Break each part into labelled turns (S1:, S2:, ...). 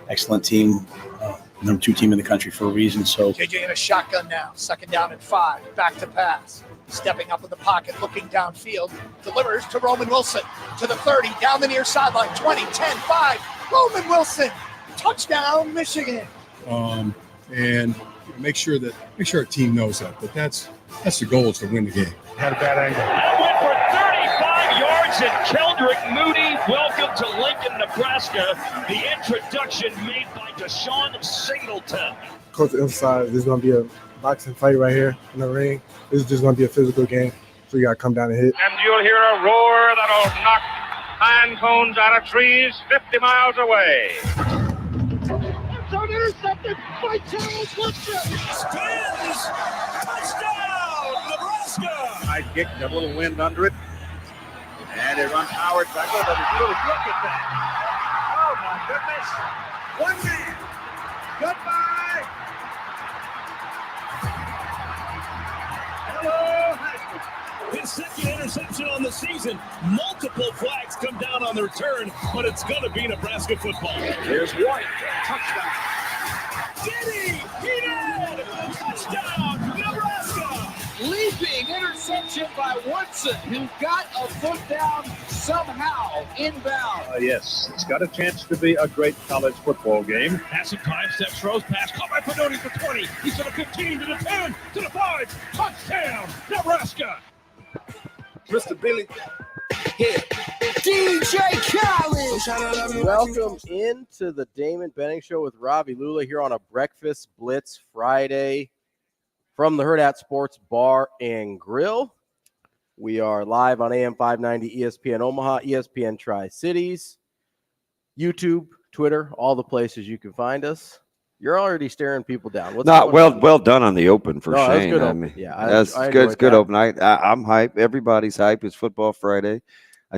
S1: excellent team, number 2 team in the country for a reason. So
S2: JJ in a shotgun now, 2nd down and 5, back to pass. Stepping up in the pocket, looking downfield, delivers to Roman Wilson, to the 30, down the near sideline, 20, 10, 5, Roman Wilson, touchdown, Michigan.
S3: And make sure our team knows that. But that's the goal, is to win the game.
S4: Had a bad angle.
S5: Went for 35 yards, and Keldrick Moody, welcome to Lincoln, Nebraska. The introduction made by Deshaun Singleton.
S6: Coach emphasized there's going to be a boxing fight right here in the ring. This is just going to be a physical game, so you got to come down and hit.
S4: And you'll hear a roar that'll knock pine cones out of trees 50 miles away.
S2: Intercepted by Charles Woodson. Spins! Touchdown, Nebraska!
S4: Nice kick, got a little wind under it. And they run Howard back over. Look at that. Oh, my goodness. One man. Goodbye. Hello, high school.
S5: His 2nd interception on the season. Multiple flags come down on the return, but it's going to be Nebraska football.
S4: Here's White. Touchdown.
S5: Did he did! Touchdown, Nebraska!
S2: Leaping interception by Woodson, who got a foot down somehow inbound.
S4: Yes, it's got a chance to be a great college football game.
S5: Passing time, steps, throws, pass, caught by Pedoni for 20. He's to the 15, to the 10, to the 5. Touchdown, Nebraska!
S2: Mr. Billy. Yeah. DJ Khaled.
S7: Welcome into the Damon Benning Show with Ravi Lulla here on a Breakfast Blitz Friday from the Hurrdat Sports Bar and Grill. We are live on AM 590 ESPN Omaha, ESPN Tri-Cities, YouTube, Twitter, all the places you can find us. You're already staring people down. What's
S8: Not well done on the open for Shane.
S7: Good
S8: I
S7: open.
S8: mean,
S7: yeah,
S8: that's good. It's good open. I'm hype. Everybody's hype. It's Football Friday. I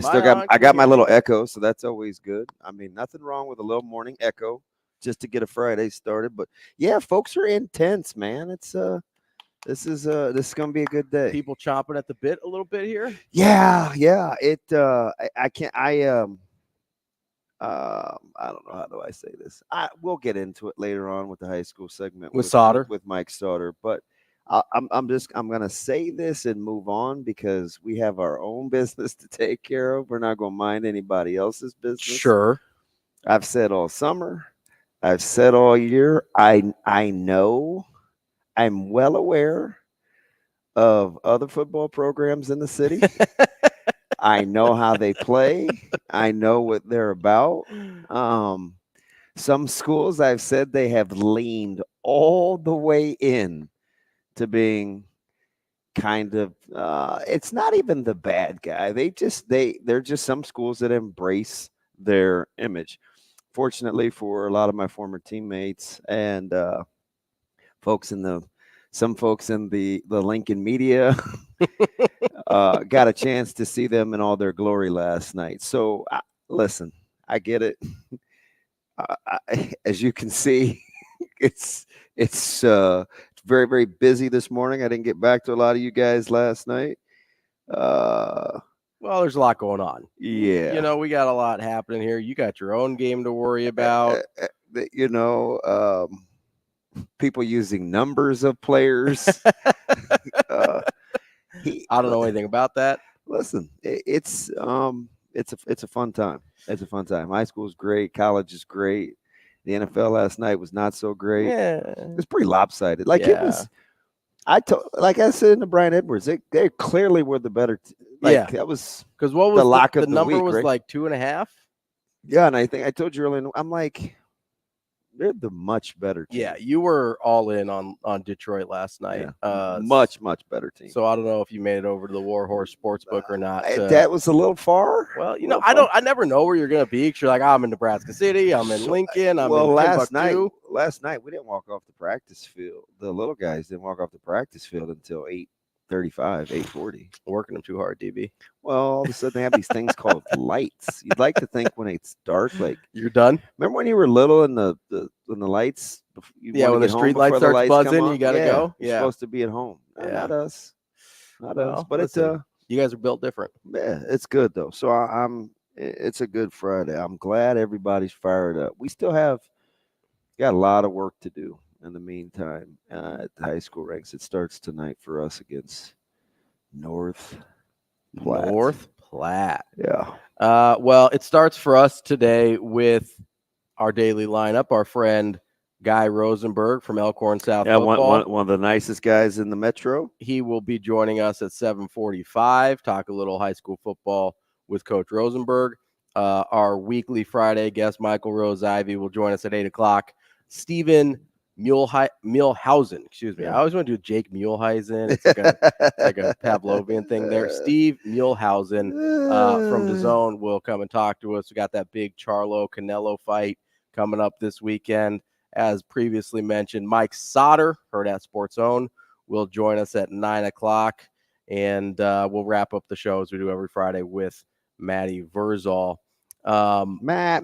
S8: got my little echo, so that's always good. I mean, nothing wrong with a little morning echo just to get a Friday started. But yeah, folks are intense, man. It's this is gonna be a good day.
S7: People chomping at the bit a little bit here.
S8: Yeah. I don't know, how do I say this? We'll get into it later on with the high school segment
S7: with Sautter,
S8: with Mike Sautter. But I'm gonna say this and move on because we have our own business to take care of. We're not gonna mind anybody else's business.
S7: Sure.
S8: I've said all summer. I've said all year. I know. I'm well aware of other football programs in the city. I know how they play. I know what they're about. Some schools, I've said, they have leaned all the way in to being kind of it's not even the bad guy. They're just some schools that embrace their image. Fortunately for a lot of my former teammates and some folks in the Lincoln media got a chance to see them in all their glory last night. So listen, I get it. As you can see, it's very, very busy this morning. I didn't get back to a lot of you guys last night.
S7: Well, there's a lot going on.
S8: Yeah.
S7: You know, we got a lot happening here. You got your own game to worry about.
S8: People using numbers of players.
S7: I don't know anything about that.
S8: Listen, it's a fun time. It's a fun time. High school is great. College is great. The NFL last night was not so great.
S7: Yeah.
S8: It was pretty lopsided. It was. Like I said in the Brian Edwards, they clearly were the better. That was
S7: because what was
S8: the lock of
S7: the number
S8: week,
S7: was
S8: right?
S7: like 2.5.
S8: Yeah, and I think I told you earlier. I'm like, they're the much better team.
S7: Yeah, you were all in on Detroit last night.
S8: Yeah. Much better team.
S7: So I don't know if you made it over to the Warhorse Sportsbook or not.
S8: That was a little far.
S7: Well, I never know where you're gonna be. Because you're like, I'm in Nebraska City. I'm in Lincoln.
S8: Last night we didn't walk off the practice field. The little guys didn't walk off the practice field until 8:35, 8:40.
S7: Working them too hard, DB.
S8: Well, all of a sudden they have these things called lights. You'd like to think when it's dark, like
S7: you're done.
S8: Remember when you were little and the lights?
S7: When the street lights start buzzing, you gotta go. Yeah,
S8: you're supposed to be at home. Not us. But
S7: listen, you guys are built different.
S8: Yeah, it's good though. So it's a good Friday. I'm glad everybody's fired up. We still have got a lot of work to do in the meantime at the high school ranks. It starts tonight for us against North Platte. Yeah.
S7: Well, it starts for us today with our daily lineup. Our friend Guy Rosenberg from Elkhorn South football.
S8: One of the nicest guys in the metro.
S7: He will be joining us at 7:45. Talk a little high school football with Coach Rosenberg. Our weekly Friday guest, Michael Rose-Ivey, will join us at 8 o'clock. Stephen Muehlhausen, excuse me. I always want to do Jake Muehlhausen. It's like a Pavlovian thing there. Steve Muehlhausen from DAZN will come and talk to us. We got that big Charlo-Canelo fight coming up this weekend. As previously mentioned, Mike Sautter, Hurrdat Sports own, will join us at 9 o'clock. And we'll wrap up the show as we do every Friday with Matty Vrzal.
S8: Matt.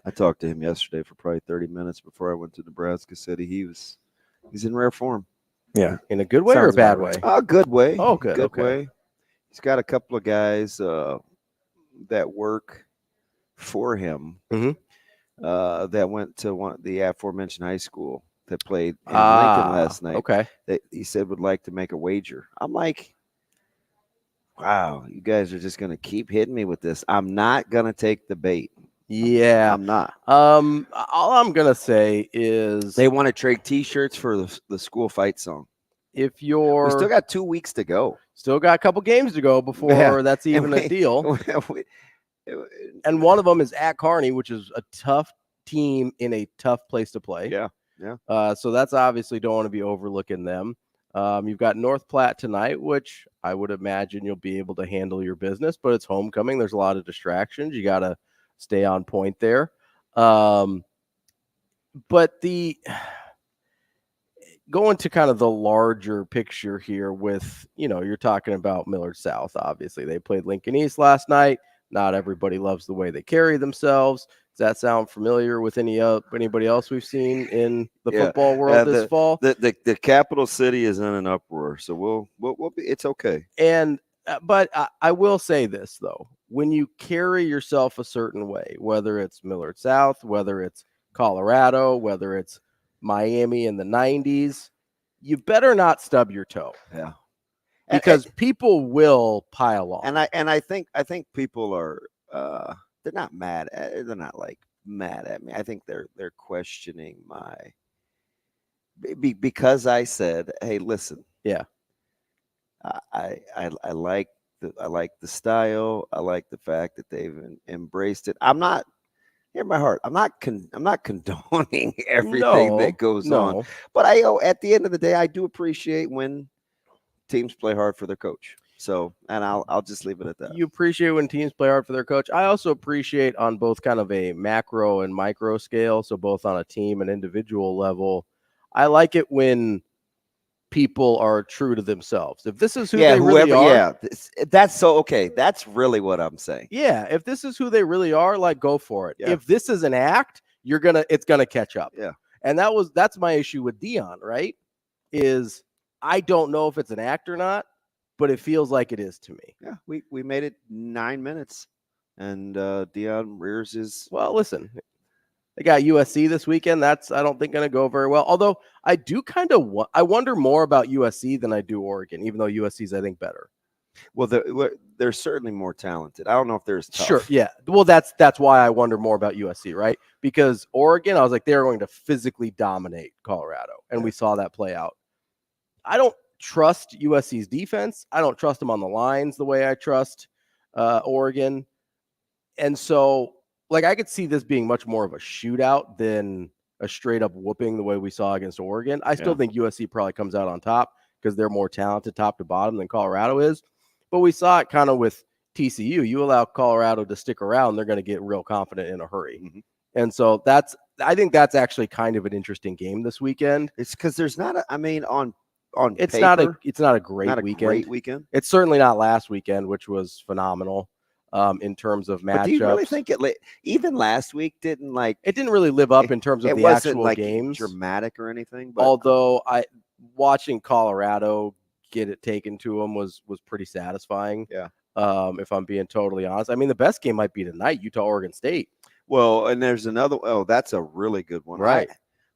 S8: I talked to him yesterday for probably 30 minutes before I went to Nebraska City. He's in rare form.
S7: Yeah. In a good way or a bad way?
S8: A good way.
S7: Oh, good.
S8: Good way. He's got a couple of guys that work for him that went to the aforementioned high school that played in Lincoln last night.
S7: Okay.
S8: That he said would like to make a wager. I'm like, wow, you guys are just going to keep hitting me with this. I'm not going to take the bait.
S7: Yeah.
S8: I'm not.
S7: All I'm going to say is
S8: they want to trade T-shirts for the school fight song.
S7: We
S8: still got 2 weeks to go.
S7: Still got a couple games to go before that's even a deal. And one of them is at Kearney, which is a tough team in a tough place to play.
S8: Yeah.
S7: So that's obviously don't want to be overlooking them. You've got North Platte tonight, which I would imagine you'll be able to handle your business, but it's homecoming. There's a lot of distractions. You got to stay on point there. But going to kind of the larger picture here with, you're talking about Millard South. Obviously, they played Lincoln East last night. Not everybody loves the way they carry themselves. Does that sound familiar with anybody else we've seen in the football world this fall?
S8: The capital city is in an uproar, so we'll be. It's okay.
S7: And but I will say this though: when you carry yourself a certain way, whether it's Millard South, whether it's Colorado, whether it's Miami in the 90s, you better not stub your toe.
S8: Yeah.
S7: Because people will pile on.
S8: And I think people are they're not mad at they're not like mad at me. I think they're questioning because I said, hey, listen.
S7: Yeah.
S8: I like the style. I like the fact that they've embraced it. I'm not hear my heart. I'm not condoning everything that goes on. But at the end of the day, I do appreciate when teams play hard for their coach. So, and I'll just leave it at that.
S7: You appreciate when teams play hard for their coach. I also appreciate on both kind of a macro and micro scale, so both on a team and individual level. I like it when people are true to themselves. If this is who they really are.
S8: That's so okay. That's really what I'm saying.
S7: Yeah, if this is who they really are, like go for it.
S8: Yeah.
S7: If this is an act, it's gonna catch up.
S8: Yeah.
S7: And that's my issue with Dion, right? Is I don't know if it's an act or not, but it feels like it is to me.
S8: Yeah, we made it 9 minutes, and Dion rears his.
S7: Well, listen, they got USC this weekend. That's I don't think going to go very well. Although I do kind of I wonder more about USC than I do Oregon, even though USC's I think better.
S8: Well, they're certainly more talented. I don't know if they're as tough.
S7: Sure, yeah. Well, that's why I wonder more about USC, right? Because Oregon, I was like, they're going to physically dominate Colorado, and we saw that play out. I don't trust USC's defense. I don't trust them on the lines the way I trust Oregon. And so, I could see this being much more of a shootout than a straight-up whooping the way we saw against Oregon. I still think USC probably comes out on top because they're more talented top to bottom than Colorado is. But we saw it kind of with TCU. You allow Colorado to stick around, they're going to get real confident in a hurry.
S8: Mm-hmm.
S7: And so I think that's actually kind of an interesting game this weekend.
S8: It's because there's not
S7: it's
S8: paper,
S7: not a great weekend. It's certainly not last weekend, which was phenomenal in terms of matchups. But
S8: do you really think even last week it didn't
S7: really live up in terms of the actual games,
S8: dramatic or anything? But
S7: although watching Colorado get it taken to them was pretty satisfying.
S8: Yeah.
S7: If I'm being totally honest, I mean the best game might be tonight, Utah Oregon State.
S8: Well, and there's another. Oh, that's a really good one.
S7: Right.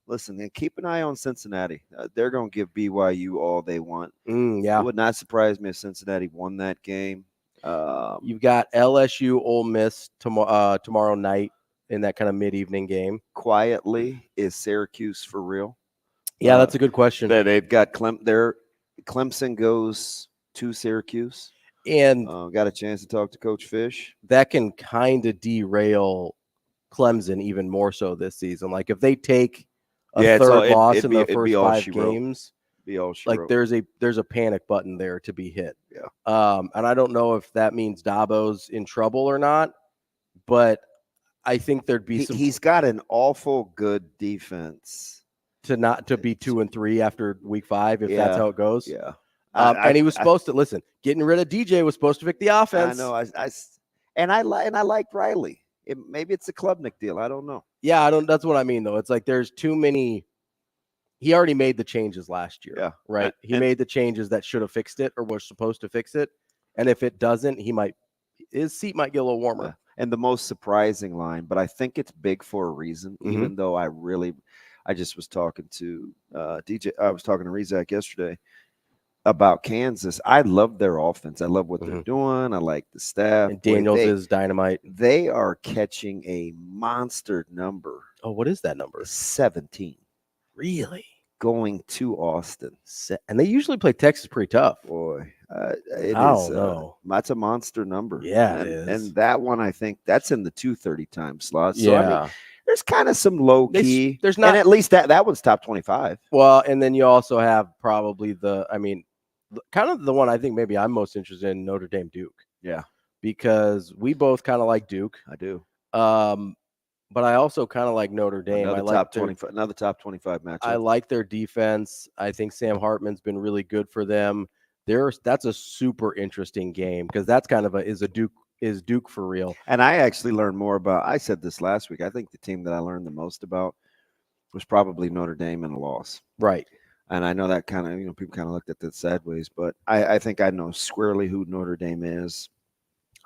S8: Listen, and keep an eye on Cincinnati. They're going to give BYU all they want.
S7: Yeah.
S8: It would not surprise me if Cincinnati won that game.
S7: You've got LSU Ole Miss tomorrow night in that kind of mid-evening game.
S8: Quietly, is Syracuse for real?
S7: Yeah, that's a good question.
S8: They've got Clemson goes to Syracuse.
S7: And
S8: got a chance to talk to Coach Fish.
S7: That can kind of derail Clemson even more so this season. Like if they take a third loss in the first 5 games, like there's a panic button there to be hit.
S8: Yeah.
S7: And I don't know if that means Dabo's in trouble or not, but I think there'd be
S8: he's got an awful good defense
S7: to be 2-3 after week 5 if that's how it goes.
S8: Yeah.
S7: And he was supposed to listen. Getting rid of DJ was supposed to fix the offense.
S8: I know. I like Riley. Maybe it's a Klubnik deal. I don't know.
S7: Yeah, that's what I mean though. It's like there's too many. He already made the changes last year.
S8: Yeah.
S7: Right. He made the changes that should have fixed it or was supposed to fix it. And if it doesn't, his seat might get a little warmer.
S8: Yeah. And the most surprising line, but I think it's big for a reason. Even though I just was talking to DJ. I was talking to Rizak yesterday about Kansas. I love their offense. I love what they're doing. I like the staff.
S7: And Daniels is dynamite.
S8: They are catching a monster number.
S7: Oh, what is that number?
S8: 17.
S7: Really?
S8: Going to Austin.
S7: And they usually play Texas pretty tough.
S8: Boy, that's a monster number.
S7: Yeah, it is.
S8: And that one, I think that's in the 2:30 time slot. So,
S7: yeah.
S8: I mean, there's kind of some low key.
S7: There's not,
S8: and at least that one's top 25.
S7: Well, and then you also have probably kind of the one I think maybe I'm most interested in, Notre Dame Duke.
S8: Yeah.
S7: Because we both kind of like Duke.
S8: I do.
S7: But I also kind of like Notre Dame.
S8: Another top 25 matchup.
S7: I like their defense. I think Sam Hartman's been really good for them. That's a super interesting game because that's kind of is Duke for real.
S8: And I actually learned more about. I said this last week. I think the team that I learned the most about was probably Notre Dame in a loss.
S7: Right.
S8: And I know that kind of people kind of looked at that sideways, but I think I know squarely who Notre Dame is.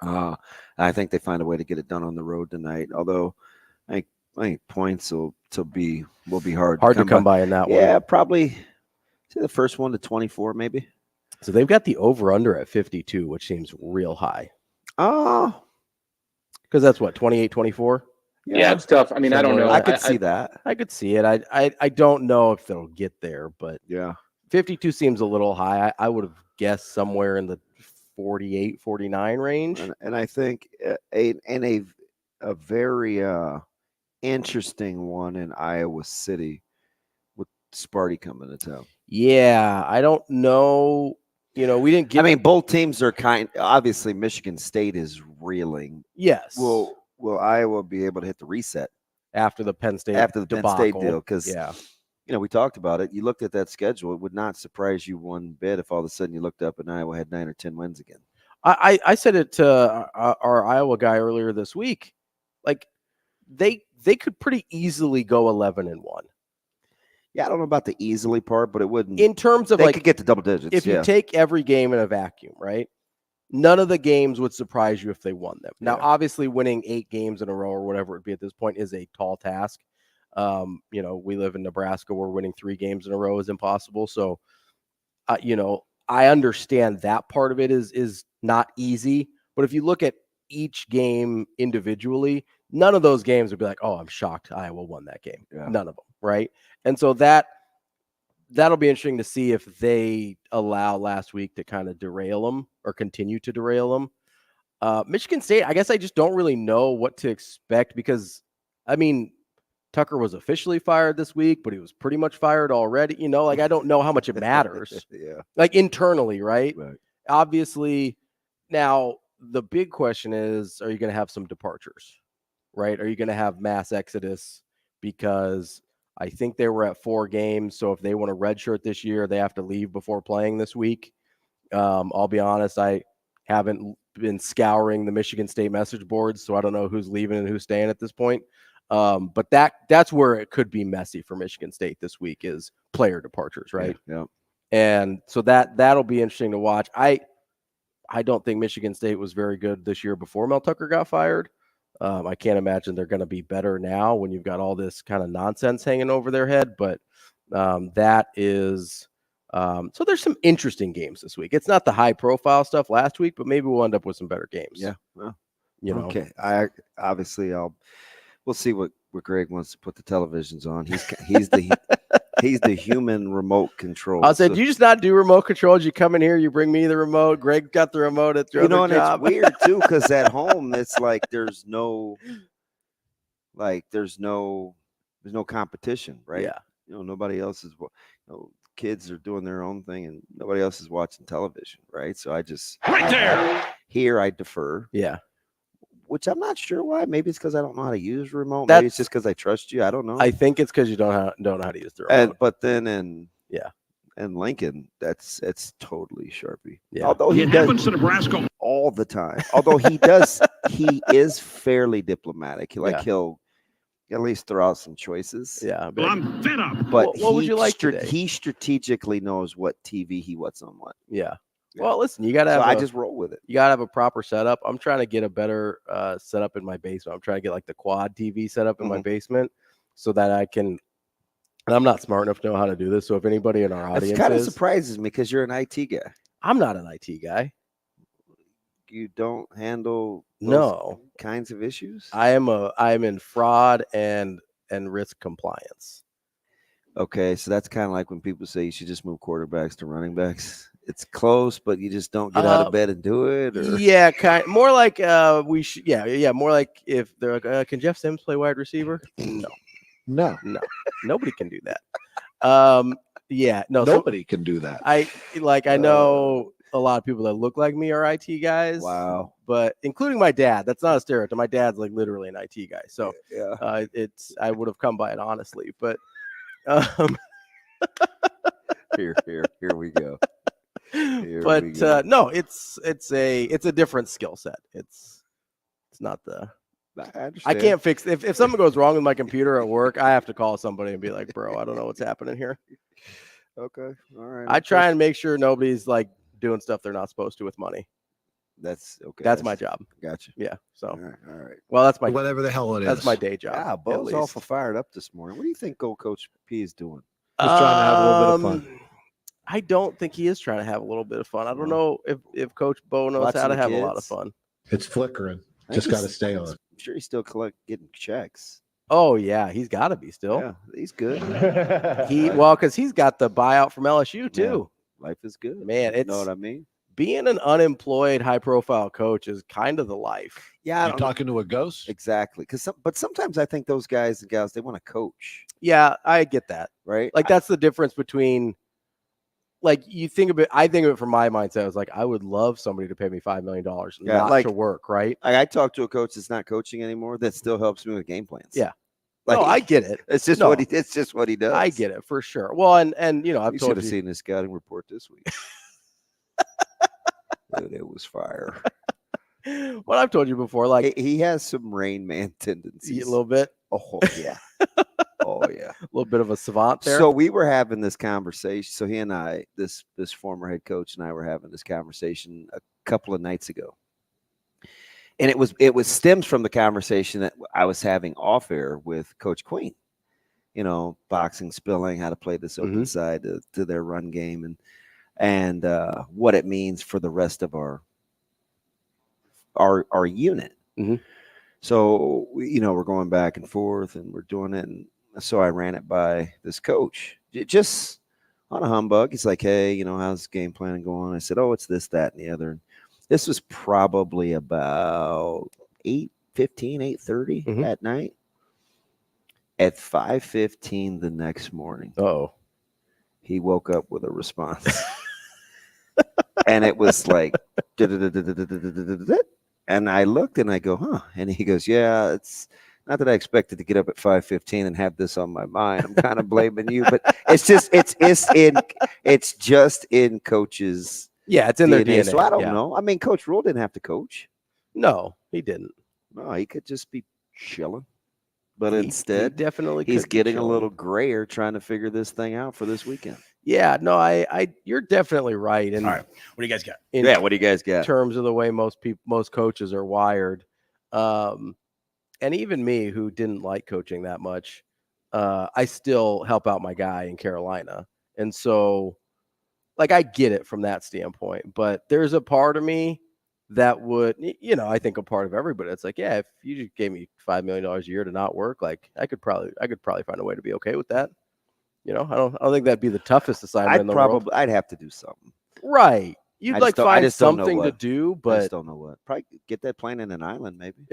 S8: I think they find a way to get it done on the road tonight. Although I think points will be hard
S7: to come by in that one.
S8: Yeah, probably say the first one to 24 maybe.
S7: So they've got the over-under at 52, which seems real high.
S8: Oh.
S7: Because that's what, 28-24?
S9: Yeah, it's tough. I mean, I don't know.
S8: I could see that.
S7: I could see it. I don't know if they'll get there, but
S8: yeah,
S7: 52 seems a little high. I would have guessed somewhere in the 48, 49 range.
S8: And I think a very interesting one in Iowa City with Sparty coming to town.
S7: Yeah, I don't know. We didn't get.
S8: I mean, both teams are obviously Michigan State is reeling.
S7: Yes.
S8: Will Iowa be able to hit the reset
S7: after the Penn State
S8: deal? Because we talked about it. You looked at that schedule; it would not surprise you one bit if all of a sudden you looked up and Iowa had 9 or 10 wins again.
S7: I said it to our Iowa guy earlier this week. Like they could pretty easily go 11-1.
S8: Yeah, I don't know about the easily part, but it wouldn't.
S7: In terms of
S8: they could get to double digits.
S7: If you take every game in a vacuum, right? None of the games would surprise you if they won them. Now, obviously, winning 8 games in a row or whatever it would be at this point is a tall task. We live in Nebraska where winning 3 games in a row is impossible. So, I understand that part of it is not easy. But if you look at each game individually, none of those games would be like, oh, I'm shocked Iowa won that game.
S8: Yeah.
S7: None of them, right? And so that'll be interesting to see if they allow last week to kind of derail them or continue to derail them. Michigan State, I guess I just don't really know what to expect because, I mean, Tucker was officially fired this week, but he was pretty much fired already. I don't know how much it matters.
S8: Yeah.
S7: Like internally, right?
S8: Right.
S7: Obviously, now the big question is, are you going to have some departures, right? Are you going to have mass exodus? Because I think they were at 4 games. So if they want a redshirt this year, they have to leave before playing this week. I'll be honest, I haven't been scouring the Michigan State message boards, so I don't know who's leaving and who's staying at this point. But that's where it could be messy for Michigan State this week is player departures, right?
S8: Yeah.
S7: And so that'll be interesting to watch. I don't think Michigan State was very good this year before Mel Tucker got fired. I can't imagine they're going to be better now when you've got all this kind of nonsense hanging over their head. But that is so there's some interesting games this week. It's not the high profile stuff last week, but maybe we'll end up with some better games.
S8: Yeah. Well,
S7: Okay.
S8: We'll see what Greg wants to put the televisions on. He's the human remote control.
S7: I said, you just not do remote controls. You come in here, you bring me the remote. Greg got the remote at your other job.
S8: And it's weird too, because at home it's like there's no competition, right?
S7: Yeah.
S8: Nobody else is. Kids are doing their own thing, and nobody else is watching television, right? So I just
S5: Right there.
S8: Here I defer.
S7: Yeah.
S8: Which I'm not sure why. Maybe it's because I don't know how to use remote. Maybe it's just because I trust you. I don't know.
S7: I think it's because you don't know how to use the remote.
S8: But then in Lincoln, it's totally Sharpie.
S7: Yeah.
S8: Although
S5: It happens to Nebraska
S8: all the time. Although he is fairly diplomatic. He'll at least throw out some choices.
S7: Yeah.
S5: Well, I'm fed up.
S8: But
S7: what would you like today?
S8: He strategically knows what TV he wants on what.
S7: Yeah. Well, listen, you got to have.
S8: I just roll with it.
S7: You got to have a proper setup. I'm trying to get a better setup in my basement. I'm trying to get like the quad TV set up in my basement so that I can. And I'm not smart enough to know how to do this. So if anybody in our audience
S8: kind of surprises me because you're an IT guy.
S7: I'm not an IT guy.
S8: You don't handle kinds of issues.
S7: I'm in fraud and risk compliance.
S8: Okay, so that's kind of like when people say you should just move quarterbacks to running backs. It's close, but you just don't get out of bed and do it. Or?
S7: Yeah, more like we should. Yeah, more like if they're like, can Jeff Sims play wide receiver? No, nobody can do that.
S10: Nobody can do that.
S7: I know a lot of people that look like me are IT guys.
S8: Wow.
S7: But including my dad. That's not a stereotype. My dad's like literally an IT guy. So I would have come by it honestly. But
S8: here we go.
S7: No, it's a different skill set. It's not the. I can't fix if something goes wrong with my computer at work. I have to call somebody and be like, bro, I don't know what's happening here.
S8: Okay, all right.
S7: I try and make sure nobody's like doing stuff they're not supposed to with money.
S8: That's okay.
S7: That's my job.
S8: Gotcha.
S7: Yeah. So
S8: all right.
S7: Well, that's my
S10: whatever the hell it is.
S7: That's my day job.
S8: Yeah, Bo's awful fired up this morning. What do you think Gold Coach P is doing?
S10: Just trying to have a little bit of fun.
S7: I don't think he is trying to have a little bit of fun. I don't know if Coach Bo knows how to have a lot of fun.
S10: It's flickering. Just got to stay on.
S8: I'm sure he's still getting checks.
S7: Oh yeah, he's got to be still.
S8: Yeah, he's good.
S7: Because he's got the buyout from LSU too.
S8: Yeah, life is good,
S7: man.
S8: You know what I mean?
S7: Being an unemployed, high-profile coach is kind of the life.
S8: Yeah,
S10: you're talking to a ghost.
S8: Exactly. But sometimes I think those guys and gals, they want to coach.
S7: Yeah, I get that.
S8: Right.
S7: Like that's the difference between. Like you think of it, I think of it from my mindset. I was like, I would love somebody to pay me $5 million not to work, right?
S8: I talked to a coach that's not coaching anymore. That still helps me with game plans.
S7: Yeah, I get it.
S8: It's just what he does.
S7: I get it for sure. Well, and I've
S8: should have seen his scouting report this week. Dude, it was fire.
S7: Well, I've told you before, like
S8: he has some Rain Man tendencies.
S7: A little bit.
S8: Oh yeah. Oh yeah,
S7: a little bit of a savant there.
S8: So we were having this conversation. So he and I, this former head coach and I were having this conversation a couple of nights ago, and it was stems from the conversation that I was having off air with Coach Queen. Boxing, spilling, how to play this open side to their run game, and what it means for the rest of our unit.
S7: Mm-hmm.
S8: So we're going back and forth, and we're doing it, and so I ran it by this coach, just on a humbug. He's like, hey, how's game planning going? I said, oh, it's this, that, and the other. And this was probably about 8:30 at night. At 5:15 the next morning, he woke up with a response. And it was like, and I looked and I go, huh? And he goes, yeah, it's not that I expected to get up at 5:15 and have this on my mind. I'm kind of blaming you, but it's just in coaches.
S7: Yeah, it's in their DNA.
S8: So I don't know. I mean, Coach Rhule didn't have to coach.
S7: No, he didn't.
S8: No, he could just be chilling. But instead,
S7: he definitely
S8: he's getting a little grayer trying to figure this thing out for this weekend.
S7: Yeah, no, you're definitely right. And
S1: all right, what do you guys got?
S8: What do you guys got?
S7: In terms of the way most coaches are wired, And even me, who didn't like coaching that much, I still help out my guy in Carolina. And so, like, I get it from that standpoint. But there's a part of me that would, I think a part of everybody. It's like, yeah, if you just gave me $5 million a year to not work, like, I could probably find a way to be okay with that. I don't think that'd be the toughest assignment in the world.
S8: I'd have to do something.
S7: Right. You'd find something to do, but
S8: I just don't know what. Probably get that plane in an island, maybe.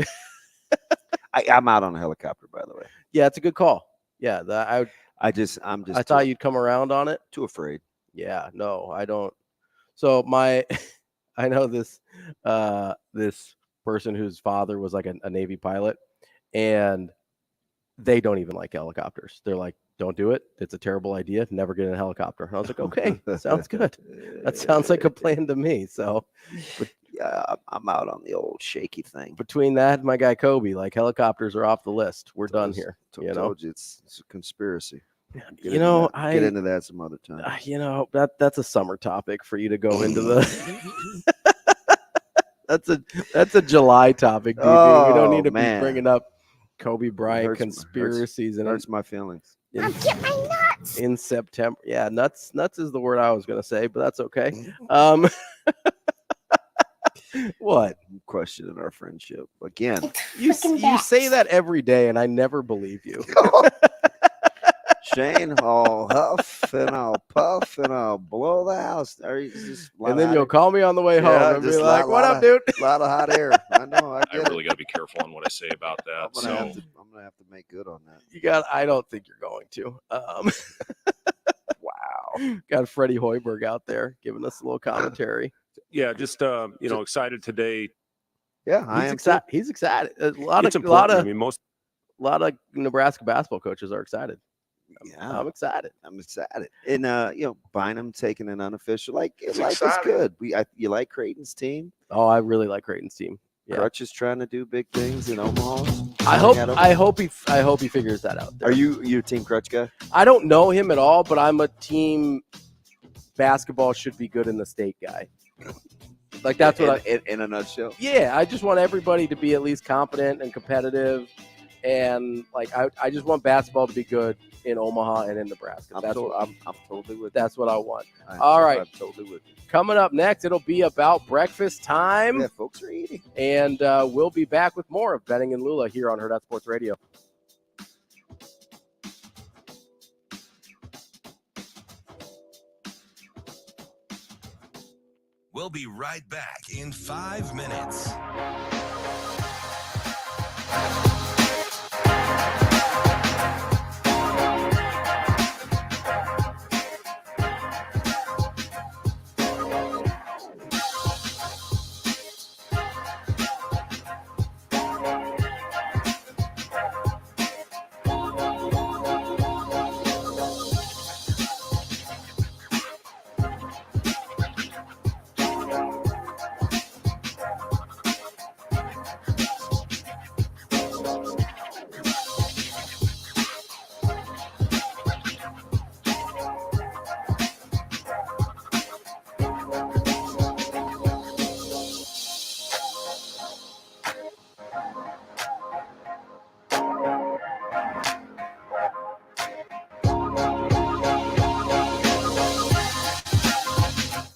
S8: I'm out on a helicopter, by the way.
S7: Yeah, it's a good call. Yeah,
S8: I
S7: thought you'd come around on it.
S8: Too afraid.
S7: Yeah, no, I don't. So I know this person whose father was like a Navy pilot, and they don't even like helicopters. They're like, don't do it. It's a terrible idea. Never get in a helicopter. And I was like, okay, sounds good. That sounds like a plan to me. So, but
S8: yeah, I'm out on the old shaky thing.
S7: Between that and my guy Kobe, like, helicopters are off the list. We're done here.
S8: Told you it's a conspiracy. Get into that some other time.
S7: That's a summer topic for you to go into the. that's a July topic, DB. We don't need to be bringing up Kobe Bryant conspiracies and
S8: hurts my feelings.
S11: Get my nuts
S7: in September. Yeah, nuts is the word I was gonna say, but that's okay. What?
S8: I'm questioning our friendship again.
S7: You say that every day, and I never believe you.
S8: Shane, I'll huff and I'll puff and I'll blow the house.
S7: And then you'll call me on the way home and be like, "What up, dude?"
S8: A lot of hot air. I know. I
S12: really got to be careful on what I say about that.
S8: I'm gonna have to make good on that.
S7: I don't think you're going to. Wow. Got Freddie Hoiberg out there giving us a little commentary.
S12: Yeah, just excited today.
S8: Yeah,
S7: he's excited. A lot of Nebraska basketball coaches are excited.
S8: Yeah,
S7: I'm excited.
S8: And Bynum taking an unofficial. Life is good. You like Creighton's team?
S7: Oh, I really like Creighton's team. Yeah.
S8: Crutch is trying to do big things in Omaha.
S7: I hope he figures that out.
S8: Are you a team Crutch guy?
S7: I don't know him at all, but I'm a team basketball should be good in the state guy. Like, that's
S8: in a nutshell.
S7: Yeah, I just want everybody to be at least competent and competitive, and I just want basketball to be good in Omaha and in Nebraska.
S8: I'm totally with.
S7: That's what I want. All right,
S8: I'm totally with you.
S7: Coming up next, it'll be about breakfast time.
S8: Yeah, folks are eating,
S7: and we'll be back with more of Benning and Lulla here on Hurrdat Sports Radio.
S13: We'll be right back in 5 minutes.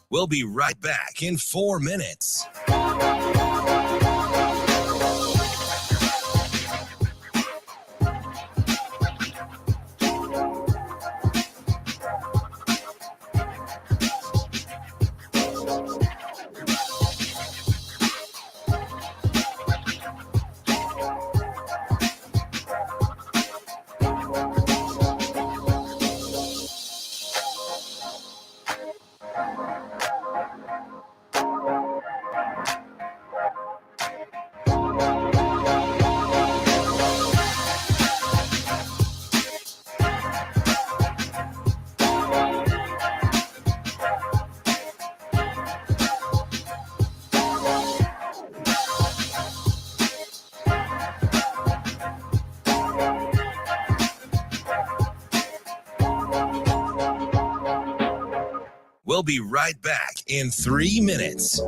S13: We'll be right back in 4 minutes. We'll be right back in 3 minutes.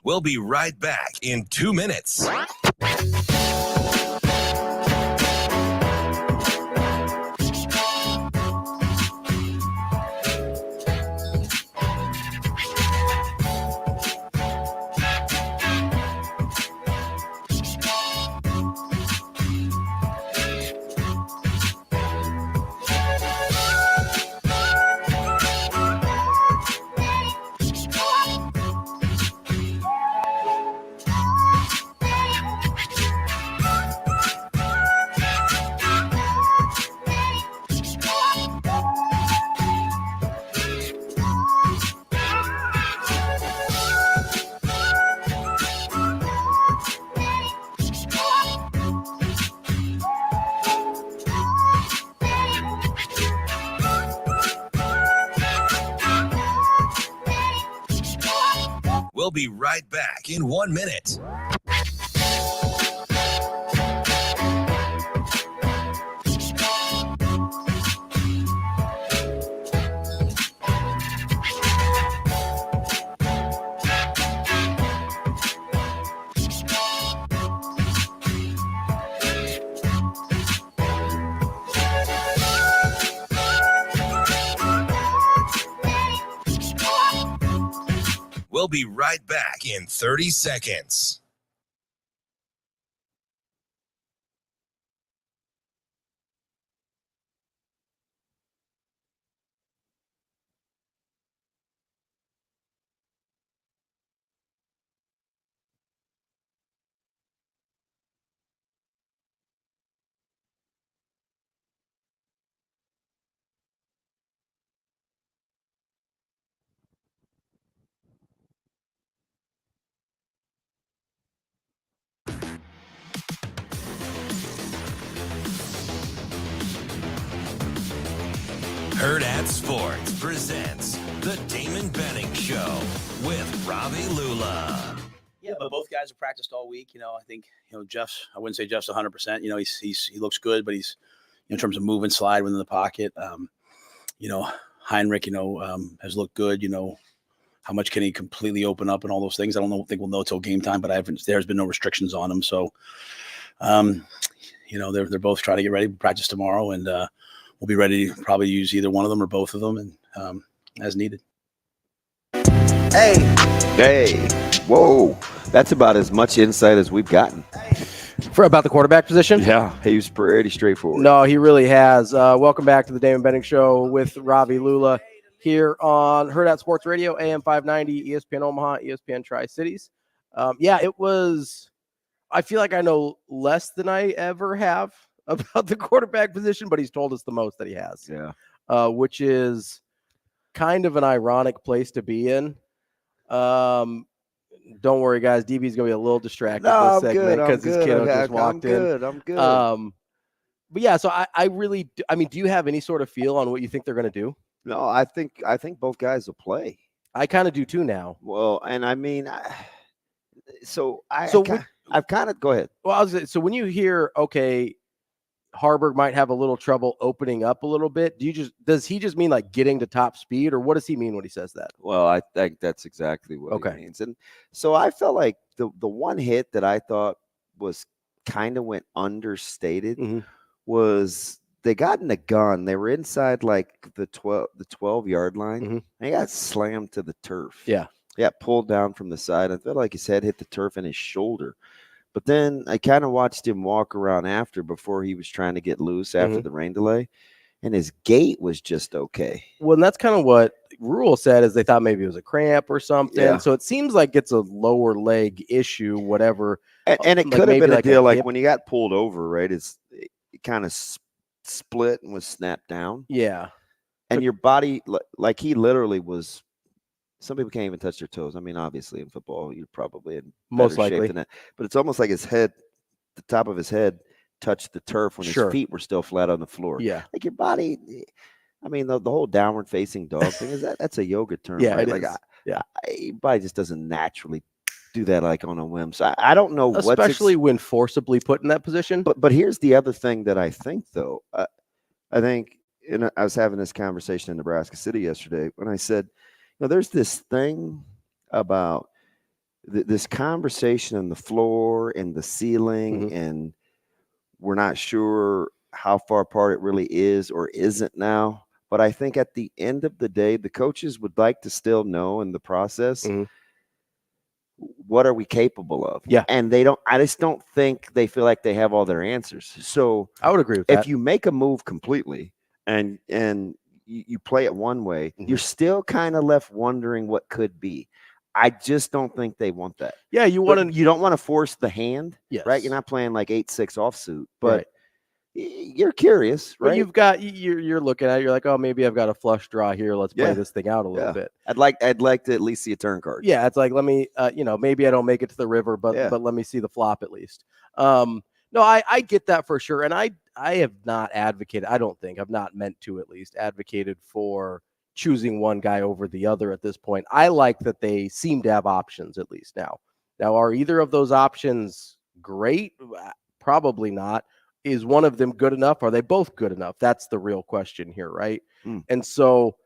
S13: We'll be right back in 2 minutes. We'll be right back in 1 minute. We'll be right back in 30 seconds. Hurrdat Sports presents the Damon Benning Show with Ravi Lulla.
S1: Yeah, but both guys have practiced all week. I think, Jeff's, I wouldn't say Jeff's 100%. He looks good, but he's, in terms of moving, slide within the pocket. Heinrich, has looked good. How much can he completely open up and all those things? I don't think we'll know till game time, but there's been no restrictions on him. So, they're both trying to get ready to practice tomorrow, and we'll be ready to probably use either one of them or both of them, and as needed.
S8: Hey, whoa. That's about as much insight as we've gotten.
S7: For about the quarterback position?
S8: Yeah, he was pretty straightforward.
S7: No, he really has. Welcome back to the Damon Benning Show with Ravi Lulla here on Hurrdat Sports Radio, AM 590, ESPN Omaha, ESPN Tri-Cities. It was – I feel like I know less than I ever have about the quarterback position, but he's told us the most that he has.
S8: Yeah.
S7: Which is kind of an ironic place to be in. Don't worry, guys. DB's gonna be a little distracted this segment because his kiddo just walked in.
S8: I'm good.
S7: But yeah, so I really, do you have any sort of feel on what you think they're gonna do?
S8: No, I think both guys will play.
S7: I kind of do too now.
S8: Well, and I've kind of go ahead.
S7: Well, so when you hear, okay, Harburg might have a little trouble opening up a little bit, does he just mean like getting to top speed, or what does he mean when he says that?
S8: Well, I think that's exactly what he means. And so I felt like the one hit that I thought was kind of went understated was they got in the gun. They were inside like the 12-yard line. And he got slammed to the turf.
S7: Yeah.
S8: Yeah, pulled down from the side. I felt like his head hit the turf and his shoulder. But then I kind of watched him walk around after before he was trying to get loose after the rain delay. And his gait was just okay.
S7: Well, and that's kind of what Rhule said, is they thought maybe it was a cramp or something.
S8: Yeah.
S7: So it seems like it's a lower leg issue, whatever.
S8: And it could have been a deal like when he got pulled over, right? It kind of split and was snapped down.
S7: Yeah.
S8: And your body, like he literally was. Some people can't even touch their toes. I mean, obviously in football, you're probably in
S7: most
S8: better
S7: likely
S8: shape than that. But it's almost like his head, the top of his head, touched the turf when his feet were still flat on the floor.
S7: Yeah,
S8: like your body. I mean, the whole downward facing dog thing that's a yoga term.
S7: Yeah,
S8: right?
S7: it is.
S8: Your body just doesn't naturally do that like on a whim. So I don't know,
S7: especially when forcibly put in that position.
S8: But here's the other thing that I think though. I think, and I was having this conversation in Nebraska City yesterday when I said, there's this thing about this conversation on the floor and the ceiling, and we're not sure how far apart it really is or isn't now. But I think at the end of the day, the coaches would like to still know in the process, what are we capable of?
S7: Yeah.
S8: And I just don't think they feel like they have all their answers. So
S7: I would agree with that.
S8: If you make a move completely and you play it one way, you're still kind of left wondering what could be. I just don't think they want that.
S7: Yeah, you
S8: don't want to force the hand,
S7: yes.
S8: right? You're not playing like 8-6 offsuit, but you're curious, right?
S7: Well, you've got you're looking at it, you're like, oh, maybe I've got a flush draw here. Let's play this thing out a little bit.
S8: I'd like to at least see a turn card.
S7: Yeah, it's like, let me maybe I don't make it to the river, but let me see the flop at least. No, I get that for sure. And I have not advocated, I've not meant to at least advocated for choosing one guy over the other at this point. I like that they seem to have options at least now. Now, are either of those options great? Probably not. Is one of them good enough? Are they both good enough? That's the real question here, right? And so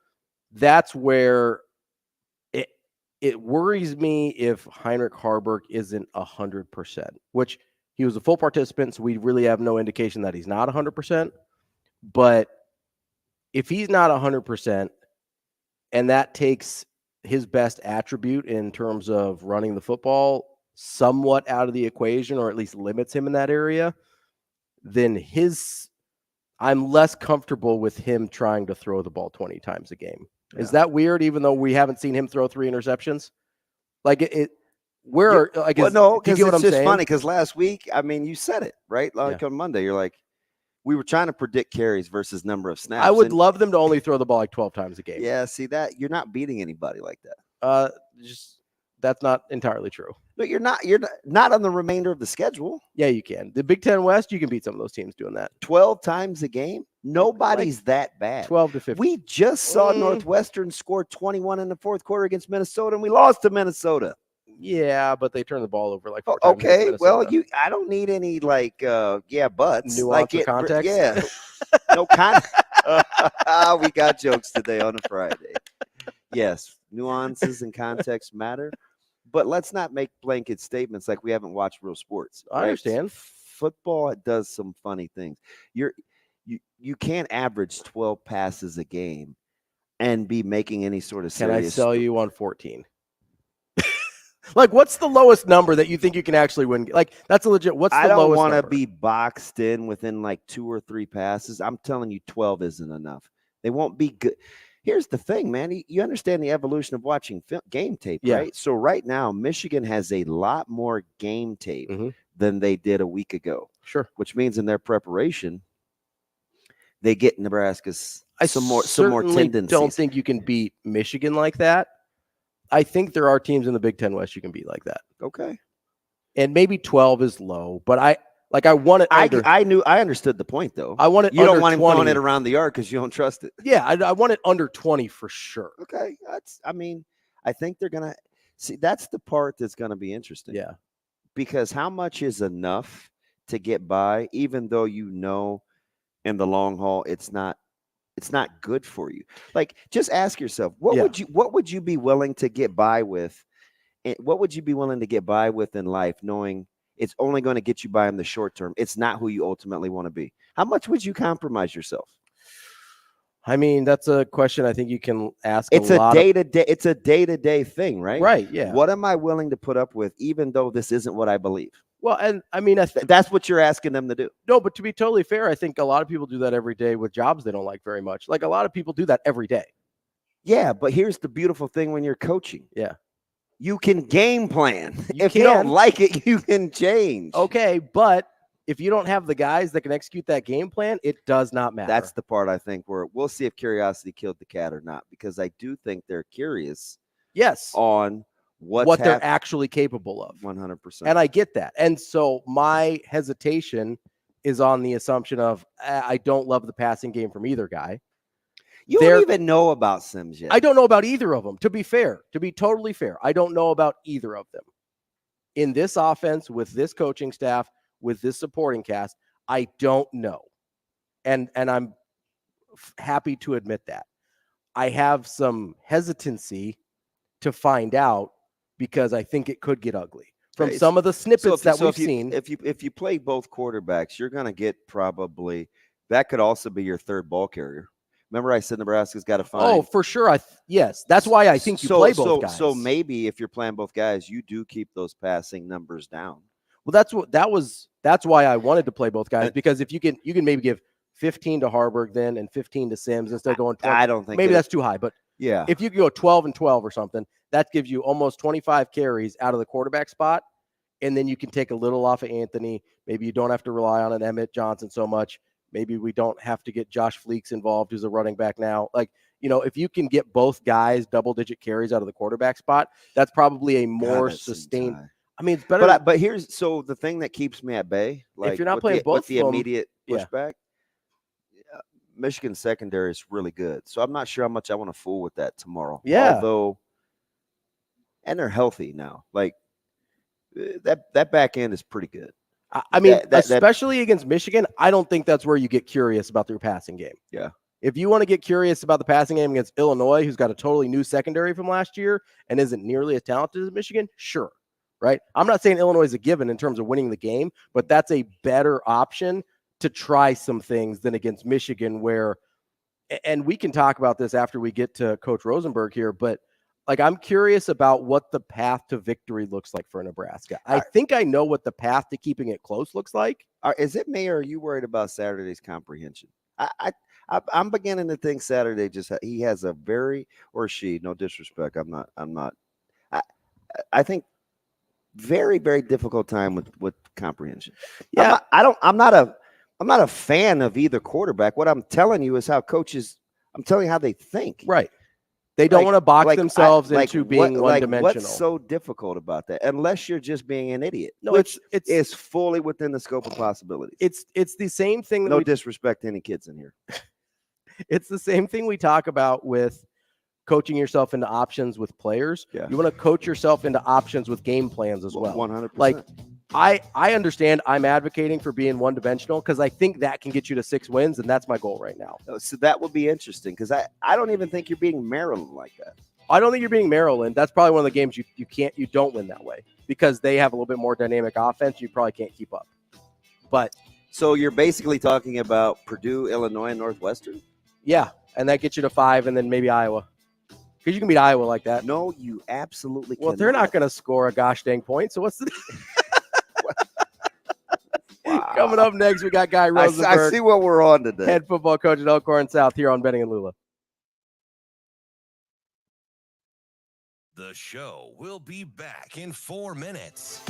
S7: that's where it worries me if Heinrich Haarberg isn't 100%, which he was a full participant, so we really have no indication that he's not 100%. But if he's not 100%, and that takes his best attribute in terms of running the football somewhat out of the equation, or at least limits him in that area, then I'm less comfortable with him trying to throw the ball 20 times a game. Yeah. Is that weird, even though we haven't seen him throw 3 interceptions? Like no,
S8: because it's just funny because last week, I mean, you said it, right? Like on Monday, you're like, we were trying to predict carries versus number of snaps.
S7: I would love them to only throw the ball like 12 times a game.
S8: Yeah, see that? You're not beating anybody like that.
S7: That's not entirely true.
S8: But you're not on the remainder of the schedule.
S7: Yeah, you can. The Big Ten West, you can beat some of those teams doing that.
S8: 12 times a game? Nobody's that bad.
S7: 12 to 15.
S8: We just saw Northwestern score 21 in the fourth quarter against Minnesota, and we lost to Minnesota.
S7: Yeah, but they turned the ball over like 4 times.
S8: Okay, well, I don't need any buts.
S7: Nuance
S8: like
S7: or context?
S8: Yeah. No context. We got jokes today on a Friday. Yes, nuances and context matter. But let's not make blanket statements like we haven't watched real sports.
S7: I understand.
S8: Football does some funny things. You can't average 12 passes a game and be making any sort of serious.
S7: Can I sell you on 14? Like, what's the lowest number that you think you can actually win? Like, that's a legit. What's the lowest? I don't want to
S8: be boxed in within like 2 or 3 passes. I'm telling you, 12 isn't enough. They won't be good. Here's the thing, man. You understand the evolution of watching game tape, right? So right now, Michigan has a lot more game tape than they did a week ago.
S7: Sure.
S8: Which means in their preparation, they get Nebraska's some more tendencies.
S7: Don't think you can beat Michigan like that. I think there are teams in the Big Ten West you can beat like that.
S8: Okay.
S7: And maybe 12 is low, but I want it.
S8: I understood the point though.
S7: I want it.
S8: You don't want him
S7: 20.
S8: throwing it around the arc because you don't trust it.
S7: Yeah, I want it under 20 for sure.
S8: Okay, I think they're gonna see. That's the part that's gonna be interesting.
S7: Yeah,
S8: because how much is enough to get by, even though in the long haul it's not good for you. Like, just ask yourself, what would you be willing to get by with? What would you be willing to get by with in life, knowing it's only going to get you by in the short term? It's not who you ultimately want to be. How much would you compromise yourself?
S7: I mean, that's a question I think you can ask.
S8: It's a day-to-day thing, right?
S7: Right. Yeah.
S8: What am I willing to put up with, even though this isn't what I believe?
S7: Well, and I mean,
S8: that's what you're asking them to do.
S7: No, but to be totally fair, I think a lot of people do that every day with jobs they don't like very much. Like, a lot of people do that every day.
S8: Yeah, but here's the beautiful thing when you're coaching.
S7: Yeah.
S8: You can game plan. If you don't like it, you can change.
S7: Okay, but if you don't have the guys that can execute that game plan, it does not matter.
S8: That's the part I think where we'll see if curiosity killed the cat or not, because I do think they're curious.
S7: Yes.
S8: On
S7: what they're actually capable of.
S8: 100%.
S7: And I get that. And so my hesitation is on the assumption of I don't love the passing game from either guy.
S8: You don't even know about Sims yet.
S7: I don't know about either of them. To be totally fair, I don't know about either of them. In this offense, with this coaching staff, with this supporting cast, I don't know. And I'm happy to admit that. I have some hesitancy to find out because I think it could get ugly from
S8: Right.
S7: some of the snippets that we've
S8: if you,
S7: seen.
S8: If you play both quarterbacks, you're going to get probably that could also be your third ball carrier. Remember, I said Nebraska's got to find.
S7: Oh, for sure. Yes, that's why I think you play both guys.
S8: So maybe if you're playing both guys, you do keep those passing numbers down.
S7: Well, that's why I wanted to play both guys, because if you can maybe give 15 to Harburg then and 15 to Sims instead of going 20.
S8: I don't think
S7: maybe that's too high, but
S8: yeah,
S7: if you can go 12 and 12 or something, that gives you almost 25 carries out of the quarterback spot, and then you can take a little off of Anthony. Maybe you don't have to rely on an Emmett Johnson so much. Maybe we don't have to get Josh Fleeks involved, who's a running back now. Like, if you can get both guys double-digit carries out of the quarterback spot, that's probably a more sustained. I mean, it's better.
S8: But here's the thing that keeps me at bay. Like,
S7: if you're not playing both,
S8: the immediate pushback, Michigan secondary is really good. So I'm not sure how much I want to fool with that tomorrow.
S7: Yeah.
S8: Although, and they're healthy now. Like that back end is pretty good.
S7: I mean, especially against Michigan, I don't think that's where you get curious about their passing game.
S8: Yeah.
S7: If you want to get curious about the passing game against Illinois, who's got a totally new secondary from last year and isn't nearly as talented as Michigan, sure. Right? I'm not saying Illinois is a given in terms of winning the game, but that's a better option to try some things than against Michigan, where, and we can talk about this after we get to Coach Rosenberg here, but like, I'm curious about what the path to victory looks like for Nebraska. I think I know what the path to keeping it close looks like.
S8: Is it me, or are you worried about Saturday's comprehension? I'm beginning to think Saturday he has a very, or she, no disrespect. I think very, very difficult time with comprehension.
S7: Yeah.
S8: I'm not a fan of either quarterback. What I'm telling you is how coaches, I'm telling you how they think.
S7: Right. They don't want to box themselves into being one-dimensional.
S8: What's so difficult about that? Unless you're just being an idiot.
S7: No,
S8: it's fully within the scope of possibilities.
S7: It's the same thing.
S8: No disrespect to any kids in here.
S7: It's the same thing we talk about with coaching yourself into options with players.
S8: Yeah.
S7: You want to coach yourself into options with game plans as well.
S8: 100%.
S7: Like, I understand I'm advocating for being one-dimensional because I think that can get you to 6 wins, and that's my goal right now.
S8: So that will be interesting, because I don't even think you're beating Maryland like that.
S7: I don't think you're beating Maryland. That's probably one of the games you don't win that way, because they have a little bit more dynamic offense. You probably can't keep up. But
S8: so you're basically talking about Purdue, Illinois, and Northwestern?
S7: Yeah, and that gets you to 5, and then maybe Iowa. Because you can beat Iowa like that.
S8: No, you absolutely can't.
S7: Well, they're not going to score a gosh dang point, so what's the Wow. Coming up next, we got Guy Rosenberg.
S8: I see what we're on today.
S7: Head football coach at Elkhorn South here on Benning and Lulla.
S13: The show will be back in 4 minutes.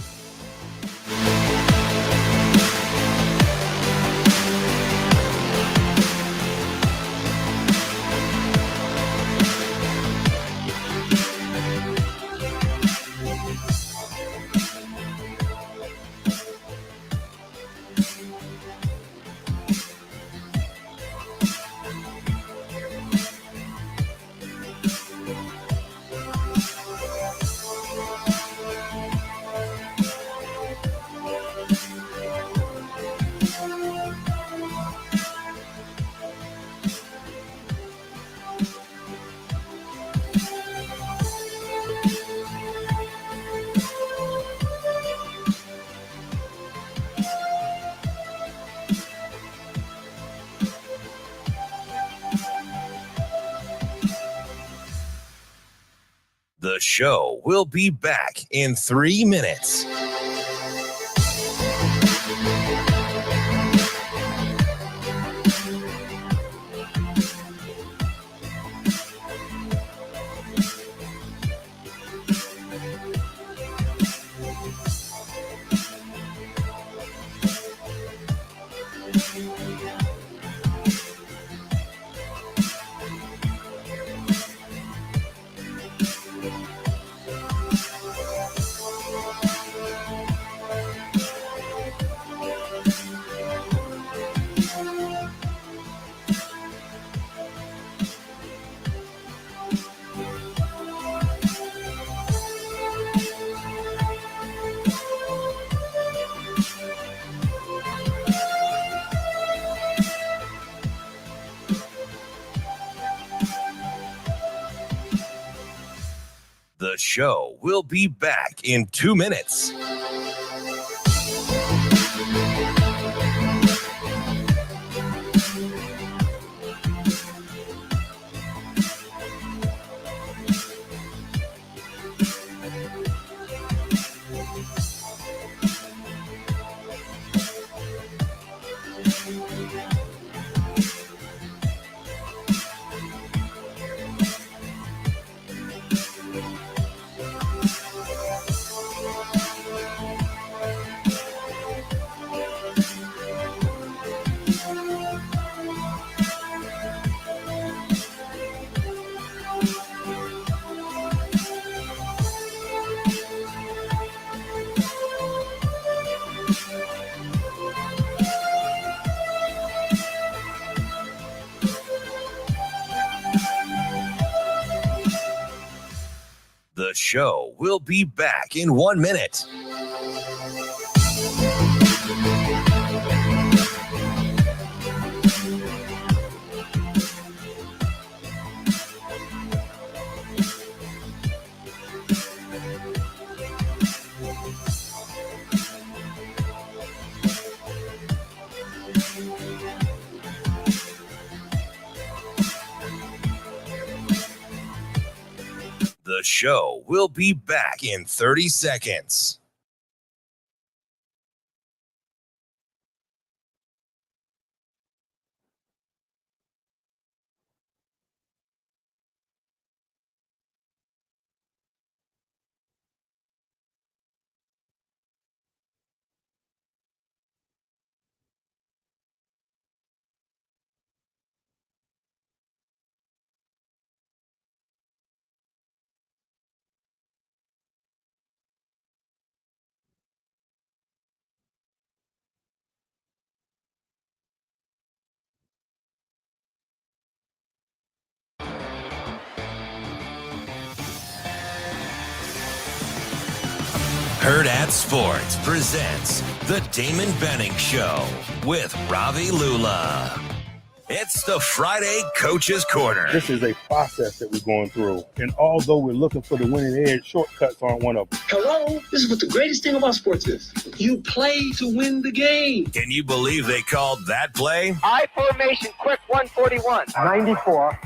S13: The show will be back in 3 minutes. The show will be back in 2 minutes. The show will be back in 1 minute. The show will be back in 30 seconds. Hurrdat Sports presents the Damon Benning Show with Ravi Lulla. It's the Friday Coach's Corner.
S11: This is a process that we're going through. And although we're looking for the winning edge, shortcuts aren't one of them.
S14: Hello? This is what the greatest thing about sports is. You play to win the game.
S13: Can you believe they called that play?
S15: I formation, quick 141.
S16: 94.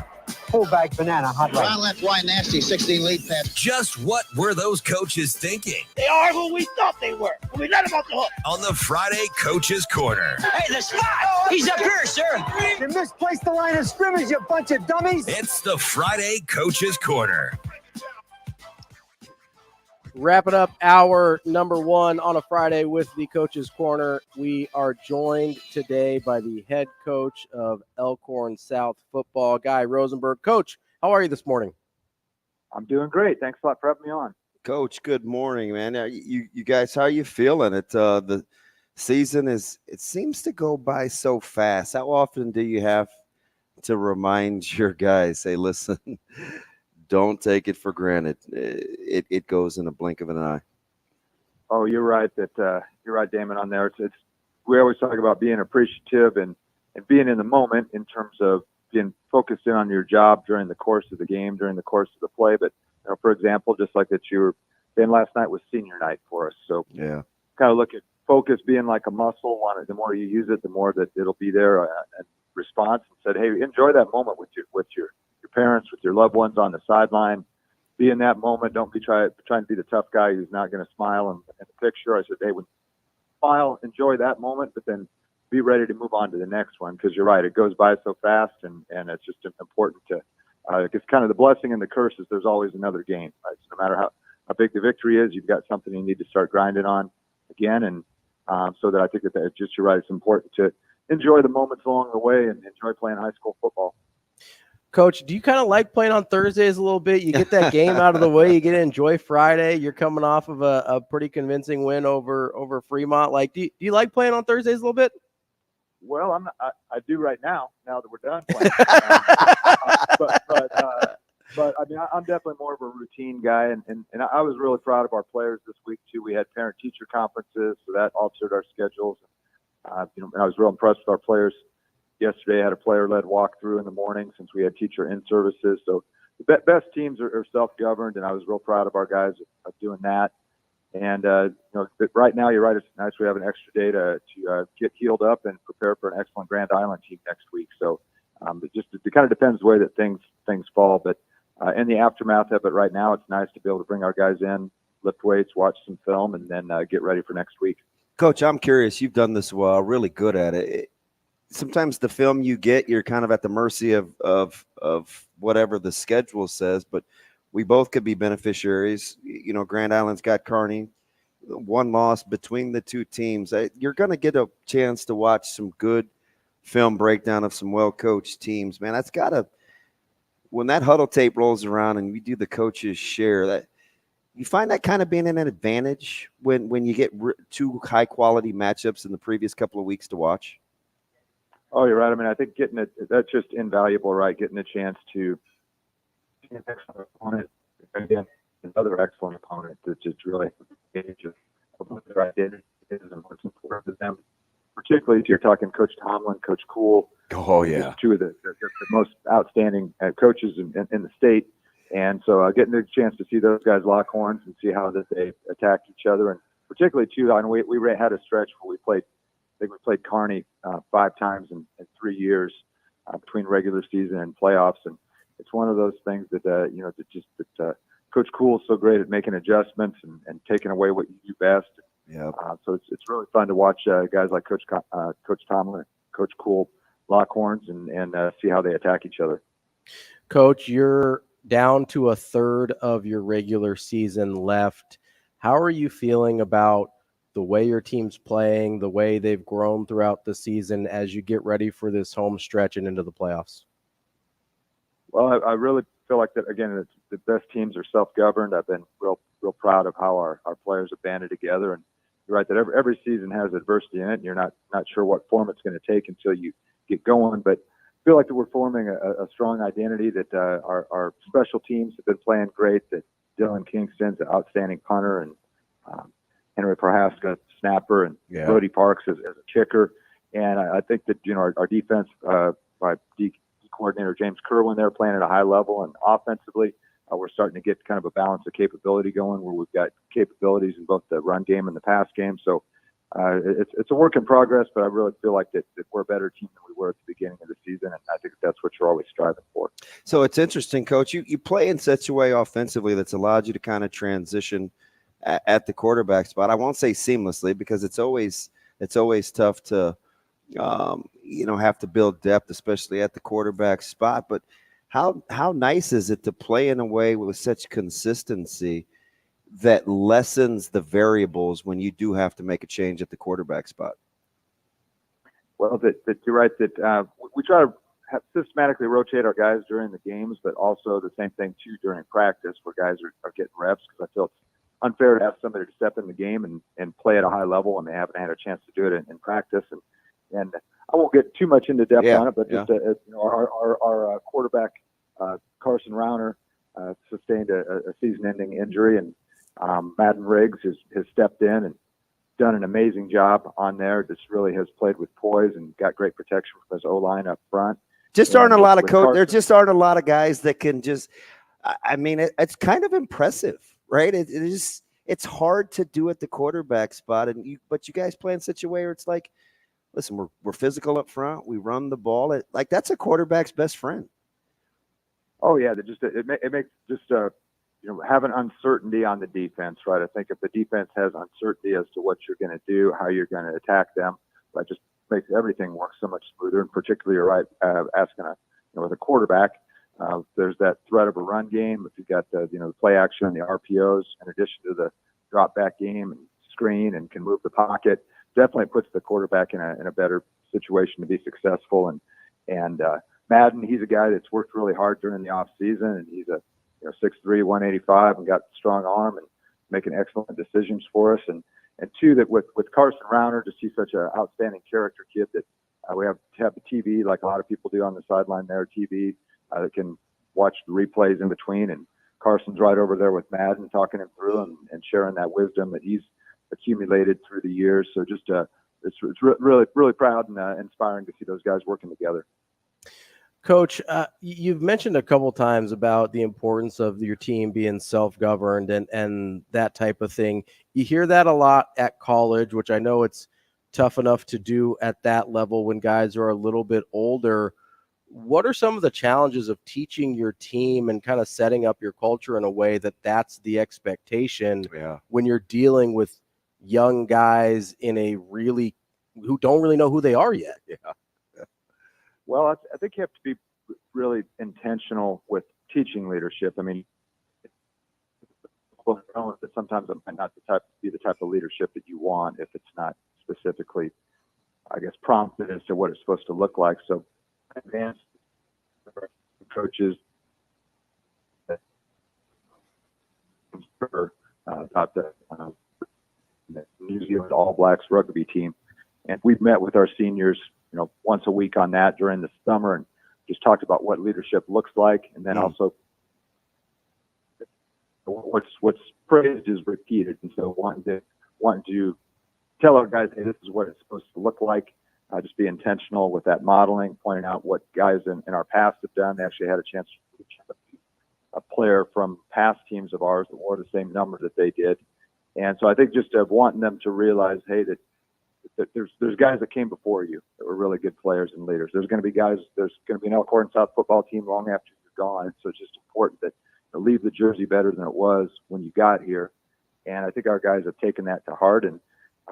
S16: Fullback banana hot right.
S17: Well, that's why nasty 16 lead pass.
S13: Just what were those coaches thinking?
S15: They are who we thought they were. We let them off the hook.
S13: On the Friday Coach's Corner.
S15: Hey, the spot! He's up here, sir.
S16: You misplaced the line of scrimmage, you bunch of dummies.
S13: It's the Friday Coach's Corner.
S7: Wrapping up hour number 1 on a Friday with the Coach's Corner. We are joined today by the head coach of Elkhorn South football, Guy Rosenberg. Coach, how are you this morning?
S18: I'm doing great. Thanks a lot for having me on.
S8: Coach, good morning, man. You guys, how are you feeling? The season it seems to go by so fast. How often do you have to remind your guys, hey, listen, don't take it for granted. It goes in a blink of an eye.
S18: Oh, you're right. You're right, Damon, on there. It's we always talk about being appreciative and being in the moment in terms of being focused in on your job during the course of the game, during the course of the play. But for example, just like that you were saying last night was senior night for us. So
S8: yeah,
S18: kind of look at focus being like a muscle. The more you use it, the more that it'll be there. And response and said, hey, enjoy that moment with your parents, with your loved ones on the sideline. Be in that moment. Don't be trying to be the tough guy who's not going to smile in the picture. I said, hey, smile, enjoy that moment, but then be ready to move on to the next one, because you're right, it goes by so fast, and it's just important to it's kind of the blessing and the curse is there's always another game, right? So no matter how big the victory is, you've got something you need to start grinding on again, and so that I think that just, you're right, it's important to enjoy the moments along the way and enjoy playing high school football.
S7: Coach, do you kind of like playing on Thursdays a little bit? You get that game out of the way. You get to enjoy Friday. You're coming off of a pretty convincing win over Fremont. Like, do you like playing on Thursdays a little bit?
S18: Well, I do right now that we're done playing. But I mean, I'm definitely more of a routine guy, and I was really proud of our players this week too. We had parent-teacher conferences, so that altered our schedules. And I was real impressed with our players. Yesterday, I had a player-led walkthrough in the morning since we had teacher in services. So the best teams are self-governed, and I was real proud of our guys of doing that. And right now, you're right. It's nice we have an extra day to get healed up and prepare for an excellent Grand Island team next week. So it kind of depends the way that things fall. But in the aftermath of it right now, it's nice to be able to bring our guys in, lift weights, watch some film, and then get ready for next week.
S8: Coach, I'm curious. You've done this well, really good at it. Sometimes the film you get, you're kind of at the mercy of whatever the schedule says, but we both could be beneficiaries. Grand Island's got Kearney, one loss between the two teams. You're going to get a chance to watch some good film breakdown of some well-coached teams. Man, that's got to – when that huddle tape rolls around and we do the coaches share, that you find that kind of being an advantage when you get two high-quality matchups in the previous couple of weeks to watch?
S18: Oh, you're right. I mean, I think that's just invaluable, right? Getting a chance to see an excellent opponent, again, another excellent opponent that just really engages what their identity is and what's important to them. Particularly if you're talking Coach Tomlin, Coach Cool.
S8: Oh, yeah.
S18: Two of the most outstanding coaches in the state. And so getting a chance to see those guys lock horns and see how that they attack each other. And particularly, too, we had a stretch where we played Kearney 5 times in 3 years between regular season and playoffs, and it's one of those things that Coach Cool is so great at making adjustments and taking away what you do best.
S8: Yeah.
S18: So it's really fun to watch guys like Coach Tomlin, Coach Cool lock horns and see how they attack each other.
S7: Coach, you're down to a third of your regular season left. How are you feeling about the way your team's playing, the way they've grown throughout the season as you get ready for this home stretch and into the playoffs?
S18: Well, I really feel like that, again, the best teams are self-governed. I've been real proud of how our players have banded together. And you're right that every season has adversity in it, and you're not sure what form it's going to take until you get going. But I feel like that we're forming a strong identity, that our special teams have been playing great, that Dylan Kingston's an outstanding punter, and Henry Prohaska, snapper, and Brody Parks as a kicker. And I think that, our defense by D coordinator James Kerwin, they're playing at a high level, and offensively, we're starting to get kind of a balance of capability going where we've got capabilities in both the run game and the pass game. So it's a work in progress, but I really feel like that we're a better team than we were at the beginning of the season, and I think that's what you're always striving for.
S8: So it's interesting, Coach. You play in such a way offensively that's allowed you to kind of transition at the quarterback spot. I won't say seamlessly, because it's always tough to have to build depth, especially at the quarterback spot. But how nice is it to play in a way with such consistency that lessens the variables when you do have to make a change at the quarterback spot?
S18: Well, you're right that we try to systematically rotate our guys during the games, but also the same thing too during practice, where guys are getting reps, because I feel it's unfair to have somebody to step in the game and play at a high level and they haven't had a chance to do it in practice. And I won't get too much into depth on it, but just our quarterback Carson Rauner sustained a season-ending injury, and Madden Riggs has stepped in and done an amazing job on there. Just really has played with poise and got great protection from his O-line up front.
S8: Just aren't a lot of there just aren't a lot of guys that can just. I mean, it's kind of impressive, right? It's hard to do at the quarterback spot, but you guys play in such a way where it's like, listen, we're physical up front. We run the ball. That's a quarterback's best friend.
S18: Oh yeah, it makes just having uncertainty on the defense, right? I think if the defense has uncertainty as to what you're going to do, how you're going to attack them, that just makes everything work so much smoother. And particularly, you're right, asking with a quarterback, there's that threat of a run game. If you've got the play action and the RPOs, in addition to the drop back game and screen and can move the pocket, definitely puts the quarterback in a better situation to be successful. And Madden, he's a guy that's worked really hard during the off season, and he's a 6'3", 185, and got a strong arm and making excellent decisions for us. And two, that with Carson Rauner, just he's such an outstanding character kid that we have to have the TV, like a lot of people do on the sideline there, TV that can watch the replays in between. And Carson's right over there with Madden, talking him through and sharing that wisdom that he's accumulated through the years. So just it's really, really proud and inspiring to see those guys working together.
S7: Coach, you've mentioned a couple times about the importance of your team being self-governed and that type of thing. You hear that a lot at college, which I know it's tough enough to do at that level when guys are a little bit older. What are some of the challenges of teaching your team and kind of setting up your culture in a way that that's the expectation when you're dealing with young guys who don't really know who they are yet?
S18: Well, I think you have to be really intentional with teaching leadership. I mean, sometimes it might not be the type of leadership that you want if it's not specifically, I guess, prompted as to what it's supposed to look like. So, advanced coaches about the New Zealand All Blacks rugby team, and we've met with our seniors, once a week on that during the summer, and just talked about what leadership looks like, and then also what's praised is repeated, and so wanting to tell our guys, hey, this is what it's supposed to look like. Just be intentional with that modeling, pointing out what guys in our past have done. They actually had a chance to reach a player from past teams of ours that wore the same number that they did. And so I think just wanting them to realize, hey, that there's guys that came before you that were really good players and leaders. There's going to be an Elkhorn South football team long after you're gone. So it's just important that leave the jersey better than it was when you got here. And I think our guys have taken that to heart. And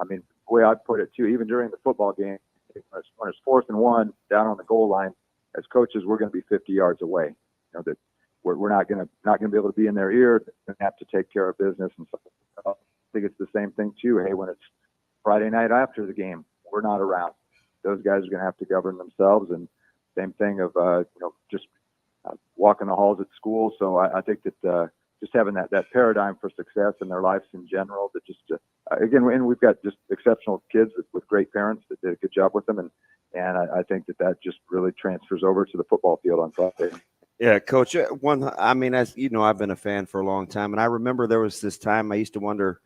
S18: I mean, the way I put it too, even during the football game, when it's 4th and 1 down on the goal line, as coaches, we're going to be 50 yards away. That we're not going to be able to be in their ear and have to take care of business. And so I think it's the same thing too. Hey, when it's Friday night after the game, we're not around. Those guys are going to have to govern themselves. And same thing of just walking the halls at school. So I think that just having that paradigm for success in their lives in general, that just again, and we've got just exceptional kids with great parents that did a good job with them, and I think that just really transfers over to the football field on Friday.
S8: Yeah, Coach. As you know, I've been a fan for a long time, and I remember there was this time I used to wonder.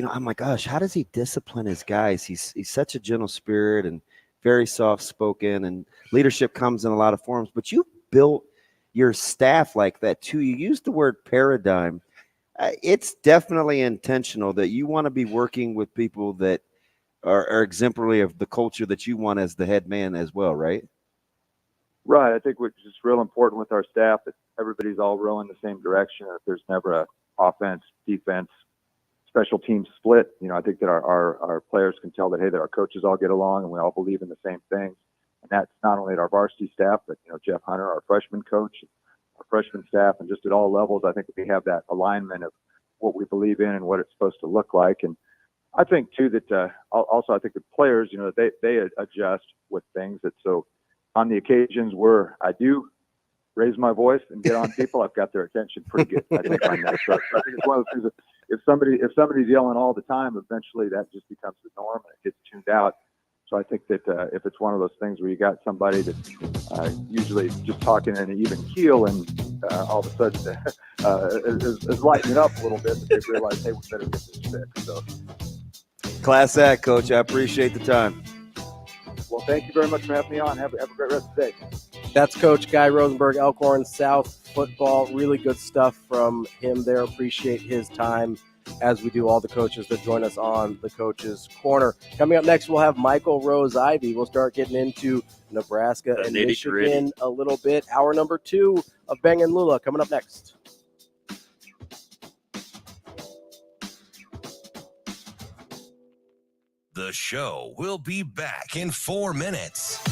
S8: I'm like, gosh, how does he discipline his guys? He's such a gentle spirit and very soft spoken, and leadership comes in a lot of forms. But you built your staff like that too. You used the word paradigm. It's definitely intentional that you want to be working with people that are exemplary of the culture that you want as the head man as well, right?
S18: Right. I think which is real important with our staff that everybody's all rowing the same direction. If there's never a offense, defense, special team split, I think that our players can tell that, hey, that our coaches all get along and we all believe in the same things. And that's not only at our varsity staff, but, Jeff Hunter, our freshman coach, our freshman staff, and just at all levels, I think we have that alignment of what we believe in and what it's supposed to look like. And I think, too, that also I think the players, they adjust with things. That so on the occasions where I do raise my voice and get on people, I've got their attention pretty good, I think, on that. So I think it's one of those things that if somebody's yelling all the time, eventually that just becomes the norm and it gets tuned out. So I think that if it's one of those things where you got somebody that's usually just talking in an even keel and all of a sudden is lightening up a little bit, they realize, hey, we better get this fixed. So,
S8: Class act, Coach. I appreciate the time.
S18: Well, thank you very much for having me on. Have a great rest of the day.
S7: That's Coach Guy Rosenberg, Elkhorn South football. Really good stuff from him there. Appreciate his time, as we do all the coaches that join us on the Coach's Corner. Coming up next, we'll have Michael Rose-Ivey. We'll start getting into Nebraska and Michigan a little bit. Hour number 2 of Bang and Lula coming up next.
S13: The show will be back in 4 minutes.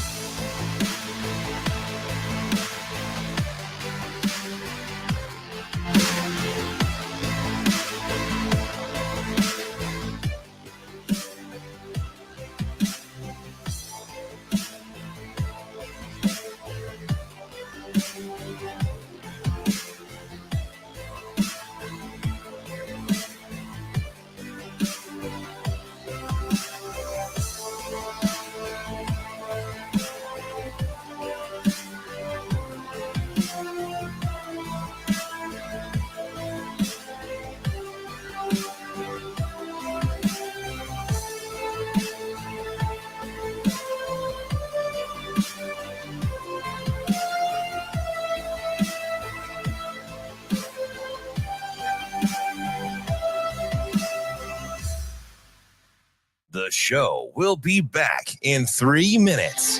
S13: The show will be back in 3 minutes.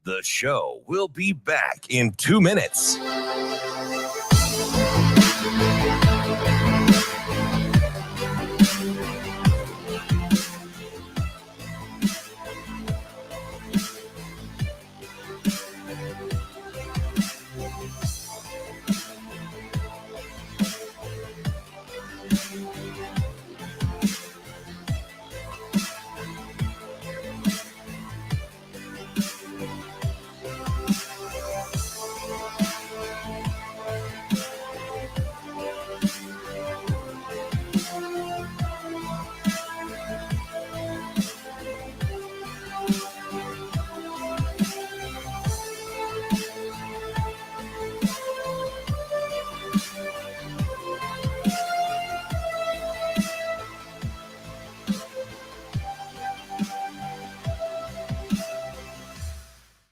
S13: The show will be back in 2 minutes.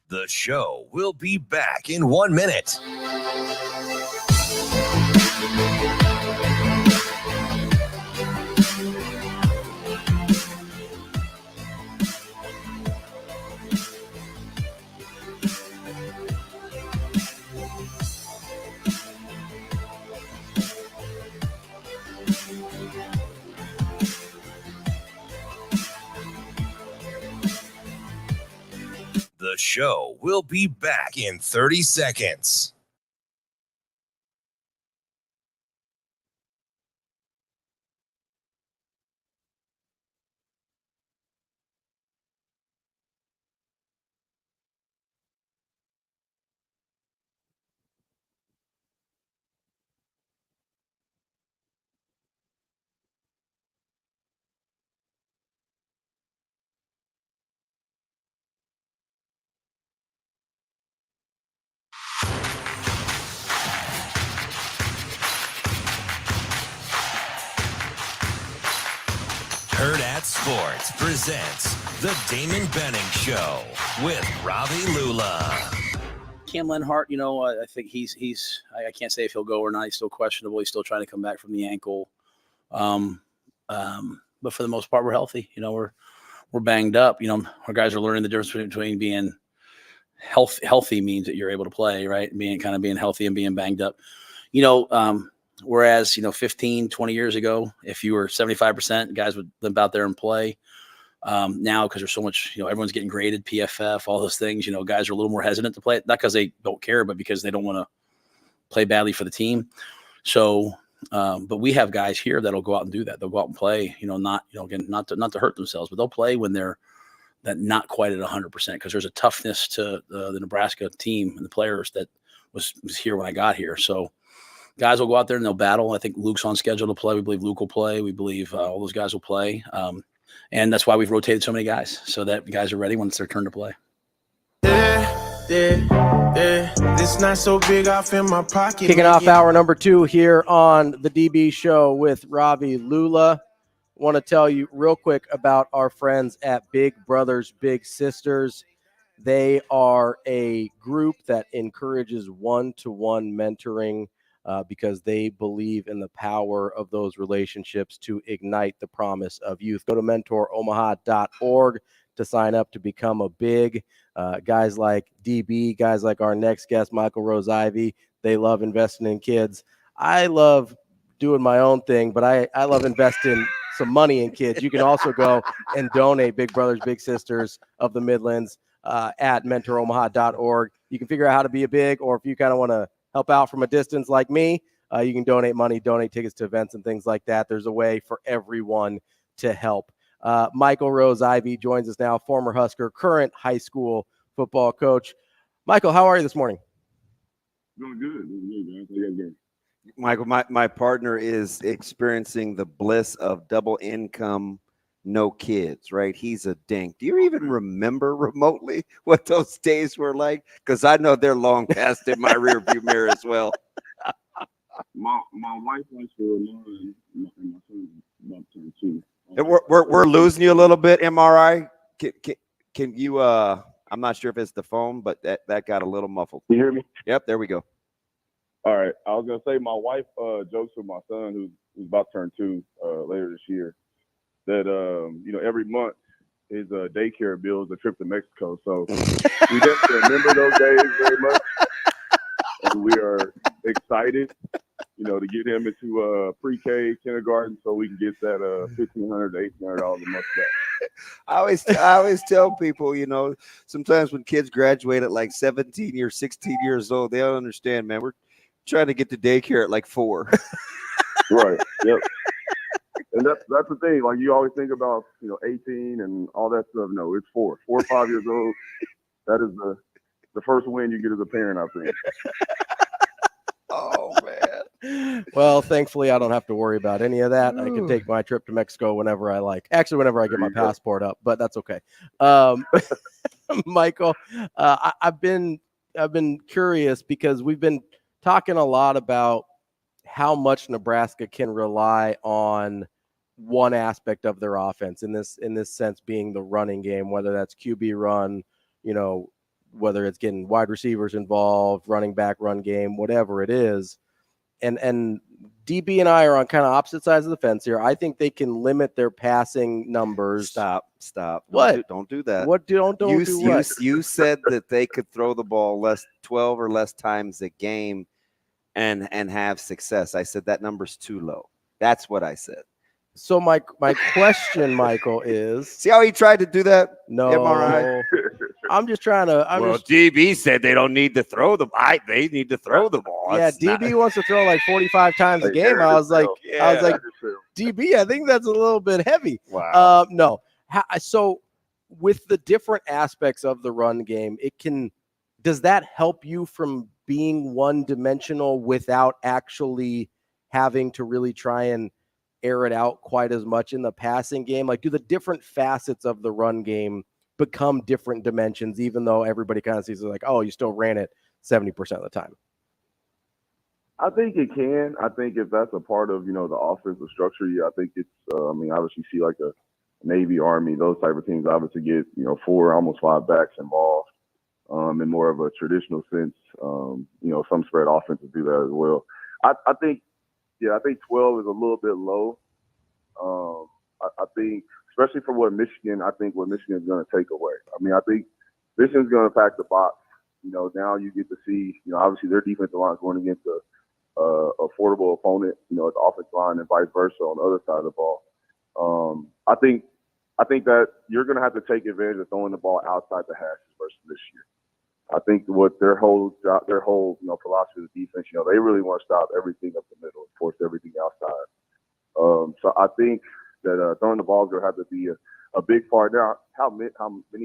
S13: The show will be back in 1 minute. The show will be back in 30 seconds. Hurrdat Sports presents the Damon Benning Show with Ravi Lulla.
S1: Cam Lenhart, I think I can't say if he'll go or not. He's still questionable. He's still trying to come back from the ankle. But for the most part, we're healthy. We're banged up. Our guys are learning the difference between being healthy means that you're able to play, right? Being healthy and being banged up. Whereas, 15, 20 years ago, if you were 75%, guys would limp out there and play. Now, because there's so much, everyone's getting graded, PFF, all those things, guys are a little more hesitant to play, not because they don't care, but because they don't want to play badly for the team. So, but we have guys here that'll go out and do that. They'll go out and play, not to hurt themselves, but they'll play when they're not quite at 100%, because there's a toughness to the Nebraska team and the players that was here when I got here. So, guys will go out there and they'll battle. I think Luke's on schedule to play. We believe Luke will play. We believe all those guys will play. And that's why we've rotated so many guys, so that guys are ready when it's their turn to play.
S19: This not so big off in my pocket.
S7: Kicking off hour number 2 here on the DB Show with Ravi Lulla. Want to tell you real quick about our friends at Big Brothers Big Sisters. They are a group that encourages one-to-one mentoring because they believe in the power of those relationships to ignite the promise of youth. Go to mentoromaha.org to sign up to become a big. Guys like DB, guys like our next guest, Michael Rose-Ivey, they love investing in kids. I love doing my own thing, but I love investing some money in kids. You can also go and donate Big Brothers Big Sisters of the Midlands. at mentoromaha.org. You can figure out how to be a big, or if you kind of want to help out from a distance like me, you can donate money, donate tickets to events and things like that. There's a way for everyone to help. Michael Rose-Ivey joins us now, former Husker, current high school football coach. Michael, how are you this morning?
S20: Doing good. Doing good, man.
S8: Michael, my partner is experiencing the bliss of double income, no kids, right? He's a dink. Do you even remember remotely what those days were like? Because I know they're long past in my rearview mirror as well.
S20: My wife likes to remind my son about to turn 2.
S8: And we're losing you a little bit, MRI. Can you I'm not sure if it's the phone, but that got a little muffled.
S20: You hear me?
S8: Yep, there we go.
S20: All right. I was gonna say my wife jokes with my son who's about to turn 2 later this year that every month his daycare bill is a trip to Mexico. So we definitely remember those days very much. And we are excited, to get him into pre-K, kindergarten, so we can get that $1,500 to $1,800 a month back.
S8: I always tell people, sometimes when kids graduate at like 17 or 16 years old, they don't understand, man. We're trying to get to daycare at like 4.
S20: Right. Yep. And that's the thing. Like you always think about, 18 and all that stuff. No, it's 4 or 5 years old. That is the first win you get as a parent, I think.
S8: Oh man.
S7: Well, thankfully I don't have to worry about any of that. I can take my trip to Mexico whenever I like. Actually, whenever I get my passport up, but that's okay. Michael, I've been curious because we've been talking a lot about how much Nebraska can rely on one aspect of their offense in this sense being the running game, whether that's QB run, whether it's getting wide receivers involved, running back run game, whatever it is. And DB and I are on kind of opposite sides of the fence here. I think they can limit their passing numbers.
S8: Stop.
S7: What?
S8: Don't do that.
S7: What don't do what?
S8: You said that they could throw the ball 12 or less times a game and have success. I said that number's too low. That's what I said.
S7: So my question, Michael, is
S8: see how he tried to do that?
S7: No,
S8: MRI?
S7: I'm just trying to.
S8: DB said they don't need to throw the. They need to throw the ball.
S7: Yeah, DB wants to throw like 45 times a game. I was like, DB, I think that's a little bit heavy.
S8: Wow.
S7: No. So with the different aspects of the run game, does that help you from being one-dimensional without actually having to really try and air it out quite as much in the passing game? Like, do the different facets of the run game become different dimensions, even though everybody kind of sees it like, oh, you still ran it 70% of the time?
S20: I think it can. I think if that's a part of, the offensive structure, I think it's, obviously you see like a Navy, Army, those type of teams obviously get, 4, almost 5 backs involved in more of a traditional sense. Some spread offenses do that as well. I think 12 is a little bit low. I think, especially for what Michigan is going to take away. I think Michigan's going to pack the box. Now you get to see, obviously their defensive line is going against a affordable opponent, at the offensive line and vice versa on the other side of the ball. I think that you're going to have to take advantage of throwing the ball outside the hashes versus this year. I think what their whole philosophy of the defense, they really want to stop everything up the middle and force everything outside. So I think that throwing the ball is going to have to be a big part. Now, how many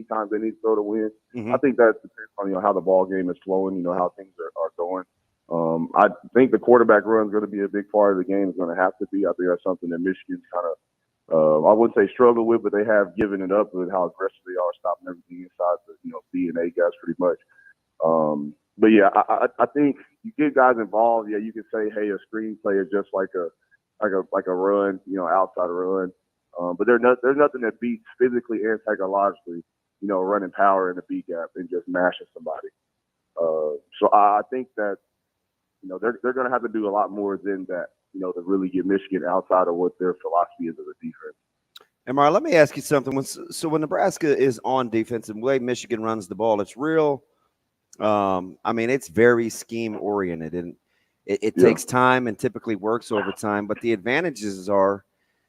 S20: times they need to throw to win?
S8: Mm-hmm.
S20: I think that depends on how the ball game is flowing, how things are going. I think the quarterback run is going to be a big part of the game. It's going to have to be. I think that's something that Michigan's kind of, I wouldn't say struggle with, but they have given it up with how aggressive they are stopping everything inside the B and A guys pretty much. But yeah, I think you get guys involved. Yeah, you can say, hey, a screenplay is just like a run, outside a run. But there's nothing that beats physically and psychologically, running power in the B gap and just mashing somebody. So I think that they're going to have to do a lot more than that, to really get Michigan outside of what their philosophy is as a defense.
S8: Amar, let me ask you something. When Nebraska is on defense and the way Michigan runs the ball, it's real. It's very scheme oriented, and it takes time and typically works over time. But the advantages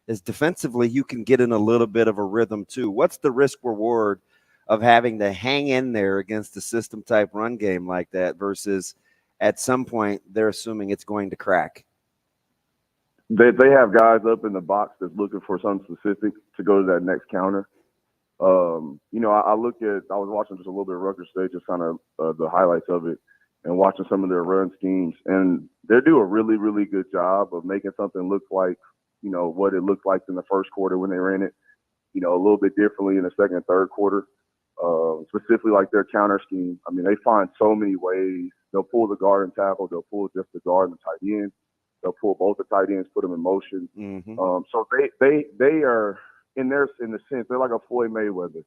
S8: is defensively you can get in a little bit of a rhythm too. What's the risk reward of having to hang in there against a system type run game like that versus at some point they're assuming it's going to crack?
S20: They have guys up in the box that's looking for something specific to go to that next counter. I was watching just a little bit of Rutgers today, just kind of the highlights of it, and watching some of their run schemes. And they do a really, really good job of making something look like, what it looked like in the first quarter when they ran it, a little bit differently in the second and third quarter. Specifically like their counter scheme. I mean, they find so many ways. They'll pull the guard and tackle. They'll pull just the guard and the tight end. They'll pull both the tight ends, put them in motion. So they are in the sense they're like a Floyd Mayweather,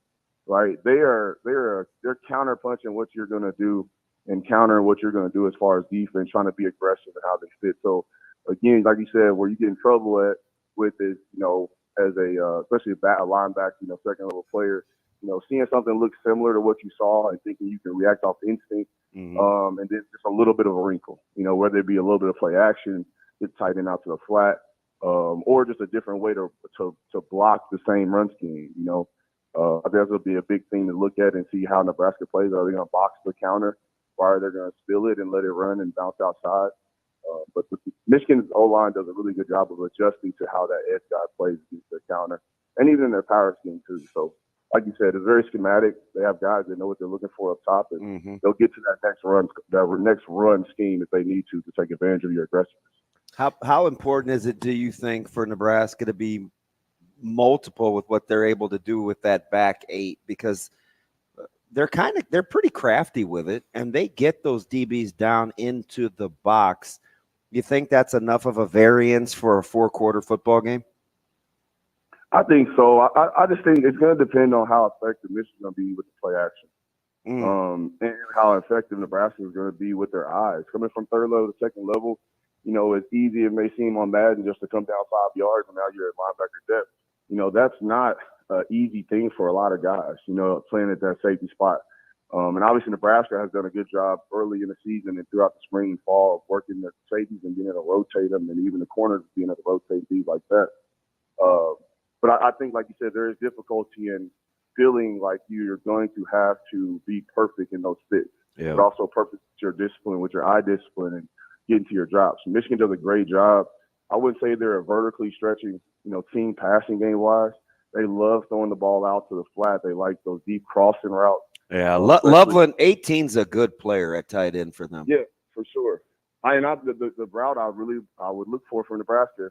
S20: right? They're counter punching what you're gonna do and countering what you're gonna do as far as defense, trying to be aggressive and how they fit. So again, like you said, where you get in trouble with is as especially a linebacker, second level player, seeing something look similar to what you saw and thinking you can react off instinct, and then just a little bit of a wrinkle, whether it be a little bit of play action, get tight end out to the flat, or just a different way to block the same run scheme. I think that'll be a big thing to look at and see how Nebraska plays. Are they going to box the counter, or are they going to steal it and let it run and bounce outside? But Michigan's O-line does a really good job of adjusting to how that edge guy plays against their counter, and even in their power scheme too. So, like you said, it's very schematic. They have guys that know what they're looking for up top, and they'll get to that next run scheme if they need to take advantage of your aggressiveness.
S8: How important is it, do you think, for Nebraska to be multiple with what they're able to do with that back eight? Because they're pretty crafty with it, and they get those DBs down into the box. You think that's enough of a variance for a 4-quarter football game?
S20: I think so. I just think it's going to depend on how effective Michigan's going to be with the play action, and how effective Nebraska is going to be with their eyes. Coming from third level to second level, as easy it may seem on Madden just to come down 5 yards and now you're at linebacker depth. That's not an easy thing for a lot of guys, playing at that safety spot. And obviously Nebraska has done a good job early in the season and throughout the spring and fall of working the safeties and being able to rotate them, and even the corners being able to rotate these like that. But I think, like you said, there is difficulty in feeling like you're going to have to be perfect in those fits, but also perfect with your discipline, with your eye discipline, and getting to your drops. Michigan does a great job. I wouldn't say they're a vertically stretching, team passing game wise. They love throwing the ball out to the flat. They like those deep crossing routes.
S8: Yeah, Loveland, 18's a good player at tight end for them.
S20: Yeah, for sure. The route I would look for Nebraska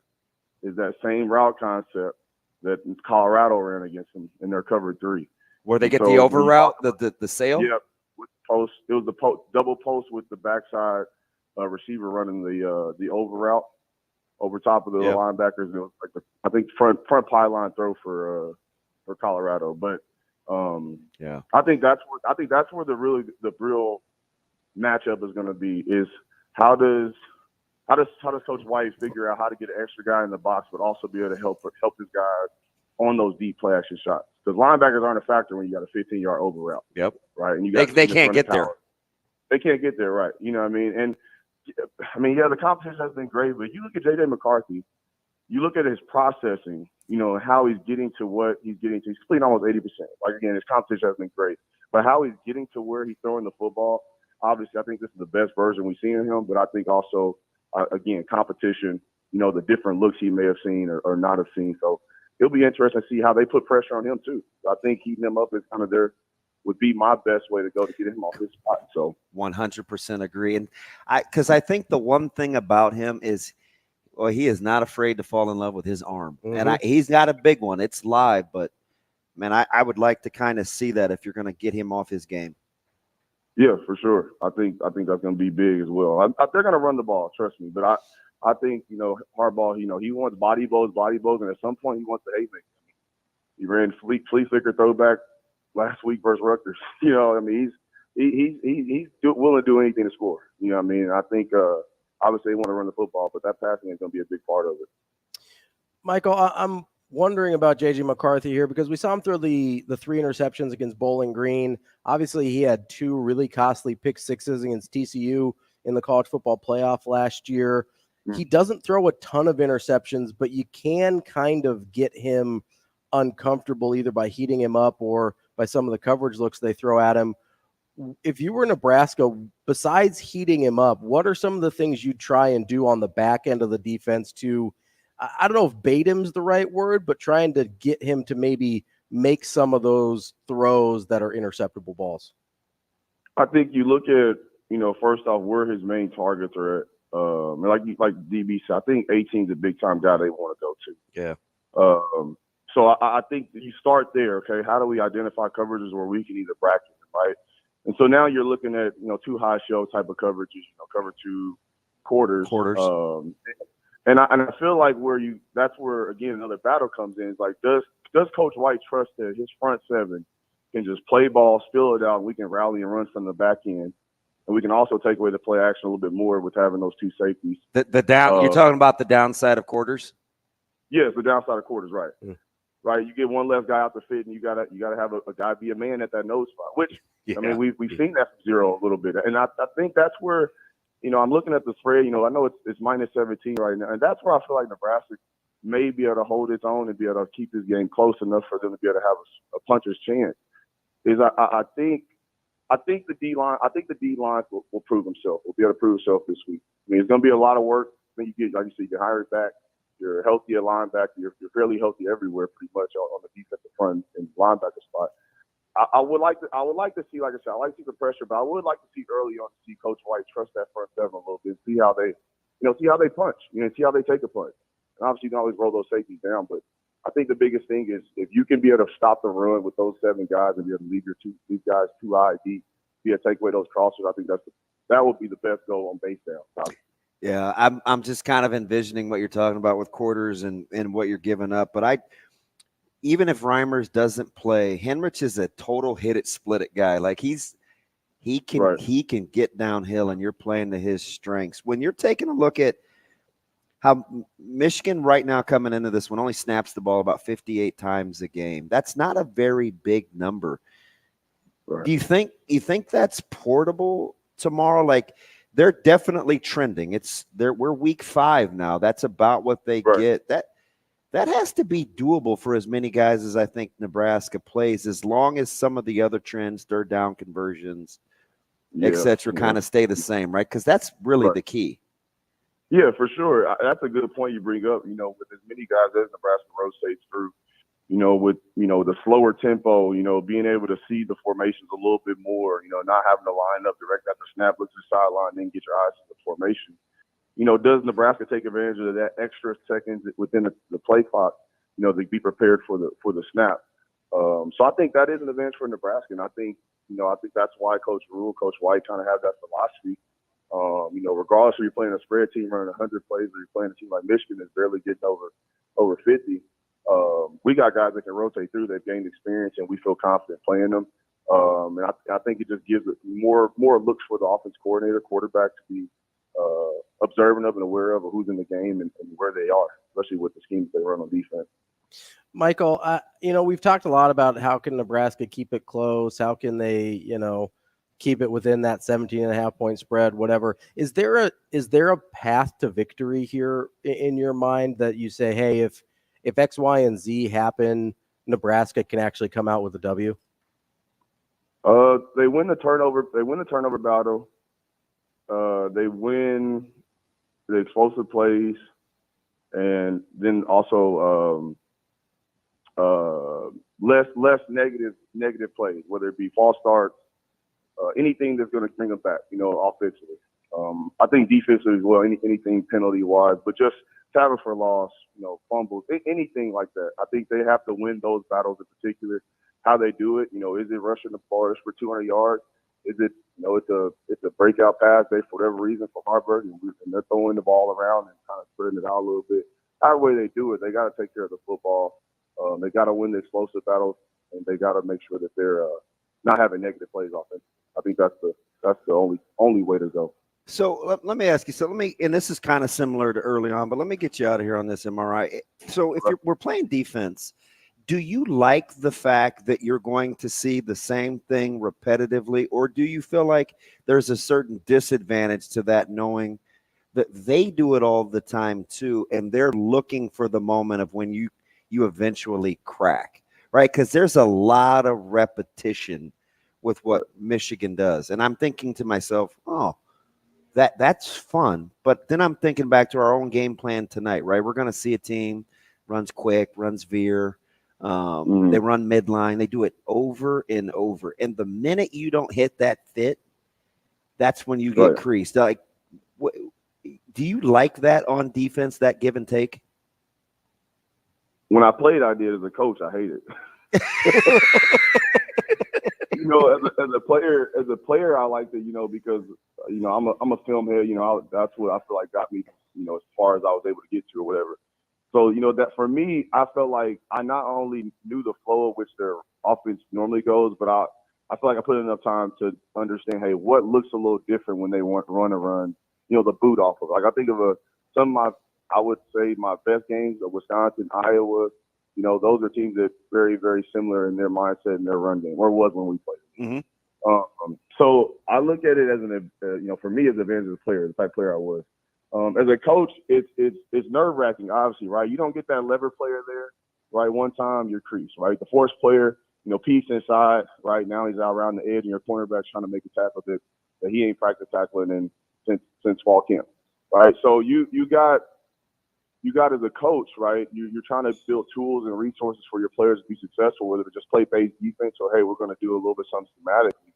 S20: is that same route concept that Colorado ran against them in their cover 3.
S8: Where they get the over route, the sail?
S20: Yeah, with post. It was the double post with the backside receiver running the over route over top of the linebackers. It was like I think front pylon throw for Colorado. But I think that's where the real matchup is going to be, is how does Coach White figure out how to get an extra guy in the box, but also be able to help his guys on those deep play action shots? Because linebackers aren't a factor when you got a 15-yard over route.
S8: Yep.
S20: Right. And
S8: they can't get there.
S20: They can't get there, right? You know what I mean? And the competition has been great, but you look at J.J. McCarthy, you look at his processing, how he's getting to what he's getting to. He's completing almost 80%. Like, again, his competition has been great. But how he's getting to where he's throwing the football, obviously, I think this is the best version we've seen of him. But I think also, again, competition, the different looks he may have seen or not have seen. So it'll be interesting to see how they put pressure on him, too. I think heating him up is kind of would be my best way to go to get him off his spot. So
S8: 100% agree. And because I think the one thing about him is, he is not afraid to fall in love with his arm. And he's got a big one. It's live, but man, I would like to kind of see that if you're going to get him off his game.
S20: Yeah, for sure. I think that's going to be big as well. They're going to run the ball, trust me. But I think, Harbaugh, he wants body blows, and at some point he wants the haymaker. He ran flea flicker throwback last week versus Rutgers. He's willing to do anything to score. I think obviously they want to run the football, but that passing is going to be a big part of it.
S7: Michael, I'm wondering about J.J. McCarthy here, because we saw him throw the 3 interceptions against Bowling Green. Obviously, he had 2 really costly pick sixes against TCU in the college football playoff last year. He doesn't throw a ton of interceptions, but you can kind of get him uncomfortable either by heating him up or by some of the coverage looks they throw at him. If you were Nebraska, besides heating him up, what are some of the things you'd try and do on the back end of the defense to, I don't know if bait him's the right word, but trying to get him to maybe make some of those throws that are interceptable balls?
S20: I think you look at, first off, where his main targets are at. Like DB said, I think 18's a big-time guy they want to go to.
S7: Yeah.
S20: So I think you start there, okay? How do we identify coverages where we can either bracket them, right? And so now you're looking at, two high show type of coverages, cover 2 quarters. And I feel like that's where, again, another battle comes in. It's like, does Coach White trust that his front 7 can just play ball, spill it out, and we can rally and run from the back end? And we can also take away the play action a little bit more with having those 2 safeties.
S8: The down. You're talking about the downside of quarters?
S20: Yes, the downside of quarters, right. Right, you get one less guy out the fit, and you gotta have a guy be a man at that nose spot. Which I mean, we've seen that from zero a little bit, and I think that's where, I'm looking at the spread. I know it's minus 17 right now, and that's where I feel like Nebraska may be able to hold its own and be able to keep this game close enough for them to be able to have a puncher's chance. I think the D line will prove himself. Will be able to prove himself this week. I mean, it's going to be a lot of work. Then you get, like you said, you get hired back. You're healthy at linebacker. You're fairly healthy everywhere, pretty much on the defensive front and linebacker spot. I would like to see, like I said, I like to see the pressure, but I would like to see early on to see Coach White trust that front 7 a little bit, see how they punch, see how they take a punch. And obviously, you can always roll those safeties down, but I think the biggest thing is if you can be able to stop the run with those 7 guys and be able to leave these guys too high deep, be able to take away those crossers, I think that would be the best goal on base down.
S8: Yeah, I'm just kind of envisioning what you're talking about with quarters and what you're giving up. But even if Reimers doesn't play, Henrich is a total hit it, split it guy. Like he can get downhill, and you're playing to his strengths. When you're taking a look at how Michigan right now coming into this one only snaps the ball about 58 times a game. That's not a very big number. Right. Do you think that's portable tomorrow? Like, they're definitely trending. We're week 5 now. That's about what they get. That has to be doable for as many guys as I think Nebraska plays, as long as some of the other trends, third down conversions, et cetera, kind of stay the same, right? Because that's really the key.
S20: Yeah, for sure. That's a good point you bring up. With as many guys as Nebraska rotates through, with the slower tempo, being able to see the formations a little bit more, not having to line up direct after snap, look to the sideline, then get your eyes to the formation. Does Nebraska take advantage of that extra seconds within the play clock, to be prepared for the snap? So I think that is an advantage for Nebraska, and I think that's why Coach Rhule, Coach White kind of have that philosophy. Regardless if you're playing a spread team running 100 plays or you're playing a team like Michigan that's barely getting over 50, we got guys that can rotate through. They've gained experience, and we feel confident playing them. And I think it just gives it more looks for the offense coordinator, quarterback to be observant of and aware of who's in the game and where they are, especially with the schemes they run on defense.
S7: Michael, we've talked a lot about how can Nebraska keep it close, how can they, keep it within that 17.5-point spread, whatever. Is there a path to victory here in your mind that you say, hey, if X, Y, and Z happen, Nebraska can actually come out with a W?
S20: They win the turnover battle. They win the explosive plays, and then also less negative plays, whether it be false starts, anything that's going to bring them back, offensively. I think defensively as well, anything penalty-wise, but just tackle for loss, fumbles, anything like that. I think they have to win those battles in particular. How they do it, is it rushing the ball for 200 yards? Is it, it's a breakout pass for whatever reason from Harburg, and they're throwing the ball around and kind of spreading it out a little bit. However way they do it, they got to take care of the football. They got to win the explosive battles, and they got to make sure that they're not having negative plays offensively. I think that's the only way to go.
S8: So let me ask you. And this is kind of similar to early on, but let me get you out of here on this, MRI. So if we're playing defense, do you like the fact that you're going to see the same thing repetitively, or do you feel like there's a certain disadvantage to that, knowing that they do it all the time too, and they're looking for the moment of when you eventually crack, right? Because there's a lot of repetition with what Michigan does. And I'm thinking to myself, oh, that's fun. But then I'm thinking back to our own game plan tonight, right? We're going to see a team runs quick, runs veer. They run midline. They do it over and over. And the minute you don't hit that fit, that's when you get creased. Like, do you like that on defense, that give and take?
S20: When I played, I did. As a coach, I hate it. You know, as a player, I like it, you know, because, you know, I'm a film head, you know, that's what I feel like got me, you know, as far as I was able to get to or whatever. So, you know, that for me, I felt like I not only knew the flow of which their offense normally goes, but I feel like I put enough time to understand, hey, what looks a little different when they want to run, you know, the boot off of. Like, I think of some of I would say my best games of Wisconsin, Iowa. You know, those are teams that very, very similar in their mindset and their run game, or was when we played. So I look at it as you know, for me as an advantage as a player, the type of player I was. As a coach, it's nerve wracking, obviously, right? You don't get that lever player there, right? One time you're creased, right? The force player, you know, piece inside, right? Now he's out around the edge, and your cornerback's trying to make a tackle that he ain't practiced tackling since fall camp, right? So you got as a coach, right, you're trying to build tools and resources for your players to be successful, whether to just play base defense or, hey, we're going to do a little bit something schematically.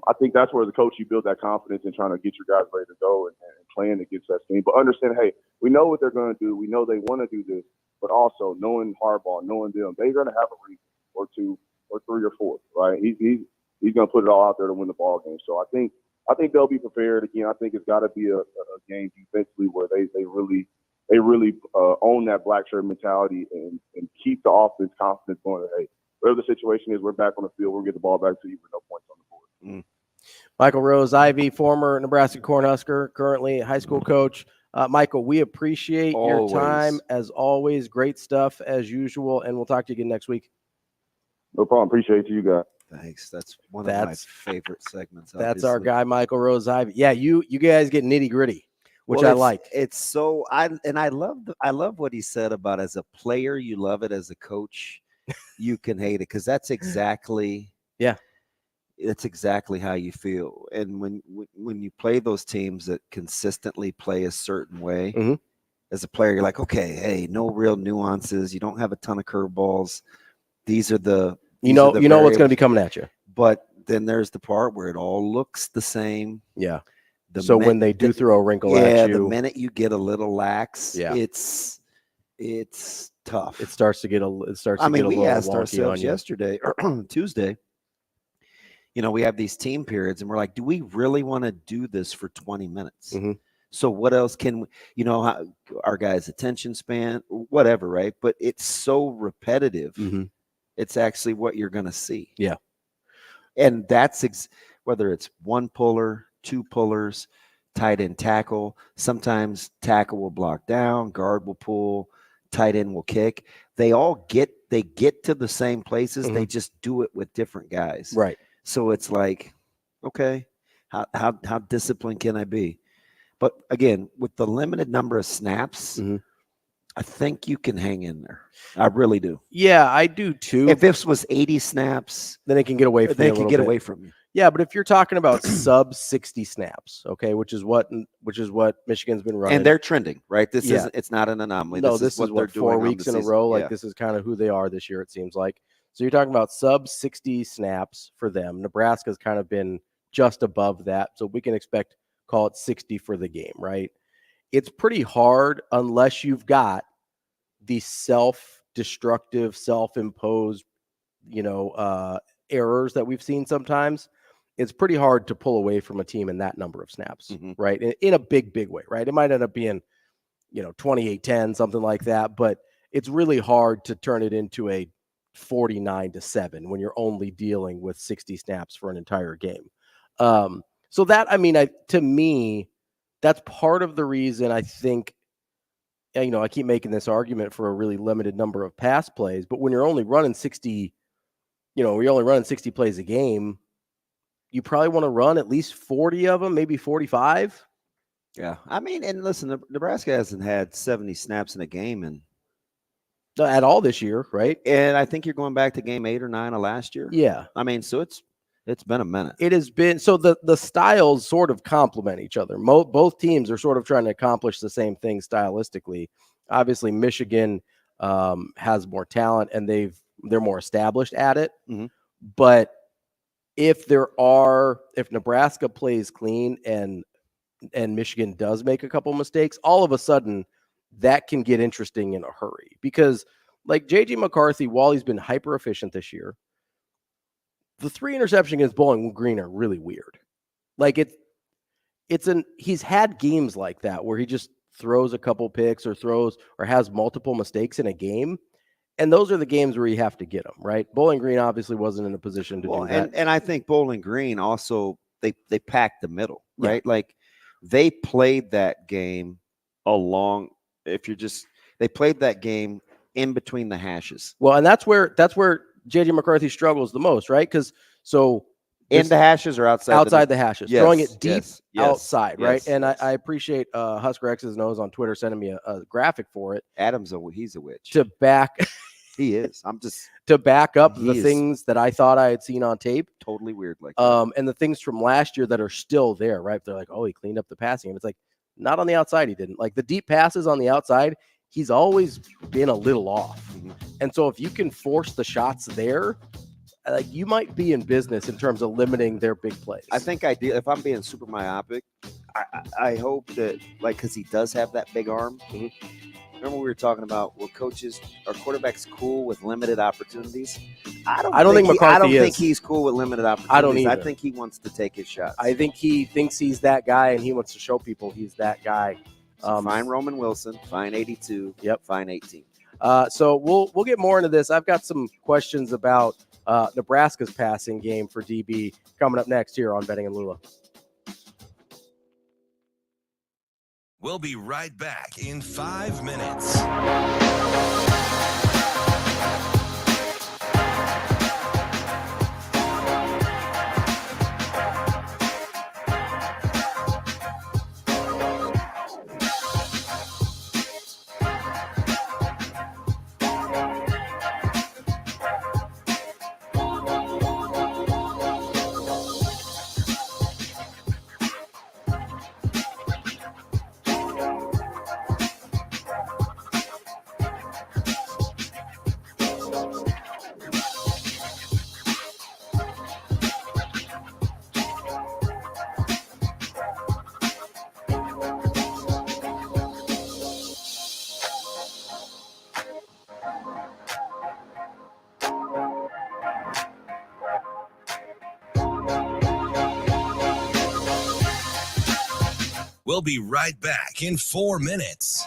S20: I think that's where as a coach you build that confidence in trying to get your guys ready to go and playing against that team. But understand, hey, we know what they're going to do. We know they want to do this. But also knowing Harbaugh, knowing them, they're going to have a reason or two or three or four, right? He's going to put it all out there to win the ball game. So I think they'll be prepared. Again, I think it's got to be a game defensively where they really own that black shirt mentality and keep the offense confidence going. Hey, whatever the situation is, we're back on the field. We'll get the ball back to you with no points on the board.
S7: Michael Rose-Ivey, former Nebraska Cornhusker, currently high school coach. Michael, we appreciate your time as always. Great stuff as usual, and we'll talk to you again next week.
S20: No problem. Appreciate you guys.
S8: Thanks. That's one of my favorite segments.
S7: That's our guy, Michael Rose-Ivey. Yeah, you guys get nitty gritty, which I like.
S8: It's so I love what he said about as a player you love it, as a coach you can hate it, because that's exactly that's exactly how you feel. And when you play those teams that consistently play a certain way, as a player, you're like, okay, hey, no real nuances. You don't have a ton of curveballs. These are the
S7: you know what's going to be coming at you.
S8: But then there's the part where it all looks the same.
S7: Yeah. When they do throw a wrinkle at you,
S8: the minute you get a little lax, it's tough.
S7: It starts to get a little
S8: we asked
S7: wonky
S8: ourselves
S7: on you.
S8: yesterday or Tuesday. You know, we have these team periods, and we're like, do we really want to do this for 20 minutes? So what else can we, you know, how, our guys' attention span, whatever, right? But it's so repetitive. It's actually what you're going to see.
S7: Yeah.
S8: And that's whether it's one puller, two pullers, tight end tackle. Sometimes tackle will block down, guard will pull, tight end will kick. They get to the same places. They just do it with different guys.
S7: Right.
S8: So it's like, okay, how disciplined can I be? But again, with the limited number of snaps, I think you can hang in there. I really do.
S7: Yeah, I do too.
S8: If this was 80 snaps,
S7: then it can get away from you.
S8: They can get away from you.
S7: Yeah, but if you're talking about sub 60 snaps, okay, which is what Michigan's been running,
S8: and they're trending, right? This is it's not an anomaly.
S7: No, this is what 4 weeks in a row. Like this is kind of who they are this year. It seems like. So you're talking about sub 60 snaps for them. Nebraska's kind of been just above that, so we can expect, call it 60 for the game, right? It's pretty hard unless you've got the self-destructive, self-imposed, errors that we've seen sometimes. It's pretty hard to pull away from a team in that number of snaps, right? In a big way, right? It might end up being, 28-10, something like that, but it's really hard to turn it into a 49-7 when you're only dealing with 60 snaps for an entire game. So that, to me, that's part of the reason I think, I keep making this argument for a really limited number of pass plays, but when you're only running 60, you're only running 60 plays a game, you probably want to run at least 40 of them, maybe 45.
S8: Yeah. And listen, Nebraska hasn't had 70 snaps in a game in
S7: at all this year, right?
S8: And I think you're going back to game 8 or 9 of last year.
S7: Yeah.
S8: I mean, so it's been a minute.
S7: It has been. So the styles sort of complement each other. Both teams are sort of trying to accomplish the same thing stylistically. Obviously, Michigan has more talent and they're more established at it.
S8: Mm-hmm.
S7: But if Nebraska plays clean and Michigan does make a couple mistakes, all of a sudden that can get interesting in a hurry, because like JJ McCarthy, while he's been hyper efficient this year, the 3 interceptions against Bowling Green are really weird. Like he's had games like that where he just throws a couple picks or has multiple mistakes in a game. And those are the games where you have to get them, right? Bowling Green obviously wasn't in a position to do that.
S8: And I think Bowling Green also, they packed the middle, right? Yeah. Like they played that game they played that game in between the hashes.
S7: Well, and that's where JJ McCarthy struggles the most, right? Because
S8: in the hashes or outside
S7: the hashes, yes, throwing it deep outside, right? And I appreciate Husker X's Nose on Twitter sending me a graphic for it.
S8: He's a witch.
S7: To back
S8: he is.
S7: To back up the things that I thought I had seen on tape.
S8: Totally weird, like
S7: and the things from last year that are still there, right? They're like, oh, he cleaned up the passing. And it's like, not on the outside, he didn't. Like the deep passes on the outside, he's always been a little off. Mm-hmm. And so if you can force the shots there, like you might be in business in terms of limiting their big plays.
S8: I think if I'm being super myopic, I hope that, like, because he does have that big arm. Mm-hmm. Remember we were talking about are quarterbacks cool with limited opportunities? I don't think he's cool with limited opportunities.
S7: I don't either.
S8: I think he wants to take his shots.
S7: I think he thinks he's that guy and he wants to show people he's that guy.
S8: Fine Roman Wilson, fine 82,
S7: yep,
S8: fine 18.
S7: So we'll get more into this. I've got some questions about Nebraska's passing game for DB coming up next here on Benning and Lulla.
S13: We'll be right back in 5 minutes. We'll be right back in 4 minutes.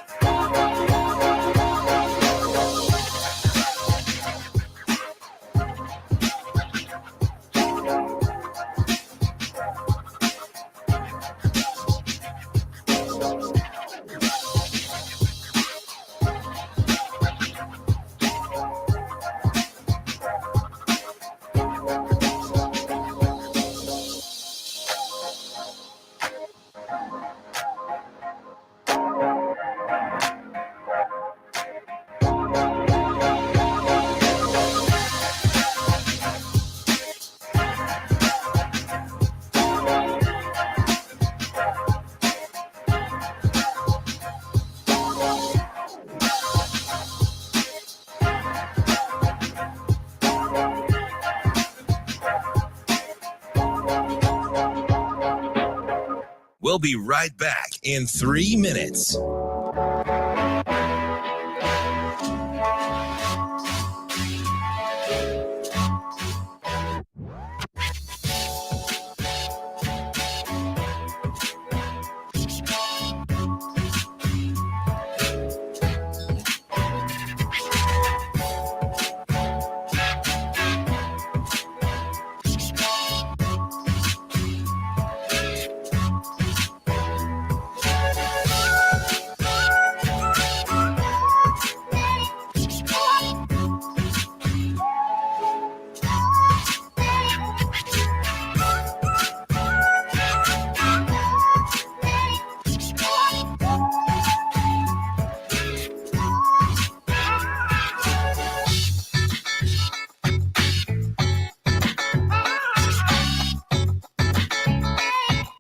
S13: We'll be right back in 3 minutes.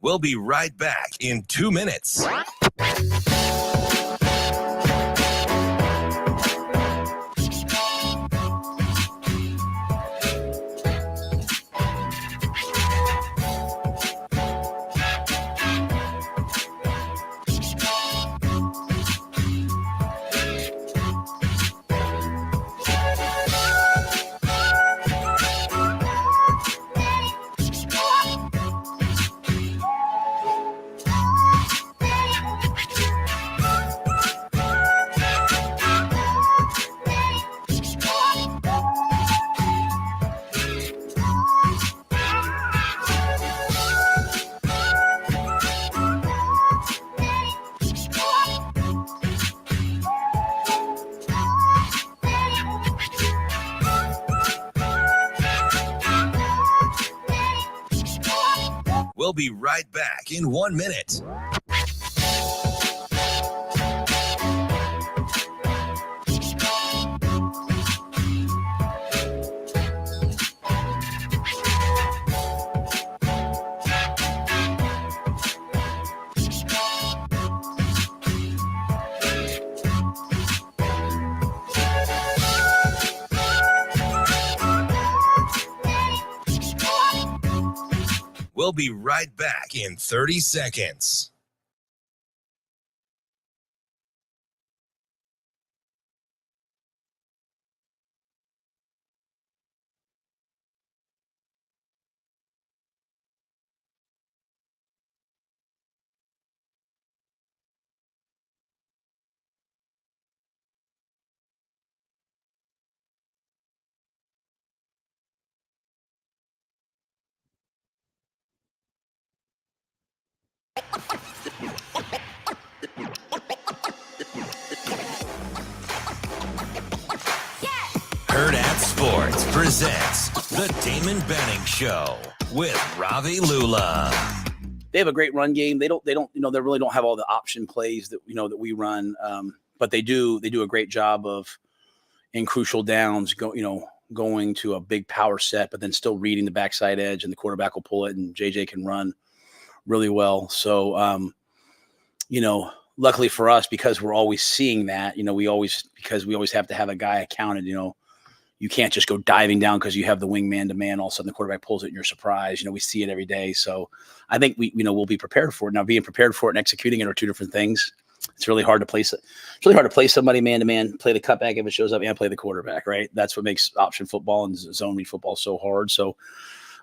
S13: We'll be right back in 2 minutes. We'll be right back in 1 minute. We'll be right back in 30 seconds. Hurrdat Sports presents the Damon Benning Show with Ravi Lulla.
S1: They have a great run game. They don't, they really don't have all the option plays that, that we run. But they do a great job of in crucial downs, going to a big power set, but then still reading the backside edge, and the quarterback will pull it, and JJ can run really well. So, luckily for us, because we're always seeing that, we always have to have a guy accounted, you can't just go diving down because you have the wing man to man. All of a sudden the quarterback pulls it and you're surprised. We see it every day. So I think we'll be prepared for it. Now, being prepared for it and executing it are two different things. It's really hard to place it. It's really hard to play somebody man to man, play the cutback if it shows up, and play the quarterback, right? That's what makes option football and zone read football so hard. So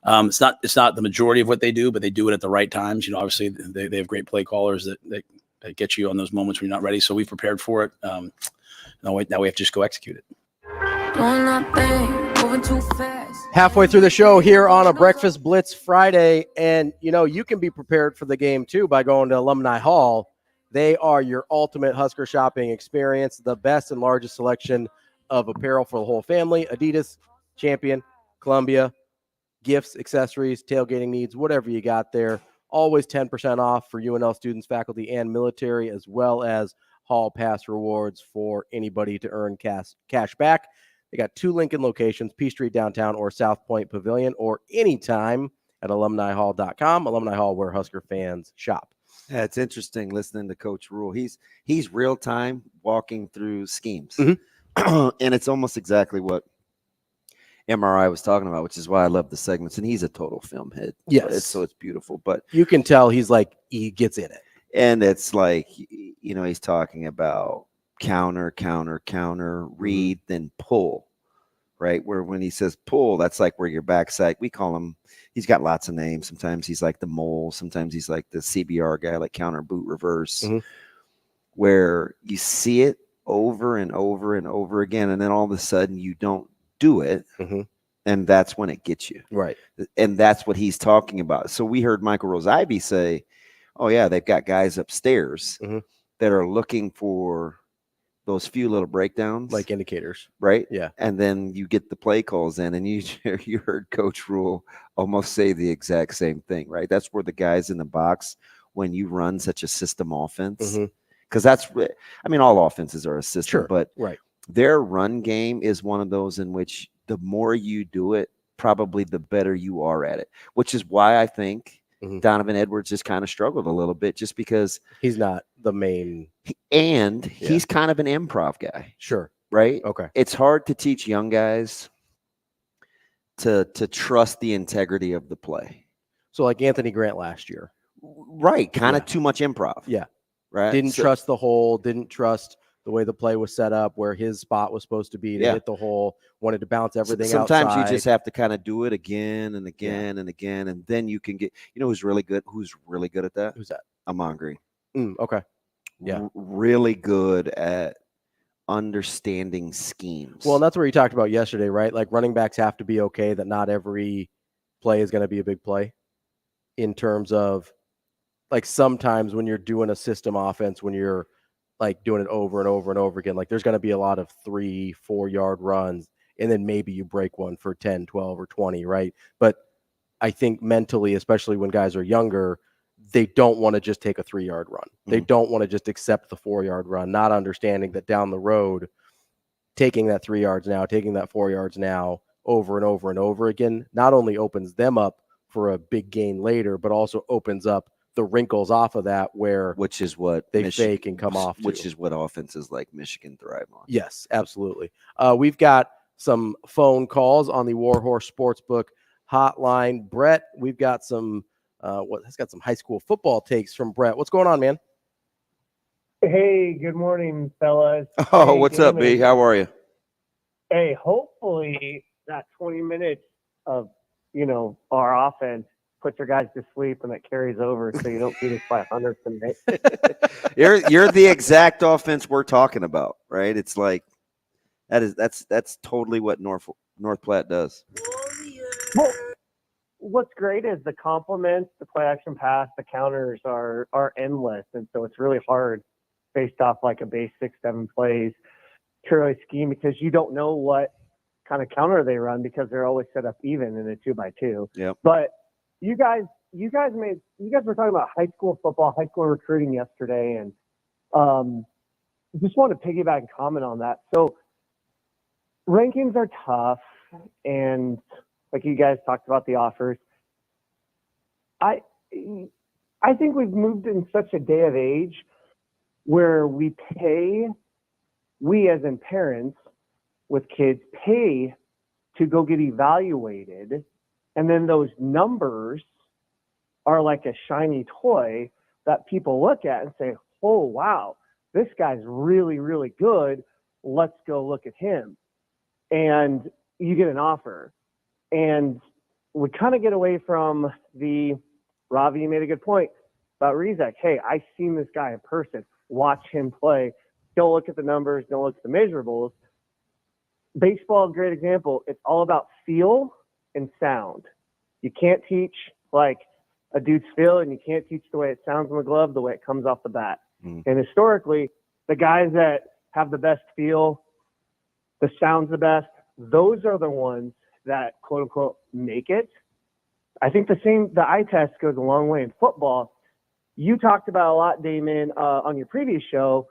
S1: it's not the majority of what they do, but they do it at the right times. Obviously they have great play callers that get you on those moments when you're not ready. So we've prepared for it. Now we have to just go execute it.
S7: Halfway through the show here on a Breakfast Blitz Friday, and you can be prepared for the game too by going to Alumni Hall. They are your ultimate Husker shopping experience, the best and largest selection of apparel for the whole family: Adidas, Champion, Columbia, gifts, accessories, tailgating needs, whatever you got there. Always 10% off for UNL students, faculty, and military, as well as Hall Pass rewards for anybody to earn cash back. They got 2 Lincoln locations, P Street downtown or South Point Pavilion, or anytime at alumnihall.com. Alumni Hall, where Husker fans shop.
S8: Yeah, it's interesting listening to Coach Rhule. He's real time walking through schemes, and it's almost exactly what MRI was talking about, which is why I love the segments. And he's a total film head.
S7: Yes,
S8: so it's beautiful. But
S7: you can tell he gets in it,
S8: and it's like he's talking about counter, read, then pull, right? Where when he says pull, that's like where your backside, we call him, he's got lots of names. Sometimes he's like the mole. Sometimes he's like the CBR guy, like counter, boot, reverse, where you see it over and over and over again. And then all of a sudden you don't do it. And that's when it gets you.
S7: Right.
S8: And that's what he's talking about. So we heard Michael Rose-Ivey say, oh yeah, they've got guys upstairs that are looking for those few little breakdowns,
S7: like indicators,
S8: right?
S7: Yeah.
S8: And then you get the play calls in, and you heard Coach Rhule almost say the exact same thing, right? That's where the guys in the box, when you run such a system offense, because all offenses are a system, but their run game is one of those in which the more you do it, probably the better you are at it, which is why I think Donovan Edwards just kind of struggled a little bit just because
S7: he's not the main.
S8: And he's kind of an improv guy.
S7: Sure.
S8: Right?
S7: Okay.
S8: It's hard to teach young guys to trust the integrity of the play.
S7: So like Anthony Grant last year.
S8: Right. Kind of too much improv.
S7: Yeah.
S8: Right.
S7: Didn't trust the hole, didn't trust the way the play was set up, where his spot was supposed to be to hit the hole, wanted to bounce everything
S8: Sometimes
S7: outside.
S8: you just have to kind of do it again and again and again, and then you can get, who's really good at that?
S7: Who's that?
S8: Amon Green.
S7: Okay. Yeah.
S8: Really good at understanding schemes.
S7: Well, and that's where you talked about yesterday, right? Like running backs have to be okay that not every play is going to be a big play, in terms of like sometimes when you're doing a system offense, when you're like doing it over and over and over again, like there's going to be a lot of 3-4 yard runs, and then maybe you break one for 10, 12 or 20. Right. But I think mentally, especially when guys are younger, they don't want to just take a 3 yard run. They don't want to just accept the 4 yard run, not understanding that down the road, taking that 3 yards now, taking that 4 yards now over and over and over again, not only opens them up for a big gain later, but also opens up the wrinkles off of that,
S8: which is what
S7: they fake and come off to.
S8: Which is what offenses like Michigan thrive on.
S7: Yes, absolutely. We've got some phone calls on the Warhorse Sportsbook hotline. Brett, we've got some has got some high school football takes from Brett. What's going on, man?
S21: Hey, good morning, fellas.
S8: Oh,
S21: hey,
S8: what's
S21: Damon.
S8: up, B? How are you?
S21: Hey, hopefully that 20 minutes of, our offense puts your guys to sleep and that carries over so you don't beat us by 100 tonight.
S8: You're the exact offense we're talking about, right? It's like that's totally what North Platte does.
S21: Well, what's great is the compliments, the play action pass, the counters are endless, and so it's really hard based off like a base 6-7 plays to really scheme, because you don't know what kind of counter they run because they're always set up even in a 2x2.
S8: Yep.
S21: But you guys were talking about high school football, high school recruiting yesterday, and just want to piggyback and comment on that. So rankings are tough, and like you guys talked about the offers. I think we've moved in such a day of age where we as in parents with kids pay to go get evaluated, and then those numbers are like a shiny toy that people look at and say, oh, wow, this guy's really, really good. Let's go look at him. And you get an offer. And we kind of get away from Ravi, you made a good point about Rizek. Hey, I've seen this guy in person. Watch him play. Don't look at the numbers. Don't look at the measurables. Baseball is a great example. It's all about feel and sound. You can't teach like a dude's feel, and you can't teach the way it sounds on the glove, the way it comes off the bat. And historically, the guys that have the best feel, the sound's the best, those are the ones that quote unquote make it. I think the eye test goes a long way in football. You talked about a lot, Damon, on your previous show.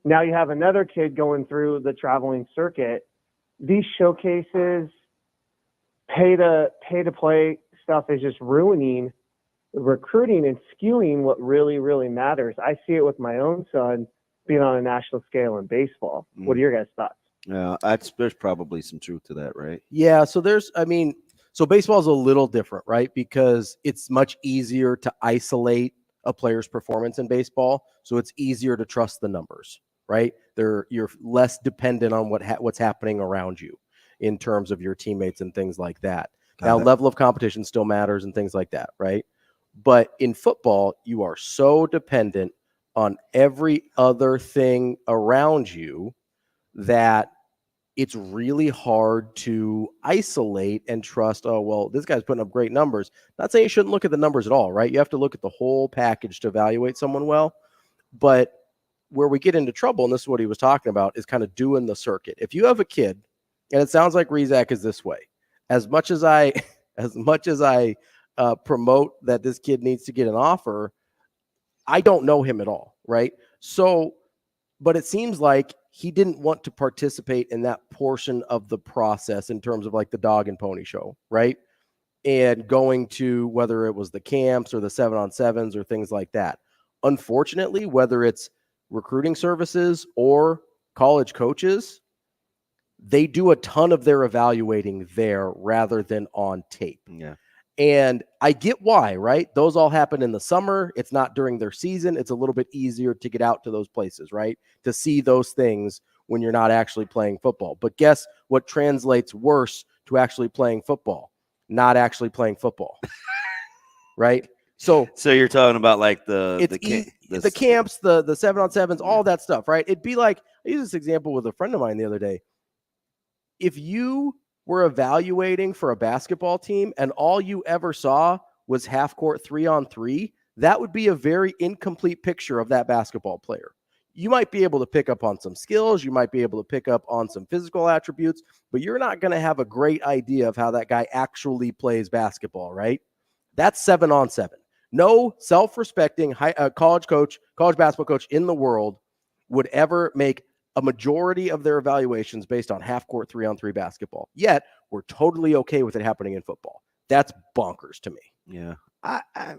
S21: Now you have another kid going through the traveling circuit. These showcases, pay to play stuff is just ruining recruiting and skewing what really, really matters. I see it with my own son being on a national scale in baseball. What are your guys' thoughts?
S8: Yeah, there's probably some truth to that, right?
S7: Yeah, so so baseball is a little different, right? Because it's much easier to isolate a player's performance in baseball, so it's easier to trust the numbers, right? You're less dependent on what's happening around you in terms of your teammates and things like that. Now, level of competition still matters and things like that, right? But in football, you are so dependent on every other thing around you that it's really hard to isolate and trust, oh, well, this guy's putting up great numbers. Not saying you shouldn't look at the numbers at all, right? You have to look at the whole package to evaluate someone well. But where we get into trouble, and this is what he was talking about, is kind of doing the circuit. If you have a kid, and it sounds like Rizak is this way, as much as I promote that this kid needs to get an offer, I don't know him at all, right? So, but it seems like he didn't want to participate in that portion of the process in terms of like the dog and pony show, right? and going to whether it was the camps or the 7-on-7s or things like that. Unfortunately, whether it's recruiting services or college coaches, they do a ton of their evaluating there rather than on tape.
S8: Yeah.
S7: And I get why, right? Those all happen in the summer. It's not during their season. It's a little bit easier to get out to those places, right? To see those things when you're not actually playing football. But guess what translates worse to actually playing football? Not actually playing football. Right? So
S8: you're talking about like the
S7: camps, the 7-on-7s, all that stuff, right? It'd be like, I used this example with a friend of mine the other day. If you were evaluating for a basketball team and all you ever saw was half court 3-on-3, that would be a very incomplete picture of that basketball player. You might be able to pick up on some skills. You might be able to pick up on some physical attributes, but you're not going to have a great idea of how that guy actually plays basketball, right? That's 7-on-7. No self-respecting college basketball coach in the world would ever make a majority of their evaluations based on half-court 3-on-3 basketball. Yet, we're totally okay with it happening in football. That's bonkers to me.
S8: Yeah. I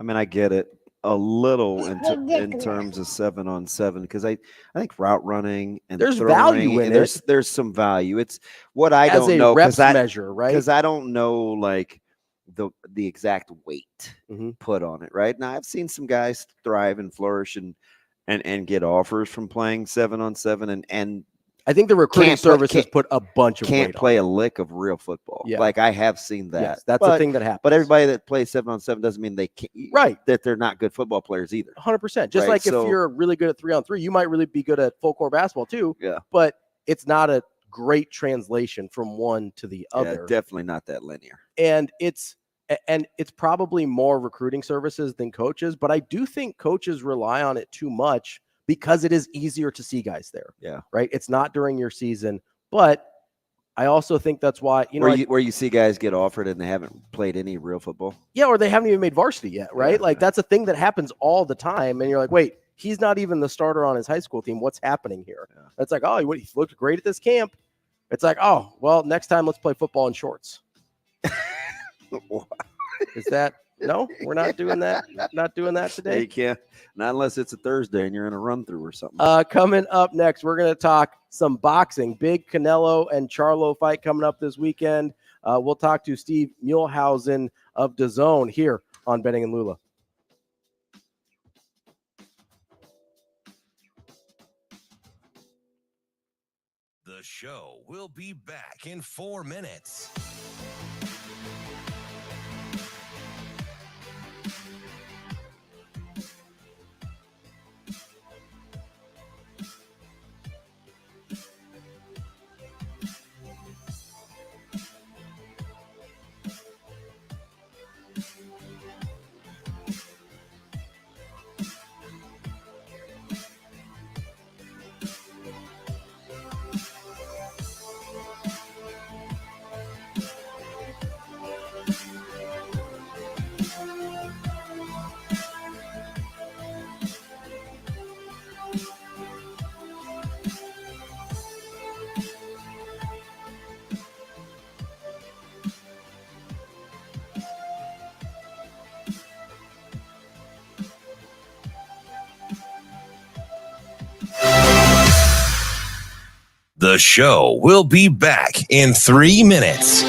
S8: mean, I get it a little in terms of 7-on-7 because I think route running and
S7: there's
S8: throwing,
S7: value in it.
S8: There's some value. It's what I don't know
S7: reps measure, right?
S8: Because I don't know like the exact weight put on it. Right now, I've seen some guys thrive and flourish and get offers from playing 7-on-7 and
S7: I think the recruiting services put a bunch of
S8: can't
S7: weight
S8: play
S7: on
S8: a lick of real football.
S7: Yeah.
S8: Like I have seen that.
S7: Yes, that's the thing that happens.
S8: But everybody that plays 7-on-7 doesn't mean they can't,
S7: right,
S8: that they're not good football players either.
S7: 100%. Just like if you're really good at 3-on-3, you might really be good at full court basketball too.
S8: Yeah.
S7: But it's not a great translation from one to the other.
S8: Yeah, definitely not that linear.
S7: And it's probably more recruiting services than coaches, but I do think coaches rely on it too much because it is easier to see guys there.
S8: Yeah.
S7: Right. It's not during your season, but I also think that's why,
S8: where you see guys get offered and they haven't played any real football.
S7: Yeah. Or they haven't even made varsity yet. Right. Yeah, like that's a thing that happens all the time. And you're like, wait, he's not even the starter on his high school team. What's happening here? Yeah. That's like, oh, he looked great at this camp. It's like, oh, well, next time let's play football in shorts. Is that no? We're not doing that. Not doing that today.
S8: You can't, not unless it's a Thursday and you're in a run through or something.
S7: Coming up next, we're going to talk some boxing. Big Canelo and Charlo fight coming up this weekend. We'll talk to Steve Muehlhausen of DAZN here on Benning and Lulla.
S13: The show will be back in 4 minutes. The show will be back in 3 minutes.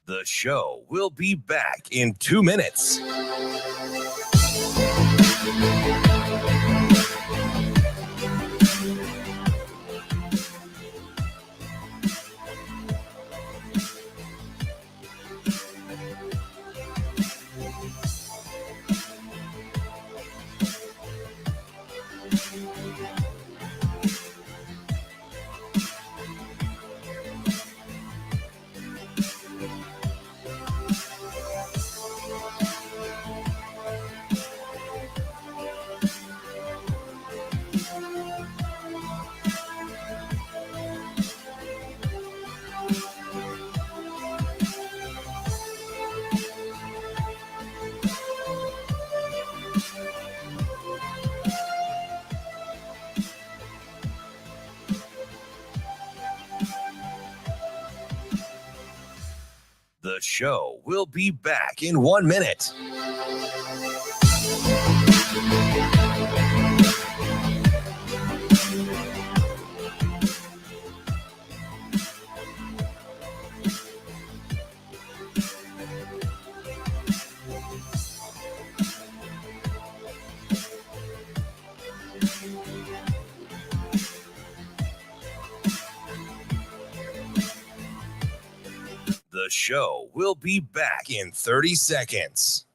S13: The show will be back in 2 minutes. show will be back in 1 minute. The show will be back in 30 seconds.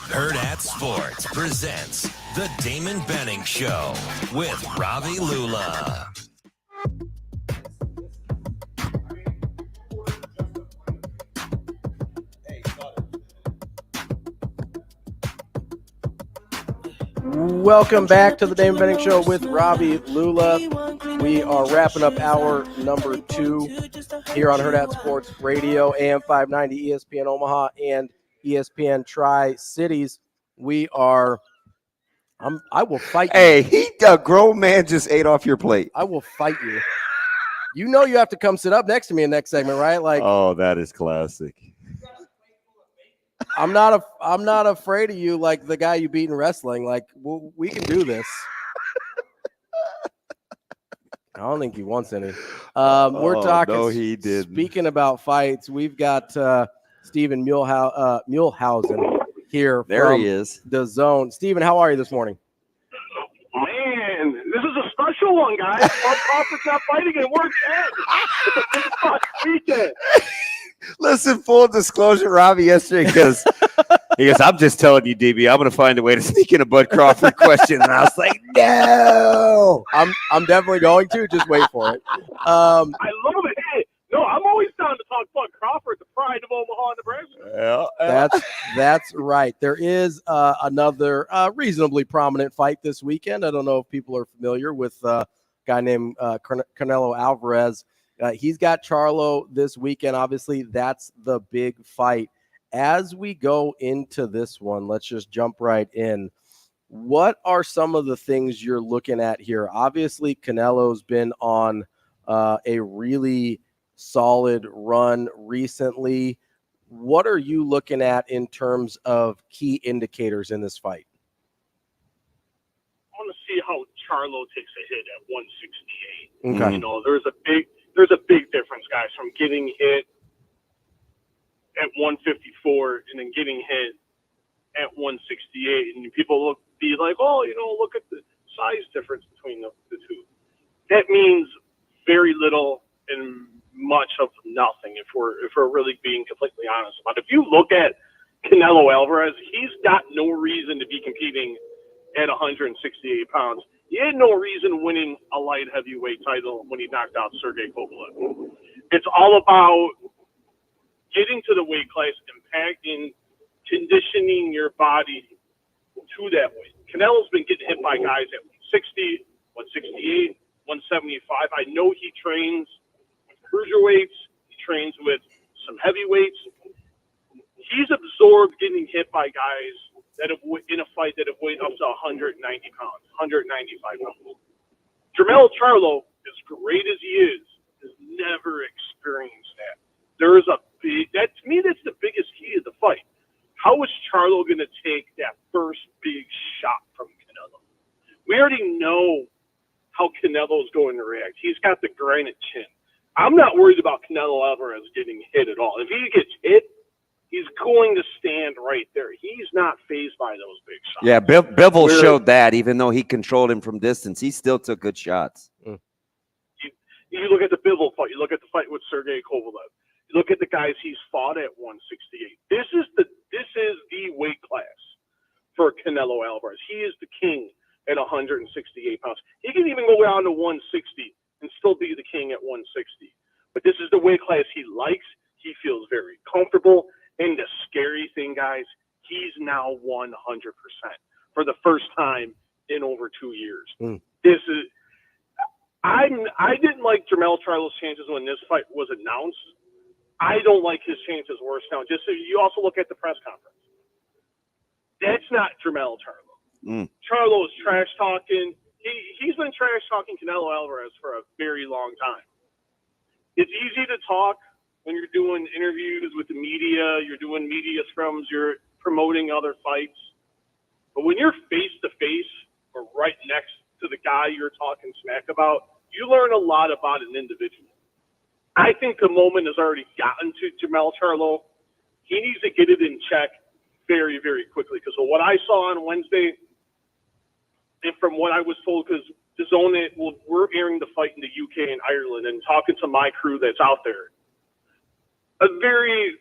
S13: Hurrdat Sports presents the Damon Benning Show with Ravi Lulla.
S7: Welcome back to the Damon Benning Show with Ravi Lulla. We are wrapping up hour number 2 here on Hurrdat Sports Radio, AM 590, ESPN Omaha, and ESPN Tri-Cities. We are, I will fight you.
S8: Hey, a grown man just ate off your plate.
S7: I will fight you. You know you have to come sit up next to me in the next segment, right? Like,
S8: oh, that is classic.
S7: I'm not afraid of you like the guy you beat in wrestling. Like, we can do this. I don't think he wants any. We're talking.
S8: No, he didn't.
S7: Speaking about fights, we've got Stephen Muehlhausen here.
S8: There he is.
S7: The Zone. Stephen, how are you this morning?
S4: Man, this is a special one, guys. Our conference not fighting and we're 10. It's a big fun weekend.
S8: Listen, full disclosure, Robbie, yesterday, because he goes, I'm just telling you, DB, I'm going to find a way to sneak in a Bud Crawford question. And I was like, no.
S7: I'm definitely going to. Just wait for it.
S4: I love it. Hey, no, I'm always down to talk Bud Crawford, the pride of Omaha, Nebraska.
S8: Yeah.
S7: That's right. There is another reasonably prominent fight this weekend. I don't know if people are familiar with a guy named Canelo Alvarez. He's got Charlo this weekend. Obviously, that's the big fight. As we go into this one, let's just jump right in. What are some of the things you're looking at here? Obviously, Canelo's been on a really solid run recently. What are you looking at in terms of key indicators in this fight?
S4: I want to see how Charlo takes a hit at 168.
S7: Okay.
S4: You know, there's a big difference, guys, from getting hit at 154 and then getting hit at 168. And people be like, oh, you know, look at the size difference between the two. That means very little and much of nothing if we're really being completely honest about it. If you look at Canelo Alvarez, he's got no reason to be competing at 168 pounds. He had no reason winning a light heavyweight title when he knocked out Sergey Kovalev. It's all about getting to the weight class, impacting, conditioning your body to that weight. Canelo's been getting hit by guys at 160, 168, 175. I know he trains with cruiserweights. He trains with some heavyweights. He's absorbed getting hit by guys that have in a fight that have weighed up to 190 pounds, 195 pounds. Jermell Charlo, as great as he is, has never experienced that. There is a big, to me, that's the biggest key of the fight. How is Charlo going to take that first big shot from Canelo? We already know how Canelo's going to react. He's got the granite chin. I'm not worried about Canelo Alvarez getting hit at all. If he gets hit, he's going to stand right there. He's not fazed by those big shots.
S8: Yeah, Bivol showed that. Even though he controlled him from distance, he still took good shots.
S4: You look at the Bivol fight. You look at the fight with Sergey Kovalev. You look at the guys he's fought at 168. This is the weight class for Canelo Alvarez. He is the king at 168 pounds. He can even go down to 160 and still be the king at 160. But this is the weight class he likes. He feels very comfortable. And the scary thing, guys, he's now 100% for the first time in over 2 years. This is I didn't like Jermell Charlo's chances when this fight was announced. I don't like his chances worse now. Just so you also look at the press conference. That's not Jermell Charlo. Charlo is trash talking. He's been trash talking Canelo Alvarez for a very long time. It's easy to talk when you're doing interviews with the media, you're doing media scrums, you're promoting other fights. But when you're face to face or right next to the guy you're talking smack about, you learn a lot about an individual. I think the moment has already gotten to Jermell Charlo. He needs to get it in check very, very quickly. Because what I saw on Wednesday, and from what I was told, because we're airing the fight in the UK and Ireland, and talking to my crew that's out there, a very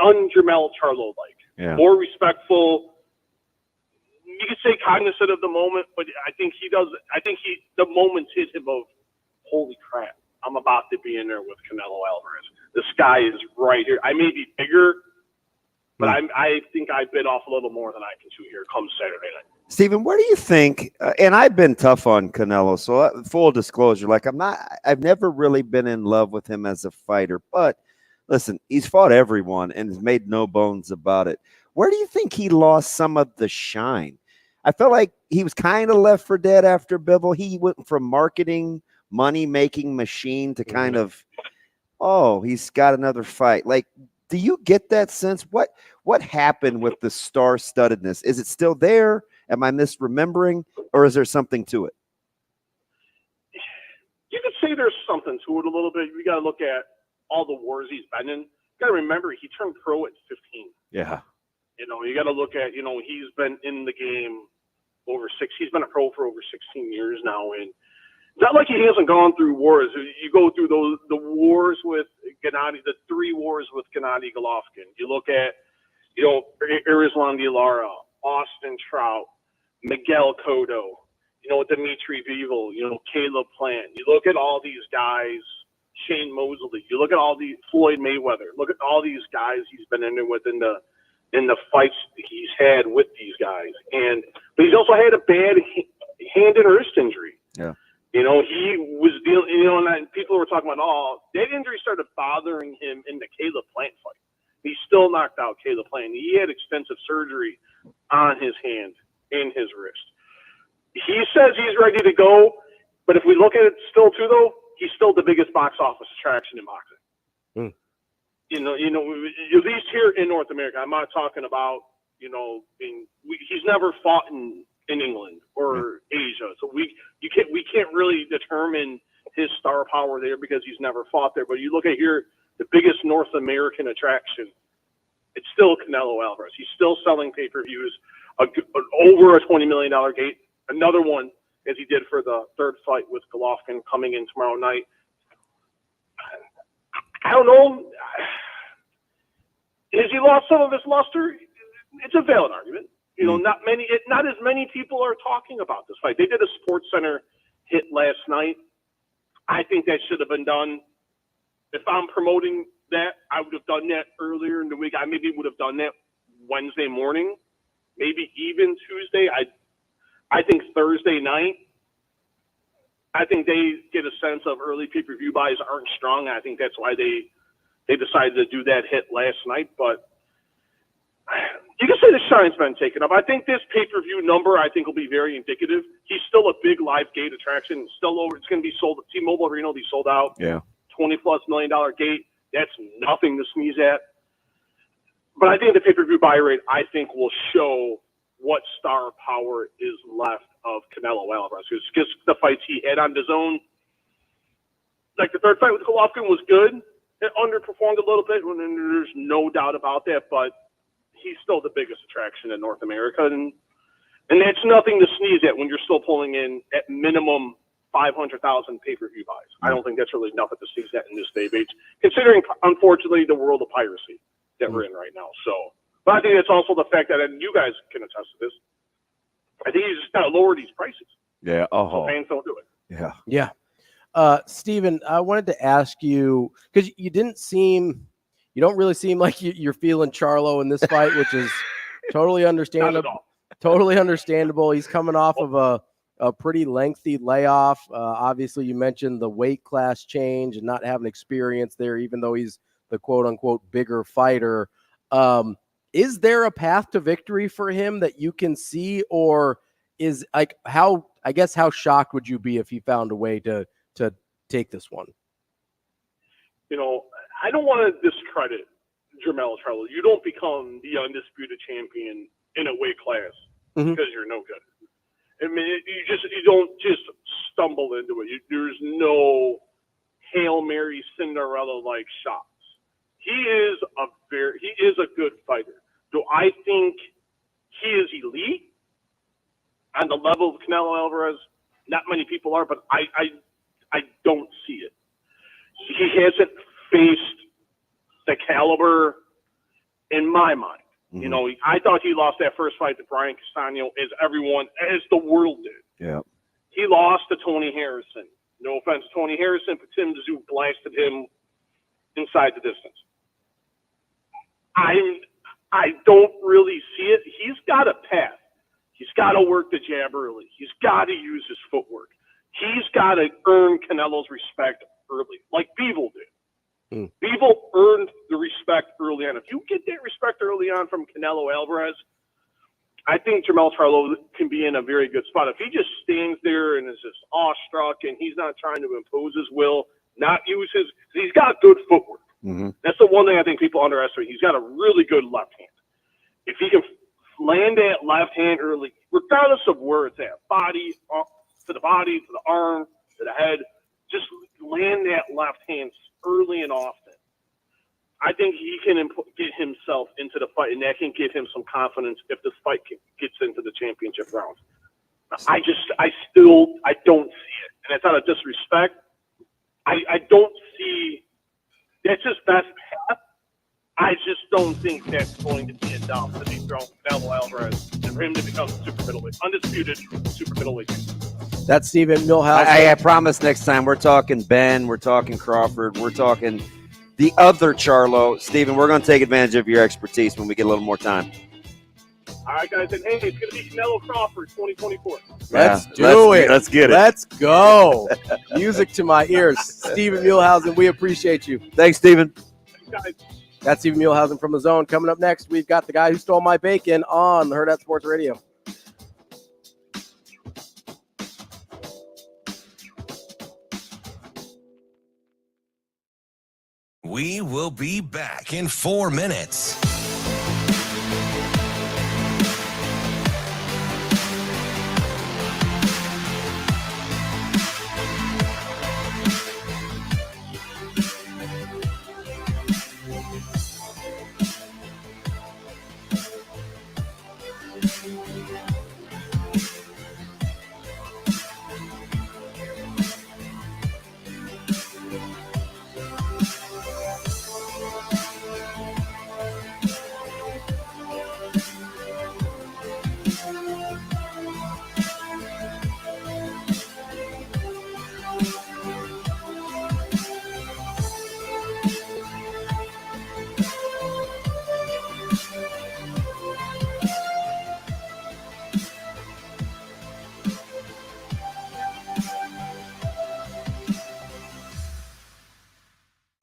S4: un-Jermell Charlo-like, more respectful. You could say cognizant of the moment, but I think the moments hit him of, holy crap, I'm about to be in there with Canelo Alvarez. The sky is right here. I may be bigger, but I think I bit off a little more than I can chew here come Saturday night.
S8: Stephen, where do you think, and I've been tough on Canelo, so full disclosure, I've never really been in love with him as a fighter, but listen, he's fought everyone and has made no bones about it. Where do you think he lost some of the shine? I felt like he was kind of left for dead after Bivol. He went from marketing, money-making machine to kind of, he's got another fight. Like, do you get that sense? What happened with the star-studdedness? Is it still there? Am I misremembering, or is there something to it?
S4: You could say there's something to it a little bit. We got to look at all the wars he's been in. You got to remember he turned pro at 15.
S8: Yeah.
S4: You got to look at, he's been in the game he's been a pro for over 16 years now. And it's not like he hasn't gone through wars. You go through the wars with Gennady, the 3 wars with Gennady Golovkin. You look at, Irislan de Lara, Austin Trout, Miguel Cotto, Dimitri Bivol, Caleb Plant. You look at all these guys, Shane Mosley. You look at all these, Floyd Mayweather. Look at all these guys he's been in there with in the fights he's had with these guys. But he's also had a bad hand and wrist injury.
S8: Yeah.
S4: He was dealing, and people were talking about, that injury started bothering him in the Caleb Plant fight. He still knocked out Caleb Plant. He had extensive surgery on his hand and his wrist. He says he's ready to go, but if we look at it still too, though, he's still the biggest box office attraction in boxing. At least here in North America. I'm not talking about, he's never fought in England or Asia. So we can't really determine his star power there because he's never fought there. But you look at here, the biggest North American attraction, it's still Canelo Alvarez. He's still selling pay-per-views, over a $20 million gate. Another one, as he did for the third fight with Golovkin coming in tomorrow night. I don't know. Has he lost some of his luster? It's a valid argument. Not as many people are talking about this fight. They did a Sports Center hit last night. I think that should have been done. If I'm promoting that, I would have done that earlier in the week. I maybe would have done that Wednesday morning, maybe even Tuesday. I think Thursday night, I think they get a sense of early pay-per-view buys aren't strong. I think that's why they decided to do that hit last night. But you can say the shine's been taken up. I think this pay-per-view number, will be very indicative. He's still a big live gate attraction. It's still over. It's going to be sold. T-Mobile Arena will be sold out.
S8: Yeah.
S4: $20+ million gate. That's nothing to sneeze at. But I think the pay-per-view buy rate, will show what star power is left of Canelo Alvarez. Because the fights he had on DAZN, like the third fight with Golovkin was good. It underperformed a little bit, and there's no doubt about that. But he's still the biggest attraction in North America, and that's nothing to sneeze at when you're still pulling in at minimum 500,000 pay-per-view buys. I don't think that's really nothing to sneeze at in this day of age, considering, unfortunately, the world of piracy that we're in right now. So, but I think it's also the fact that, and you guys can attest to this, I think you just got to lower these prices.
S8: Yeah.
S4: So fans don't do it.
S8: Yeah.
S7: Yeah. Steven, I wanted to ask you, because you don't really seem like you're feeling Charlo in this fight, which is totally understandable. Totally understandable. He's coming off of a pretty lengthy layoff. Obviously, you mentioned the weight class change and not having experience there, even though he's the quote unquote bigger fighter. Is there a path to victory for him that you can see, or is like how shocked would you be if he found a way to take this one?
S4: I don't want to discredit Jermell Charlo. You don't become the undisputed champion in a weight class because you're no good. I mean, you don't just stumble into it. There's no Hail Mary Cinderella-like shots. He is a good fighter. Do I think he is elite on the level of Canelo Alvarez? Not many people are, but I don't see it. He hasn't faced the caliber in my mind. I thought he lost that first fight to Brian Castano as the world did.
S8: Yeah.
S4: He lost to Tony Harrison. No offense to Tony Harrison, but Tim Tszyu blasted him inside the distance. I don't really see it. He's got a path. He's got to work the jab early. He's got to use his footwork. He's got to earn Canelo's respect early, like Bivol did. Bivol earned the respect early on. If you get that respect early on from Canelo Alvarez, I think Jermell Charlo can be in a very good spot. If he just stands there and is just awestruck and he's not trying to impose his will, not use he's got good footwork. That's the one thing I think people underestimate. He's got a really good left hand. If he can land that left hand early, regardless of where it's at, body, to the body, to the arm, to the head, just land that left hand early and often. I think he can get himself into the fight, and that can give him some confidence if this fight gets into the championship round. I don't see it, and it's out of disrespect. I don't see that's his best path. I just don't think that's going to be enough to dethrone Canelo Alvarez and for him to become super middleweight, undisputed super middleweight.
S7: That's Steven Millhouse.
S8: I promise next time we're talking Ben, we're talking Crawford, we're talking the other Charlo. Steven, we're going to take advantage of your expertise when we get a little more time.
S4: All right, guys, and hey, it's going to be Canelo Crawford 2024.
S7: Let's do it.
S8: Let's get it.
S7: Let's go. Music to my ears. Steven Millhausen, we appreciate you.
S8: Thanks, Steven.
S4: Thanks, guys.
S7: That's Steven Millhausen from The Zone. Coming up next, we've got the guy who stole my bacon on the Hurrdat Sports Radio.
S13: We will be back in 4 minutes.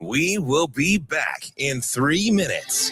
S13: We will be back in 3 minutes.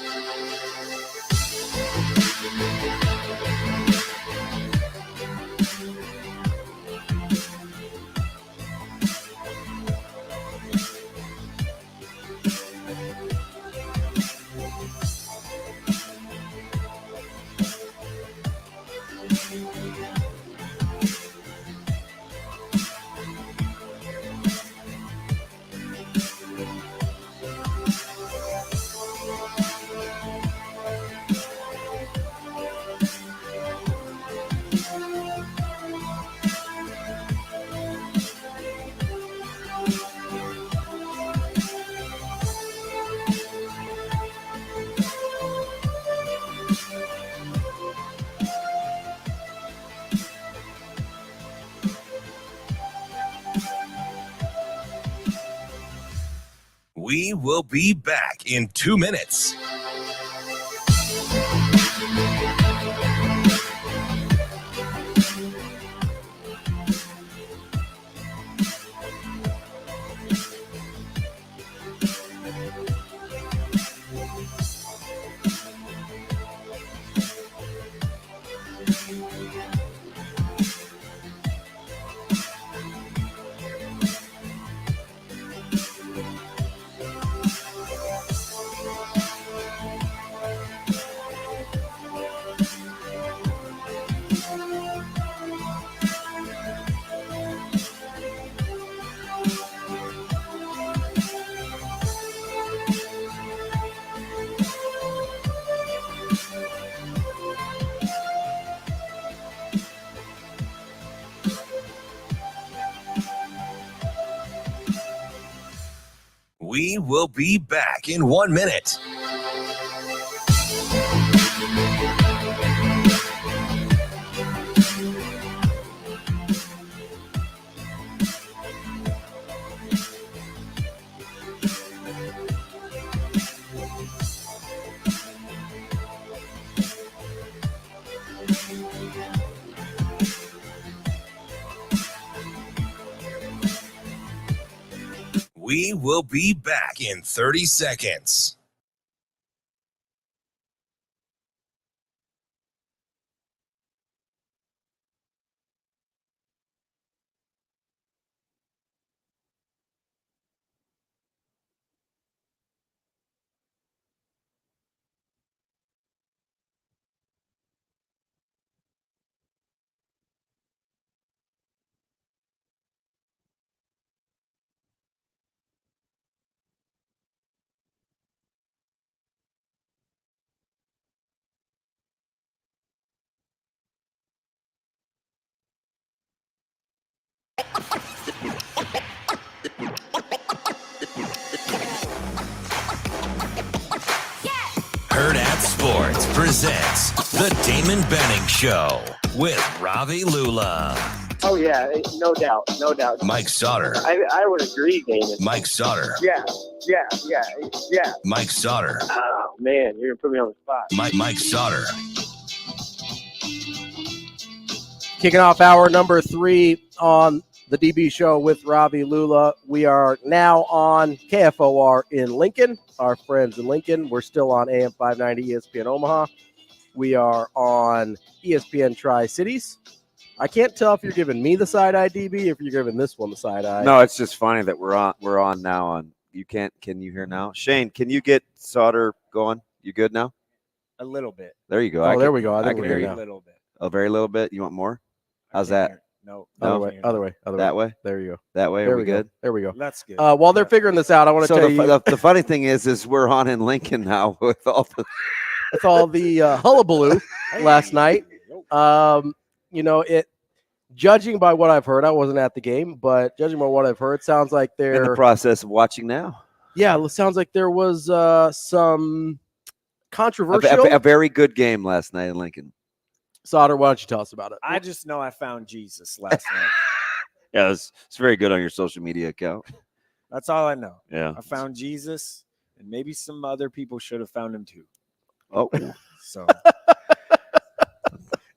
S13: We will be back in 2 minutes. We will be back in 1 minute. We will be back in 30 seconds. Hurrdat Sports presents the Damon Benning Show with Ravi Lulla.
S15: Oh, yeah, no doubt, no doubt.
S13: Mike Sautter.
S15: I would agree, Damon.
S13: Mike Sautter.
S15: Yeah.
S13: Mike Sautter.
S15: Oh, man, you're going to put me on the spot.
S13: Mike Sautter.
S7: Kicking off hour number 3 on the DB Show with Ravi Lulla. We are now on KFOR in Lincoln. Our friends in Lincoln. We're still on AM 590 ESPN Omaha. We are on ESPN Tri-Cities. I can't tell if you're giving me the side-eye, DB, if you're giving this one the side-eye.
S8: No, it's just funny that we're on now. On you can't. Can you hear now? Shane, can you get Sautter going? You good now?
S3: A little bit.
S8: There you go.
S7: Oh, there we go. I
S8: can
S7: think
S8: hear
S7: we're
S8: you.
S3: A little bit.
S8: A very little bit. You want more? How's that?
S3: No.
S7: Other way.
S8: That way?
S7: There you go.
S8: That way?
S7: There
S8: Are we good?
S7: There we go.
S3: That's good.
S7: While they're figuring this out, I want to tell you.
S8: The funny thing is we're on in Lincoln now with all the
S7: It's all the hullabaloo last night. Judging by what I've heard, I wasn't at the game, but judging by what I've heard, sounds like they're
S8: in the process of watching now.
S7: Yeah, it sounds like there was some controversial.
S8: A very good game last night in Lincoln.
S7: Sautter, why don't you tell us about it?
S3: I just know I found Jesus last night.
S8: Yeah, it's very good on your social media account.
S3: That's all I know.
S8: Yeah.
S3: I found Jesus, and maybe some other people should have found him too.
S8: Oh.
S3: So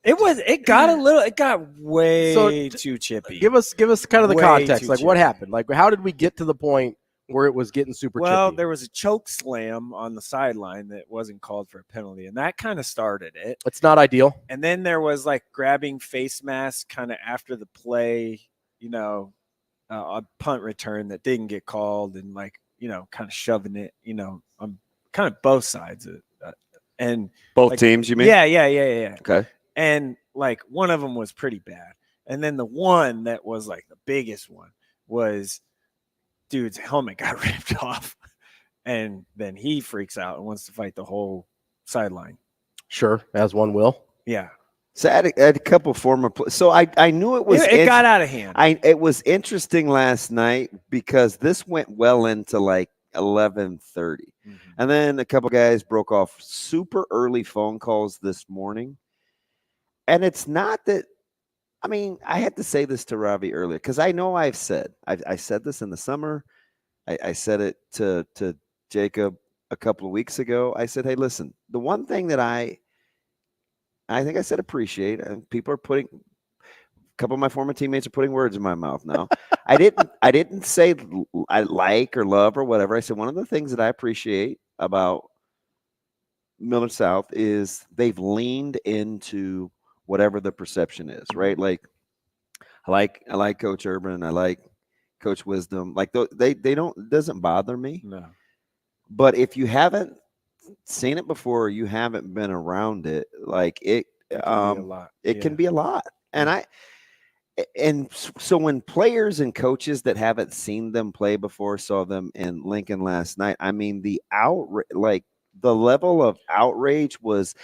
S3: it got way too chippy.
S7: Give us kind of the
S3: Way
S7: context.
S3: too
S7: Like what
S3: chippy.
S7: happened? Like how did we get to the point where it was getting super chippy?
S3: There was a choke slam on the sideline that wasn't called for a penalty, and that kind of started it.
S7: It's not ideal.
S3: And then there was like grabbing face mask kind of after the play, a punt return that didn't get called, and kind of shoving it, on kind of both sides of it. And
S8: both teams, you mean?
S3: Yeah.
S8: Okay.
S3: And like one of them was pretty bad. And then the one that was like the biggest one was dude's helmet got ripped off. And then he freaks out and wants to fight the whole sideline.
S7: Sure, as one will.
S3: Yeah.
S8: So I had a couple former so I knew it was
S3: it got out of hand.
S8: It was interesting last night because this went well into like 11:30. And then a couple guys broke off super early phone calls this morning. And it's not that, I had to say this to Ravi earlier because I know I said this in the summer. I said it to Jacob a couple of weeks ago. I said, hey, listen, the one thing that I think I said appreciate, and people are putting – a couple of my former teammates are putting words in my mouth now. I didn't say I like or love or whatever. I said one of the things that I appreciate about Millard South is they've leaned into whatever the perception is, right? Like I like Coach Urban, I like Coach Wisdom. Like they don't, it doesn't bother me.
S3: No.
S8: But if you haven't seen it before, or you haven't been around it, like it can be a lot. It can be a lot. And so when players and coaches that haven't seen them play before saw them in Lincoln last night, I mean, the level of outrage was,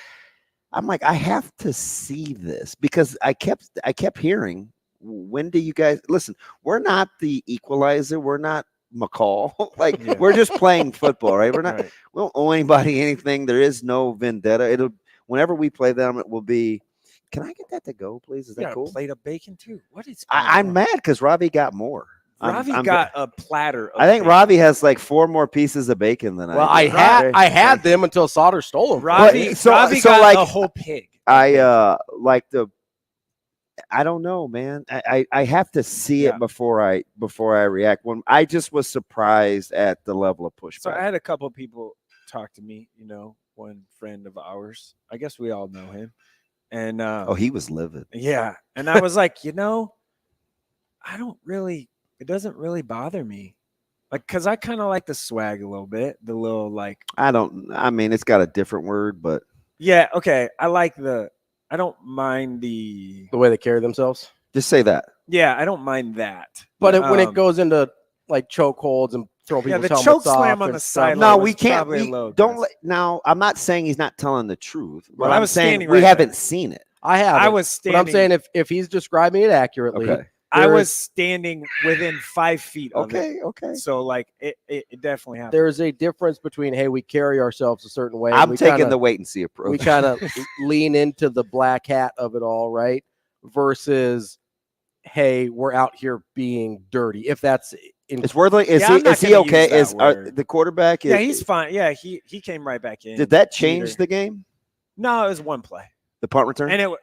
S8: I'm like, I have to see this, because I kept hearing, when do you guys listen? We're not the equalizer. We're not McCall. We're just playing football, right? We don't owe anybody anything. There is no vendetta. Whenever we play them, it will be, can I get that to go, please? Is that cool?
S3: Plate of bacon too. What is?
S8: I'm mad because Ravi got more.
S3: Ravi got a platter.
S8: I think Ravi has like 4 more pieces of bacon than I do.
S7: Well, I had them until Sautter stole them.
S3: Ravi got a whole pig.
S8: I don't know, man. I have to see it before I react. When I just was surprised at the level of pushback.
S3: So I had a couple of people talk to me. One friend of ours. I guess we all know him. And
S8: he was livid.
S3: Yeah. And I was like, I don't really, it doesn't really bother me. Like, cause I kind of like the swag a little bit, the little like,
S8: I mean, it's got a different word, but
S3: yeah. Okay. I don't mind the
S7: way they carry themselves.
S8: Just say that.
S3: Yeah. I don't mind that.
S7: But when it goes into like choke holds and throw people's
S3: the
S7: helmets
S3: choke slam
S7: off
S3: on the sideline.
S8: No, we can't. Now, I'm not saying he's not telling the truth, but I'm saying we haven't seen it.
S7: I have.
S3: I was standing.
S7: But I'm saying if he's describing it accurately,
S3: I was standing within 5 feet of it.
S8: Okay.
S3: So like it definitely happened.
S7: There's a difference between, hey, we carry ourselves a certain way.
S8: I'm taking the wait and see approach.
S7: We kind of lean into the black hat of it all, right? Versus, hey, we're out here being dirty. If that's
S8: it's Worthley. Is he okay? Is the quarterback?
S3: Yeah, he's fine. Yeah, he came right back in.
S8: Did that change the game?
S3: No, it was one play.
S8: The punt return?
S3: And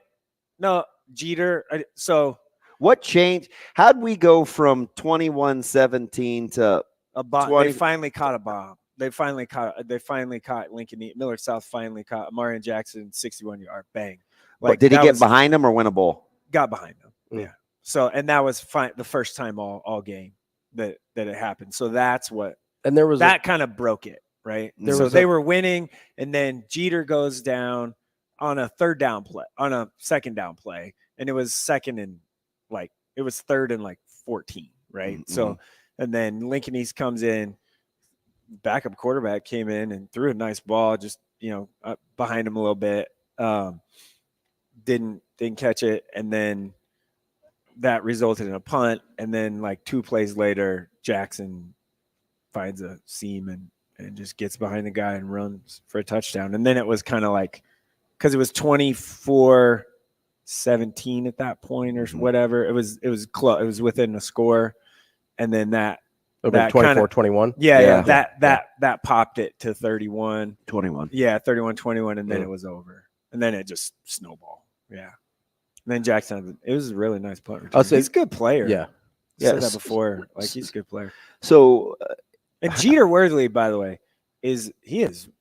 S3: Jeter. So
S8: what changed? How'd we go from 21-17 to
S3: a bomb? They finally caught a bomb. They finally caught Lincoln. Millard South finally caught Marion Jackson 61-yard bang.
S8: Like, did he get behind him or win a ball?
S3: Got behind him. Yeah. So and that was the first time all game that it happened. So that's what. And there was that kind of broke it, right? So they were winning, and then Jeter goes down on a second down play, and it was third and 14, right? Mm-hmm. So, and then Lincoln East comes in, backup quarterback came in and threw a nice ball, just behind him a little bit, didn't catch it, and then that resulted in a punt, and then 2 plays later, Jackson finds a seam and just gets behind the guy and runs for a touchdown. And then it was kind of because it was 24-17 at that point or whatever. It was close. It was within a score, and then that
S7: 24-21.
S3: That popped it to 31-21. Yeah, 31-21, and then it was over, and then it just snowballed. Yeah. And then Jackson, it was a really nice punt return. He's a good player.
S7: Yeah.
S3: Said that before. He's a good player.
S8: So,
S3: and Jeter Worthley, by the way, is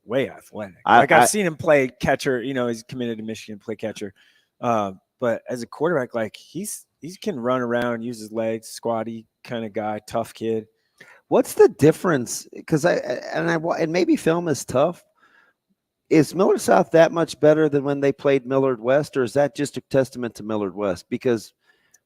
S3: way athletic. I've seen him play catcher. He's committed to Michigan, play catcher. But as a quarterback, he can run around, use his legs, squatty kind of guy, tough kid.
S8: What's the difference? Because and maybe film is tough. Is Millard South that much better than when they played Millard West, or is that just a testament to Millard West? Because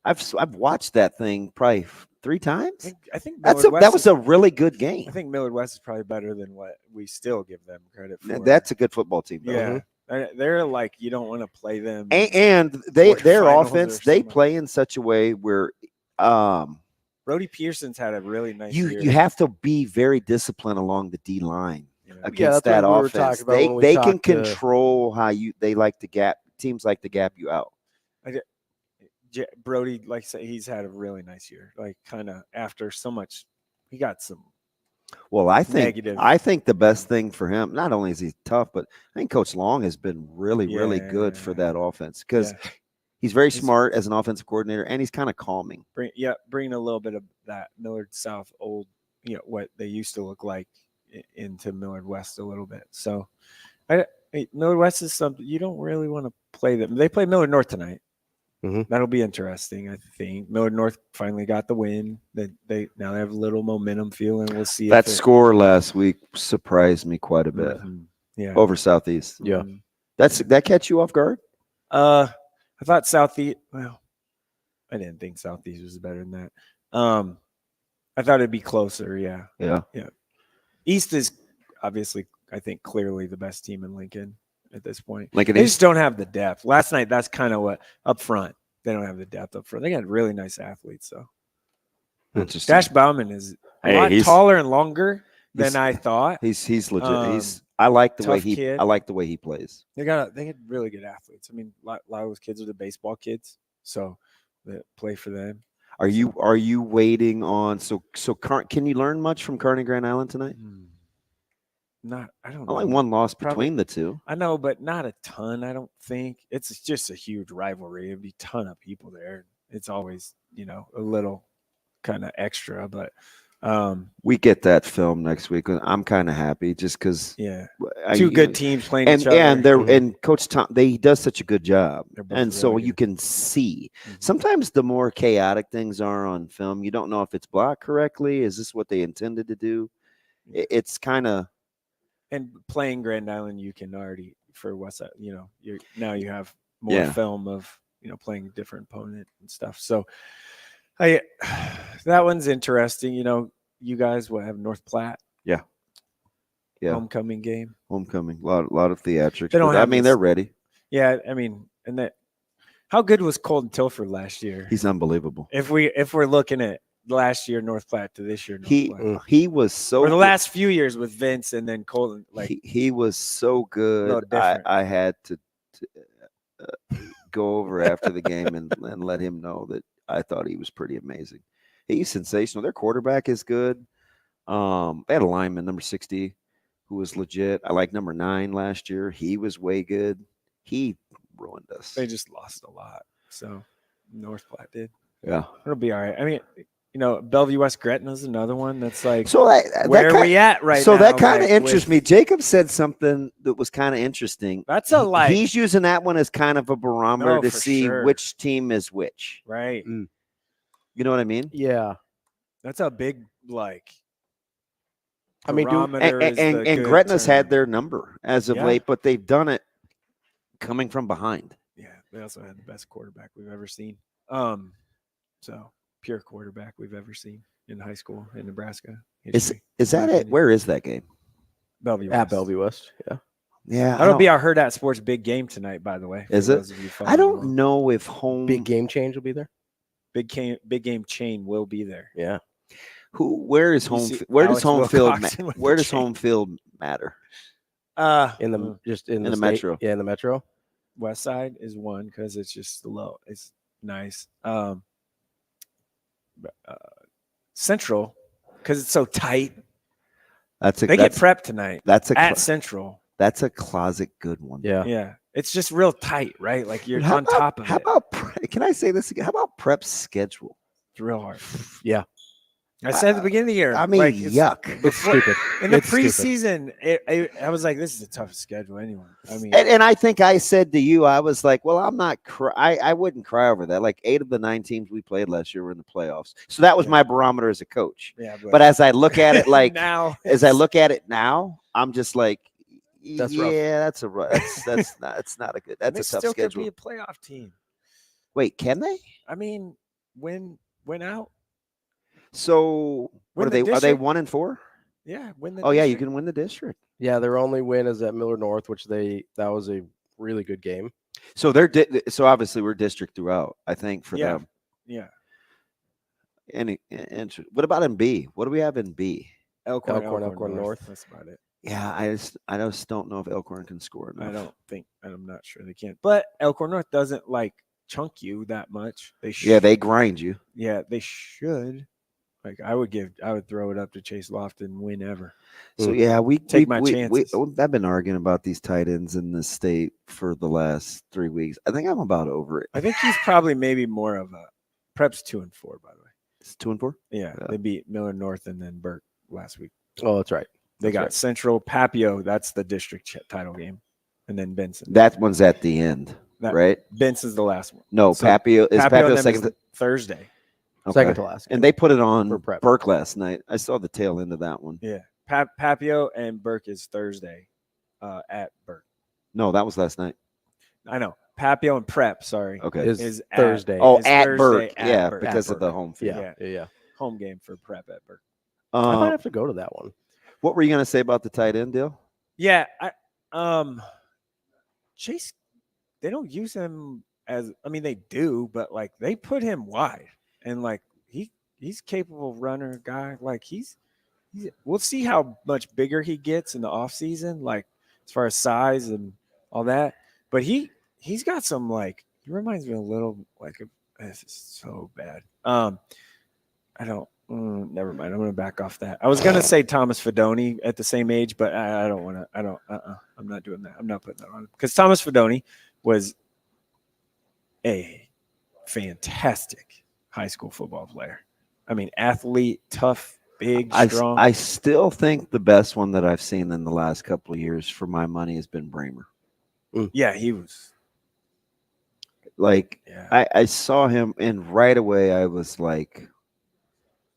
S8: I've watched that thing probably 3 times.
S3: I think
S8: that was a really good game.
S3: I think Millard West is probably better than what we still give them credit for.
S8: That's a good football team, though.
S3: Yeah. They're you don't want to play them.
S8: And their offense, they play in such a way where
S3: Brody Pearson's had a really nice year.
S8: You have to be very disciplined along the D line against that offense. They can control how teams like to gap you out.
S3: Brody, he's had a really nice year. Kind of after so much, he got some
S8: Well, I think
S3: negative.
S8: the best thing for him, not only is he tough, but I think Coach Long has been really good for that offense because he's very smart as an offensive coordinator, and he's kind of calming.
S3: Bringing a little bit of that Millard South old, what they used to look like into Millard West a little bit. So, Millard West is something you don't really want to play them. They play Millard North tonight. That'll be interesting, I think. Millard North finally got the win. They now have a little momentum feeling. We'll see.
S8: That score last week surprised me quite a bit.
S3: Yeah,
S8: over Southeast.
S7: Yeah,
S8: that catch you off guard?
S3: I thought Southeast. Well, I didn't think Southeast was better than that. I thought it'd be closer. Yeah. East is obviously, I think, clearly the best team in Lincoln at this point.
S8: Lincoln
S3: they
S8: East
S3: just don't have the depth. Last night, that's kind of what up front. They don't have the depth up front. They got really nice athletes, though.
S8: Interesting.
S3: Dash Bauman is a lot taller and longer than I thought.
S8: He's legit. I like the way
S3: kid.
S8: I like the way he plays.
S3: They had really good athletes. I mean, a lot of those kids are the baseball kids, so they play for them.
S8: Are you waiting on can you learn much from Kearney Grand Island tonight?
S3: I don't know.
S8: Only one loss between the two.
S3: I know, but not a ton, I don't think. It's just a huge rivalry. It'd be a ton of people there. It's always, a little kind of extra, but
S8: we get that film next week. I'm kind of happy just because
S3: two good teams playing each
S8: other.
S3: And
S8: and Coach Tom, he does such a good job. And so
S3: really
S8: you can see. Sometimes the more chaotic things are on film, you don't know if it's blocked correctly. Is this what they intended to do? It's kind of.
S3: And playing Grand Island, you can already for Westside. Now you have more film of playing a different opponent and stuff. So, that one's interesting. You guys will have North Platte.
S8: Yeah.
S3: Homecoming game.
S8: Homecoming. A lot of theatrics. They're ready.
S3: Yeah, and that. How good was Colton Tilford last year?
S8: He's unbelievable.
S3: If we're looking at last year North Platte to this year North Platte.
S8: He was so
S3: for the last few years with Vince and then Colton.
S8: He was so good. I had to go over after the game and let him know that I thought he was pretty amazing. He's sensational. Their quarterback is good. They had a lineman, number 60, who was legit. I like number 9 last year. He was way good. He ruined us.
S3: They just lost a lot. So North Platte did.
S8: Yeah.
S3: It'll be all right. Bellevue West Gretna is another one that's like,
S8: so
S3: where are we at right now?
S8: So that kind of interests me. Jacob said something that was kind of interesting.
S3: That's
S8: he's using that one as kind of a barometer to see which team is which.
S3: Right.
S8: You know what I mean?
S7: Yeah.
S3: That's a big
S8: and Gretna's had their number as of late, but they've done it coming from behind.
S3: Yeah, they also had the best quarterback we've ever seen. So pure quarterback we've ever seen in high school in Nebraska.
S8: Is that it? Where is that game?
S3: Bellevue
S7: West. At Bellevue West.
S8: Yeah.
S3: That'll be our Hurrdat Sports big game tonight, by the way.
S8: Is it? I don't know if home
S7: big game change will be there.
S3: Big game chain will be there.
S7: Yeah.
S8: Where is home? Where does home field? Where does home field matter?
S7: In the
S8: metro.
S7: Yeah, in the metro.
S3: West side is one because it's just low. It's nice. Central because it's so tight. They get prepped tonight. At Central.
S8: That's a closet good one.
S3: Yeah. It's just real tight, right? Like you're on top of it.
S8: How about? Can I say this again? How about prep's schedule?
S3: It's real hard.
S7: Yeah.
S3: I said at the beginning of the year.
S8: Yuck.
S7: It's stupid.
S3: In the preseason, I was like, this is a tough schedule anyway.
S8: And I think I said to you, I was like, well, I'm not I wouldn't cry over that. Like 8 of the 9 teams we played last year were in the playoffs. So that was my barometer as a coach.
S3: Yeah,
S8: but as I look at it
S3: now,
S8: I'm just like,
S7: that's rough.
S8: That's a rough. That's not a good. That's a tough
S3: still
S8: schedule.
S3: Could be a playoff team.
S8: Wait, can they?
S3: Win out.
S8: So what are they? Are they 1-4?
S3: Yeah, win the.
S8: Oh yeah, you can win the district.
S7: Yeah, their only win is at Millard North, which that was a really good game.
S8: So so obviously we're district throughout. I think for them.
S3: Yeah.
S8: What about in B? What do we have in B?
S3: Elkhorn
S7: North.
S3: That's about it.
S8: Yeah, I just don't know if Elkhorn can score enough.
S3: I'm not sure they can. But Elkhorn North doesn't chunk you that much.
S8: They grind you.
S3: Yeah, they should. Like I would throw it up to Chase Lofton whenever.
S8: So yeah,
S3: take my chances.
S8: I've been arguing about these tight ends in this state for the last 3 weeks. I think I'm about over it.
S3: I think he's probably maybe more of a Prep's 2-4, by the way.
S8: It's 2-4.
S3: Yeah, they beat Miller North and then Burke last week.
S7: Oh, that's right.
S3: They got Central Papio. That's the district title game, and then Benson.
S8: That one's at the end, right?
S3: Benson's the last one.
S8: No,
S3: So
S8: Papio is Papio second.
S3: Thursday.
S8: Okay.
S7: Second to last.
S8: And they put it on
S7: For Prep.
S8: Burke last night. I saw the tail end of that one.
S3: Yeah, Papio and Burke is Thursday at Burke.
S8: No, that was last night.
S3: I know. Papio and Prep, sorry.
S8: Okay.
S7: Is Thursday.
S8: At Burke.
S3: at
S8: Yeah,
S3: Burke.
S8: because
S3: At
S8: of the
S3: Burke.
S8: home field.
S7: Yeah.
S3: Home game for Prep at Burke.
S7: I might have to go to that one.
S8: What were you going to say about the tight end deal?
S3: Yeah, Chase, they don't use him as, I mean, they do, but like they put him wide, and like he's capable runner guy. Like he's we'll see how much bigger he gets in the offseason, like as far as size and all that. But he's got some, like, he reminds me a little like this is so bad. I don't. Never mind. I'm going to back off that. I was going to say Thomas Fedoni at the same age, but I don't want to. I don't. I'm not doing that. I'm not putting that on him because Thomas Fedoni was a fantastic high school football player. I mean, athlete, tough, big, strong.
S8: I still think the best one that I've seen in the last couple of years for my money has been Bramer.
S3: Yeah, he was.
S8: Like, I saw him, and right away I was like,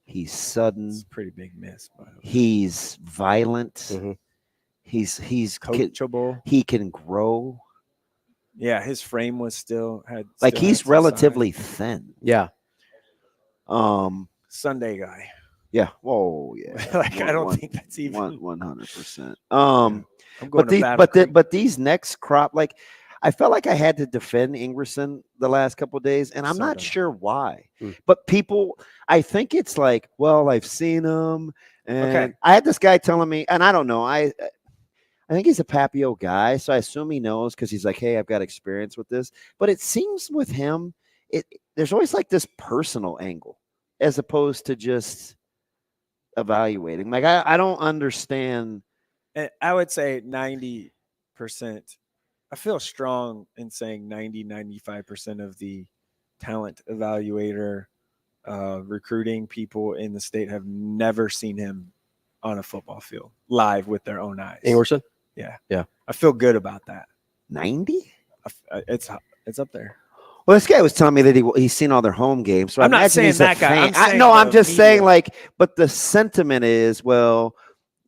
S8: he's sudden.
S3: It's a pretty big miss. By the way.
S8: He's violent.
S7: Mm-hmm.
S8: He's
S3: coachable.
S8: He can grow.
S3: Yeah, his frame was still had.
S8: Like,
S3: still
S8: he's
S3: had some
S8: relatively
S3: size.
S8: thin.
S7: Yeah.
S3: Sunday guy.
S8: Yeah. Whoa. Yeah.
S3: Like, I don't think that's even
S8: 100%.
S3: I'm going
S8: but these next crop, like, I felt like I had to defend Ingerson the last couple of days, and I'm not sure why. But people, I think it's like, well, I've seen him, and I had this guy telling me, and I don't know, I think he's a Papio guy, so I assume he knows because he's like, hey, I've got experience with this. But it seems with him, there's always like this personal angle as opposed to just evaluating. Like, I don't understand.
S3: And I would say 90%. I feel strong in saying 95% of the talent evaluator recruiting people in the state have never seen him on a football field live with their own eyes.
S7: Ingerson?
S3: Yeah.
S7: Yeah.
S3: I feel good about that.
S8: 90?
S3: It's up there.
S8: Well, this guy was telling me that he's seen all their home games. So
S3: I'm not
S8: imagine
S3: saying
S8: he's
S3: that
S8: a
S3: guy.
S8: fan.
S3: I'm saying
S8: I'm just
S3: media.
S8: saying, like, but the sentiment is, well,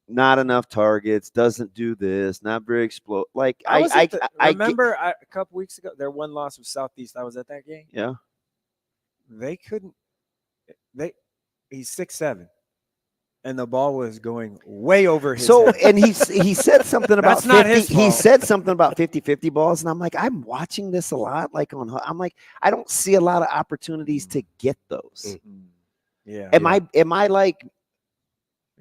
S8: not enough targets, doesn't do this, not very explode. Like, I
S3: remember a couple weeks ago, their one loss was Southeast. I was at that game.
S8: Yeah.
S3: They couldn't. He's 6'7", and the ball was going way over his head.
S8: And he said something about
S3: That's not
S8: 50,
S3: his fault.
S8: he said something about 50-50 balls, and I'm like, I'm watching this a lot. Like, I'm like, I don't see a lot of opportunities to get those.
S3: Yeah.
S8: Am I like?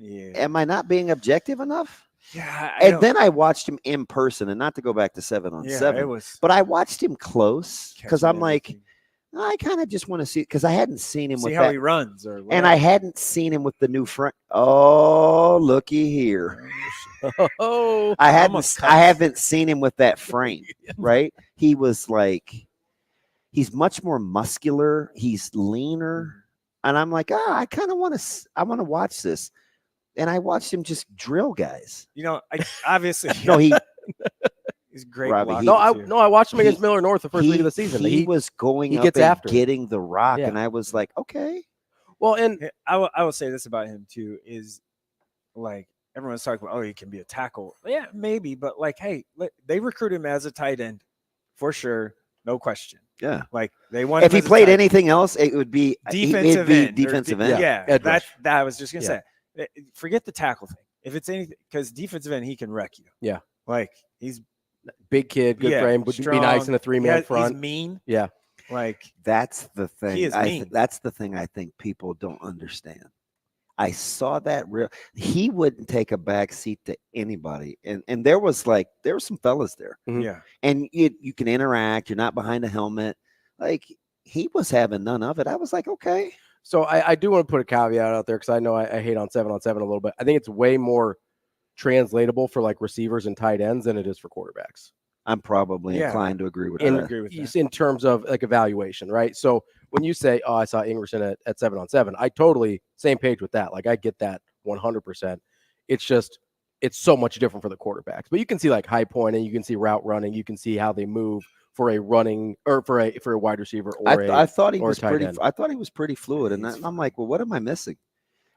S3: Yeah.
S8: Am I not being objective enough?
S3: Yeah.
S8: Then I watched him in person, and not to go back to 7-on-7, but I watched him close because I'm like, I kind of just want to see, because I hadn't seen him
S3: See
S8: with
S3: how
S8: that,
S3: he runs, or
S8: and I hadn't seen him with the new front. Oh, looky here!
S7: Oh,
S8: I haven't seen him with that frame. Right? He was like, he's much more muscular. He's leaner, and I'm like, I kind of want to. I want to watch this. And I watched him just drill guys.
S3: You know, obviously,
S8: no,
S3: he's great.
S7: Robbie, I watched him against Miller North the first week of the season.
S8: He was going up and getting the rock, and I was like, okay.
S7: Well, and
S3: I will say this about him too is, like, everyone's talking about, he can be a tackle. Yeah, maybe, but like, hey, they recruit him as a tight end for sure, no question.
S8: Yeah,
S3: like they want.
S8: If he played anything else, it would be
S3: defensive end.
S8: Defensive end.
S3: Yeah, that I was just gonna say. Forget the tackle thing. If it's anything, because defensive end, he can wreck you.
S7: Yeah.
S3: Like, he's
S7: big kid, good frame, would be nice in a 3-man front.
S3: He's mean.
S7: Yeah.
S3: Like,
S8: that's the thing.
S3: He is mean.
S8: That's the thing I think people don't understand. I saw that he wouldn't take a back seat to anybody. And there were some fellas there.
S3: Mm-hmm. Yeah.
S8: And you can interact. You're not behind a helmet. Like, he was having none of it. I was like, okay.
S7: So I do want to put a caveat out there because I know I hate on 7-on-7 a little bit. I think it's way more translatable for like receivers and tight ends than it is for quarterbacks.
S8: I'm probably inclined to agree with that.
S7: In terms of like evaluation, right? So when you say, "Oh, I saw Ingerson at 7-on-7," I totally same page with that. Like I get that 100%. It's just it's so much different for the quarterbacks. But you can see like high pointing, you can see route running, you can see how they move for a running or for a wide receiver or
S8: I thought he was pretty. I thought he was pretty fluid, and I'm like, well, what am I missing?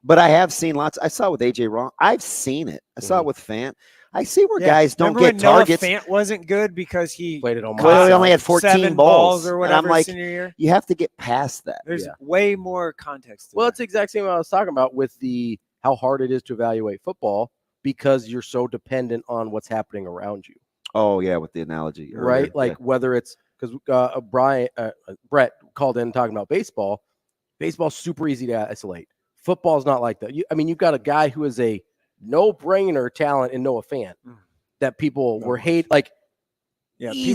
S8: But I have seen lots. I saw it with AJ Wrong. I've seen it. I saw it with Fant. I see where guys don't get targets.
S3: Noah Fant wasn't good because he
S7: played it on.
S8: Well, he only had 14 balls
S3: or whatever.
S8: And I'm like,
S3: senior year.
S8: You have to get past that.
S3: There's way more context.
S7: Well, it's the exact same what I was talking about with the how hard it is to evaluate football because you're so dependent on what's happening around you.
S8: Oh yeah, with the analogy, earlier.
S7: Right? Like whether it's because Brett called in talking about baseball. Baseball's super easy to isolate. Football's not like that. You've got a guy who is a no-brainer talent in Noah Fant that people were
S3: people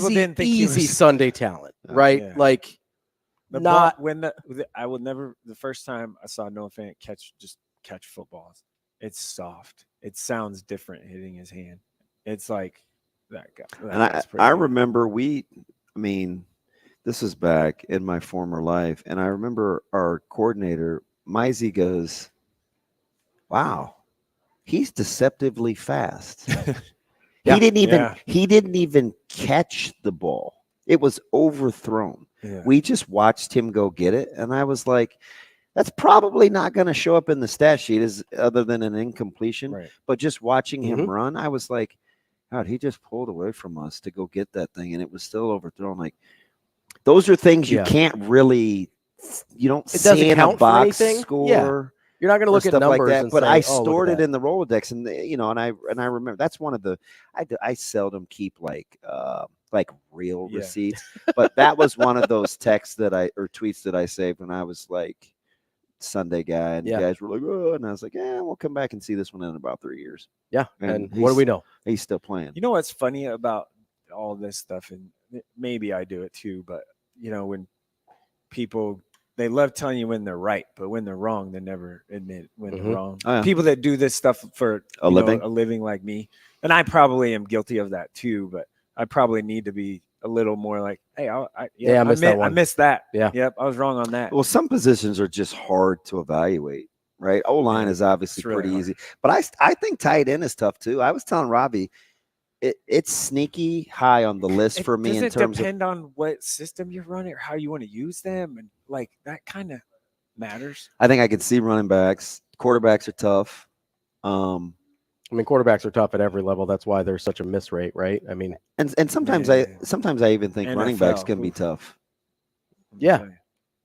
S3: didn't think he
S7: easy
S3: was
S7: Sunday talent, right?
S3: Yeah.
S7: Like not
S3: I would never. The first time I saw Noah Fant catch footballs, it's soft. It sounds different hitting his hand. It's like that guy.
S8: And I remember this was back in my former life, and I remember our coordinator, Mizey, goes, wow, he's deceptively fast. He didn't even catch the ball. It was overthrown.
S3: Yeah.
S8: We just watched him go get it, and I was like, that's probably not going to show up in the stat sheet as other than an incompletion.
S3: Right.
S8: But just watching him run, I was like, God, he just pulled away from us to go get that thing, and it was still overthrown. Like, those are things you can't really, you don't see in a box score.
S7: Yeah. You're not going to look at numbers
S8: like that,
S7: and
S8: but
S7: say,
S8: I
S7: "Oh,
S8: stored
S7: look
S8: it
S7: at
S8: in the Rolodex, and and I remember that's one of the I seldom keep like real receipts, but that was one of those texts or tweets that I saved when I was like Sunday guy, and you guys were like, oh, and I was like, yeah, we'll come back and see this one in about 3 years.
S7: Yeah, and what do we know?
S8: He's still playing.
S3: You know what's funny about all this stuff, and maybe I do it too, but when people, they love telling you when they're right, but when they're wrong, they never admit when they're wrong.
S8: Oh, yeah.
S3: People that do this stuff for
S8: a
S3: living like me, and I probably am guilty of that too, but I probably need to be a little more like, hey, I missed that.
S7: Yeah.
S3: Yep, I was wrong on that.
S8: Well, some positions are just hard to evaluate, right? O-line is obviously pretty easy, but I think tight end is tough too. I was telling Robbie, it's sneaky high on the list for me in terms of.
S3: Does it depend on what system you're running or how you want to use them? And like that kind of matters.
S8: I think I could see running backs. Quarterbacks are tough.
S7: Quarterbacks are tough at every level. That's why there's such a miss rate, right?
S8: And sometimes I even think running backs can be tough.
S7: Yeah,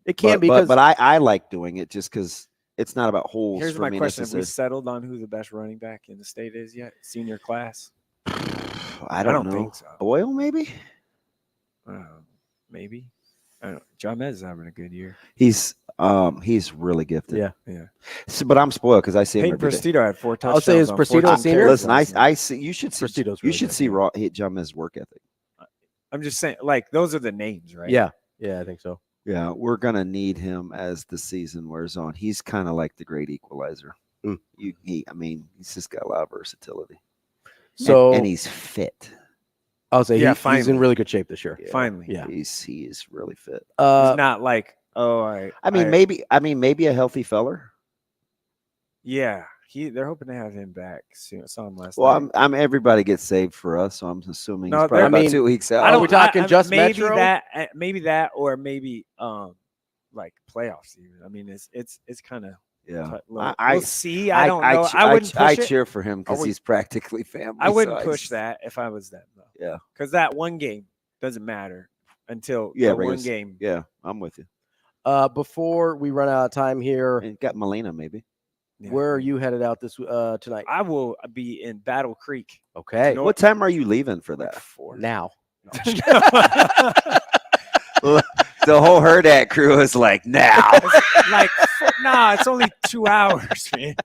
S7: it can be.
S8: But I like doing it just because it's not about holes.
S3: Here's
S8: for
S3: my
S8: me
S3: question: Have we settled on who the best running back in the state is yet? Senior class?
S8: I don't know.
S3: Think so.
S8: Boyle, maybe.
S3: Maybe. I don't know. John Mez is having a good year.
S8: He's really gifted.
S3: Yeah.
S8: So, but I'm spoiled because I see him every day.
S3: Prestido had 4 touchdowns.
S7: I'll say is Prestido senior.
S8: Listen, I see. You should see.
S7: Prestido's
S8: you should see John Mez's work ethic.
S3: I'm just saying, like those are the names, right?
S7: Yeah, I think so.
S8: Yeah, we're gonna need him as the season wears on. He's kind of like the great equalizer. He's just got a lot of versatility.
S7: So
S8: and he's fit.
S7: I'll say he's in really good shape this year.
S8: Yeah,
S3: finally,
S8: he is really fit.
S3: He's not like
S8: maybe a healthy feller.
S3: Yeah, they're hoping to have him back soon. I saw him last night.
S8: Well, I'm everybody gets saved for us, so I'm assuming he's probably about 2 weeks out.
S7: Are we talking just
S3: maybe
S7: Metro?
S3: Maybe that, or maybe like playoffs. Even it's kind of.
S8: Yeah,
S3: we'll see. I don't know.
S8: I cheer for him because he's practically family.
S3: I wouldn't push that if I was them, though.
S8: Yeah,
S3: because that one game doesn't matter until one game.
S8: Yeah, I'm with you.
S7: Before we run out of time here,
S8: and got Molina maybe.
S7: Yeah. Where are you headed out this tonight?
S3: I will be in Battle Creek.
S7: Okay.
S8: What time are you leaving for that?
S7: Now.
S8: The whole Hurrdat crew is like, now.
S3: It's only 2 hours, man.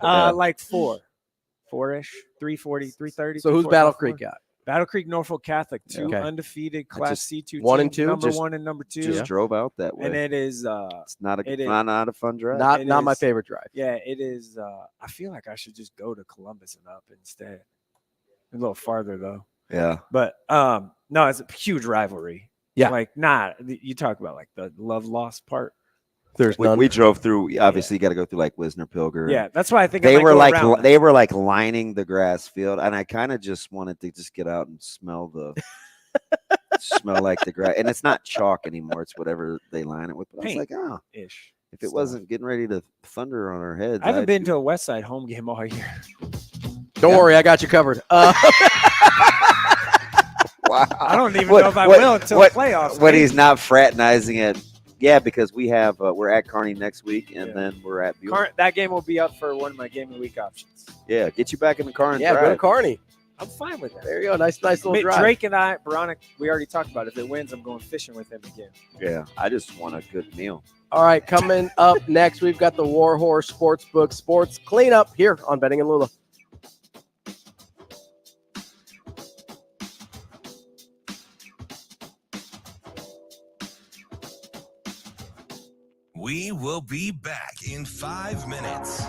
S3: Like 4-ish, 3:40, 3:30.
S7: So who's Battle Creek got?
S3: Battle Creek, Norfolk Catholic, two
S7: Okay.
S3: undefeated Class C2 teams,
S7: 1 and 2?
S3: number
S7: Just-
S3: 1 and number 2.
S8: Just drove out that way.
S3: And it is
S8: it's not a fun drive.
S7: Not my favorite drive.
S3: Yeah, it is. I feel like I should just go to Columbus and up instead. A little farther though.
S8: Yeah.
S3: But no, it's a huge rivalry.
S7: Yeah.
S3: Like you talk about like the love-loss part.
S7: There's none.
S8: We drove through. Obviously, you got to go through like Wisner Pilger.
S3: Yeah, that's why I think
S8: they
S3: I might
S8: were
S3: go
S8: like
S3: around.
S8: they were like lining the grass field, and I kind of just wanted to just get out and smell smell like the grass. And it's not chalk anymore; it's whatever they line it with. But I was like, oh,
S3: ish.
S8: If it wasn't getting ready to thunder on our heads,
S3: I haven't been to a West Side home game all year.
S7: Don't worry, I got you covered.
S8: Wow.
S3: I don't even know if I will until the playoffs.
S8: When he's not fraternizing it. Yeah, because we have we're at Kearney next week, and then we're at Buell.
S3: That game will be up for one of my game of the week options.
S8: Yeah, get you back in the car and
S7: Yeah,
S8: drive.
S7: go to Kearney.
S3: I'm fine with that.
S7: There you go. Nice little drive.
S3: Drake and I, Veronica, we already talked about it. If it wins, I'm going fishing with him again.
S8: Yeah, I just want a good meal.
S7: All right, coming up next, we've got the War Horse Sportsbook Sports Cleanup here on Benning and Lula.
S13: We will be back in 5 minutes.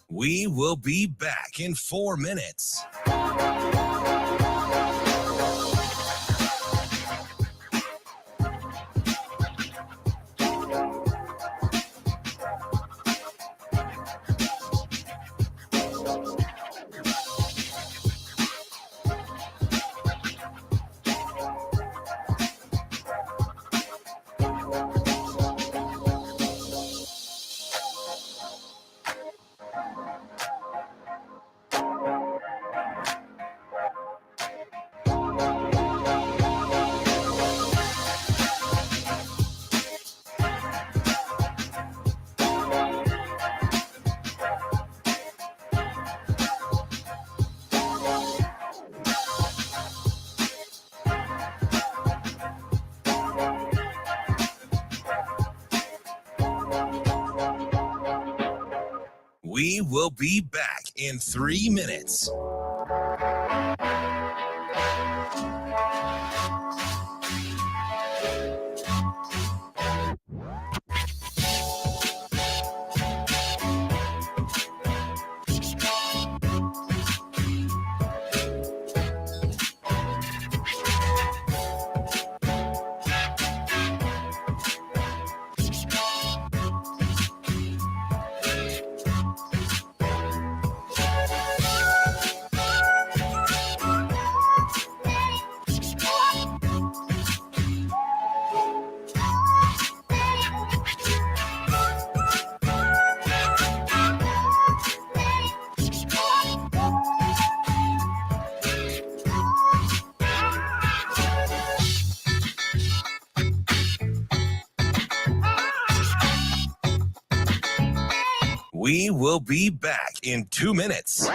S13: We will be back in 4 minutes. We will be back in 3 minutes. We will be back in 2 minutes.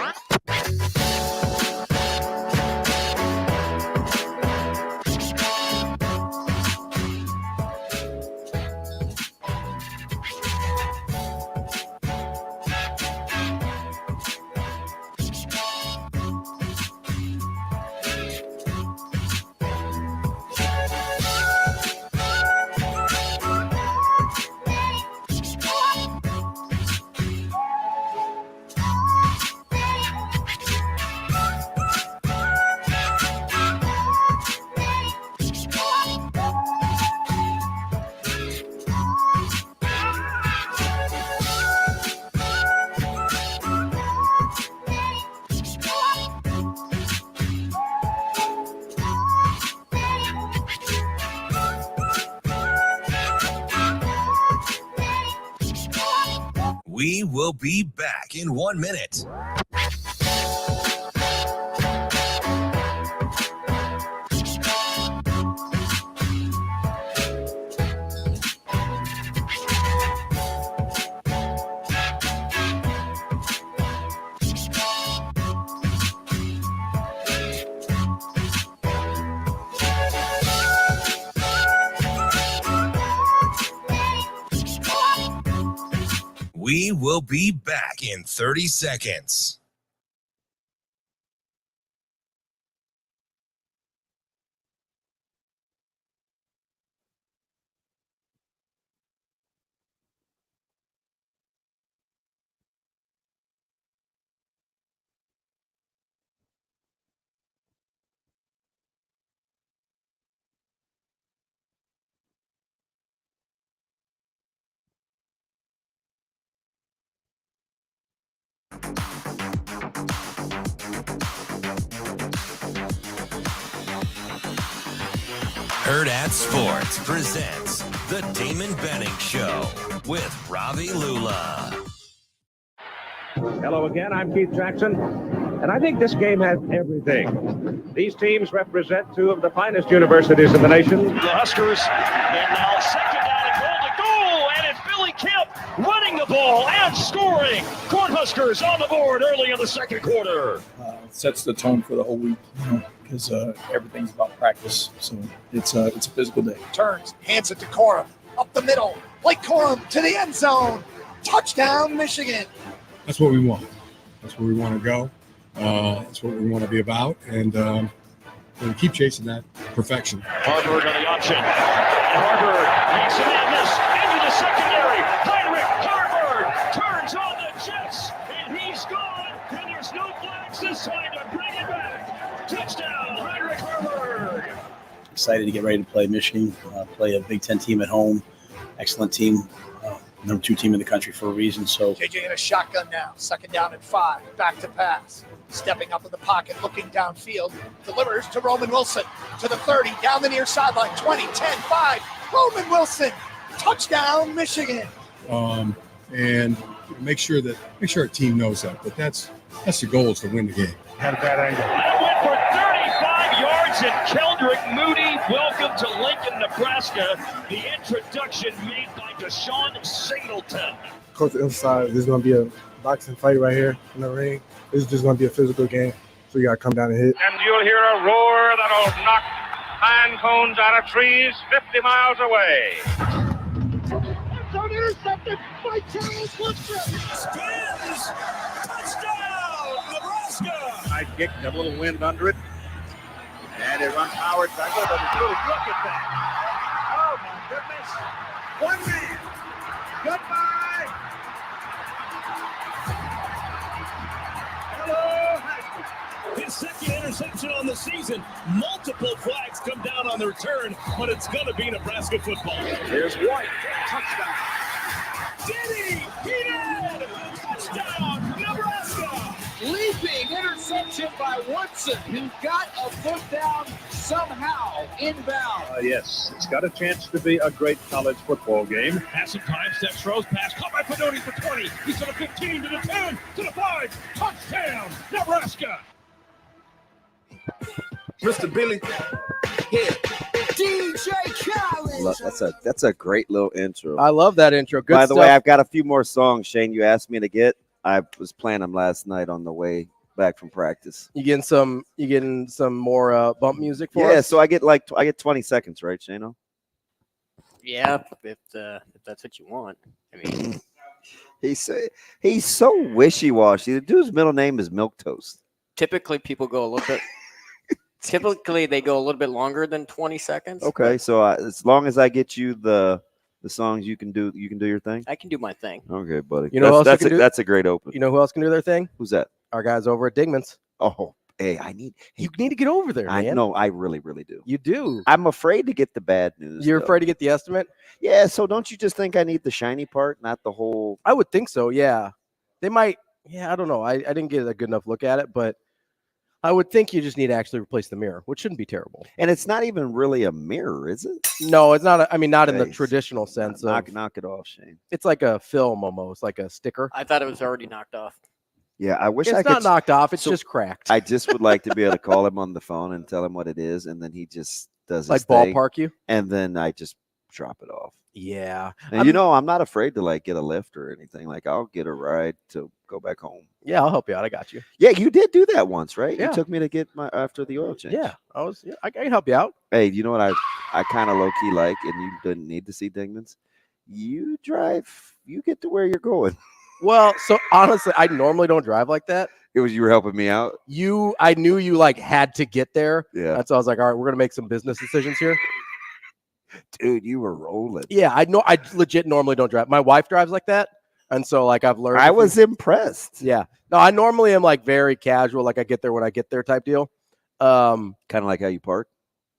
S13: We will be back in 1 minute. We will be back in 30 seconds. Hurrdat Sports presents the Damon Benning Show with Ravi Lulla.
S6: Hello again, I'm Keith Jackson, and I think this game has everything. These teams represent two of the finest universities in the nation.
S5: The Huskers, and now second down and goal, and it's Billy Kemp running the ball and scoring. Cornhuskers on the board early in the second quarter.
S22: Sets the tone for the whole week, because everything's about practice. So it's a physical day.
S2: Turns, hands it to Corum. Up the middle. Blake Corum to the end zone. Touchdown, Michigan.
S11: That's what we want. That's where we want to go. That's what we want to be about. And we'll keep chasing that perfection.
S5: Harburg on the option. Harburg makes an miss into the secondary. Heinrich Harburg turns on the Jets, and he's gone. And there's no flags this time to bring it back. Touchdown, Heinrich Harburg.
S1: Excited to get ready to play Michigan, play a Big Ten team at home. Excellent team. Number 2 team in the country for a reason. So
S2: JJ in a shotgun now. Second down and 5. Back to pass. Stepping up in the pocket, looking downfield. Delivers to Roman Wilson. To the 30, down the near sideline. 20, 10, 5. Roman Wilson. Touchdown, Michigan.
S11: And make sure our team knows that. But that's the goal, is to win the game.
S6: Had a bad angle.
S5: That went for 35 yards, and Keldrick Moody, welcome to Lincoln, Nebraska. The introduction made by Deshaun Singleton.
S23: Coach inside, there's going to be a boxing fight right here in the ring. This is just going to be a physical game, so you got to come down and hit.
S6: And you'll hear a roar that'll knock pine cones out of trees 50 miles away.
S5: Intercepted by Charles Woodson. Spins. Touchdown, Nebraska.
S6: Nice kick, got a little wind under it. And it runs Howard back over. Look at that. Oh, my goodness. One man. Goodbye. Hello, Huskers.
S5: His second interception on the season. Multiple flags come down on the return, but it's going to be Nebraska football.
S6: Here's White. Touchdown.
S5: Did he? He did! Touchdown, Nebraska!
S2: Leaping interception by Woodson, who got a foot down somehow inbound.
S6: Yes, it's got a chance to be a great college football game.
S5: Has some time, steps, throws, pass, caught by Fedoni for 20. He's to the 15, to the 10, to the 5. Touchdown, Nebraska!
S6: Mr. Billy.
S2: Hit. DJ Khaled.
S8: That's a great little intro.
S7: I love that intro. Good
S8: By the
S7: stuff.
S8: way, I've got a few more songs, Shane, you asked me to get. I was playing them last night on the way back from practice.
S7: You getting some more bump music for us?
S8: Yeah, so I get 20 seconds, right, Shane?
S24: Yeah, if that's what you want. I mean,
S8: he's so wishy-washy. The dude's middle name is Milk Toast.
S24: Typically, people go a little bit. Typically, they go a little bit longer than 20 seconds.
S8: Okay, so as long as I get you the songs, you can do your thing.
S24: I can do my thing.
S8: Okay, buddy.
S7: You know who else
S8: that's
S7: can do?
S8: That's a great open.
S7: You know who else can do their thing?
S8: Who's that?
S7: Our guys over at Digman's.
S8: Oh, hey, you need
S7: to get over there, man.
S8: I know, I really, really do.
S7: You do.
S8: I'm afraid to get the bad news.
S7: You're
S8: though.
S7: afraid to get the estimate?
S8: Yeah, so don't you just think I need the shiny part, not the whole?
S7: I would think so, yeah. They might, yeah, I don't know. I didn't get a good enough look at it, but I would think you just need to actually replace the mirror, which shouldn't be terrible.
S8: And it's not even really a mirror, is it?
S7: No, it's not. Not in the traditional sense.
S8: Knock it off, Shane.
S7: It's like a film almost, like a sticker.
S24: I thought it was already knocked off.
S8: Yeah, I wish
S7: It's
S8: I could.
S7: not knocked off. It's just cracked.
S8: I just would like to be able to call him on the phone and tell him what it is, and then he just does his
S7: Like
S8: thing,
S7: ballpark you?
S8: and then I just drop it off.
S7: Yeah.
S8: And I'm not afraid to like get a lift or anything. Like I'll get a ride to go back home.
S7: Yeah, I'll help you out. I got you.
S8: Yeah, you did do that once, right?
S7: Yeah.
S8: You took me to get after the oil change.
S7: Yeah, I can help you out.
S8: Hey, you know what I kind of low key like, and you didn't need to see Dingman's. You drive, you get to where you're going.
S7: Well, so honestly, I normally don't drive like that.
S8: It was you were helping me out.
S7: I knew you like had to get there.
S8: Yeah.
S7: That's why I was like, all right, we're gonna make some business decisions here.
S8: Dude, you were rolling.
S7: Yeah, I know. I legit normally don't drive. My wife drives like that, and so like I've learned.
S8: I was impressed.
S7: Yeah. No, I normally am like very casual. Like I get there when I get there type deal.
S8: Kind of like how you park.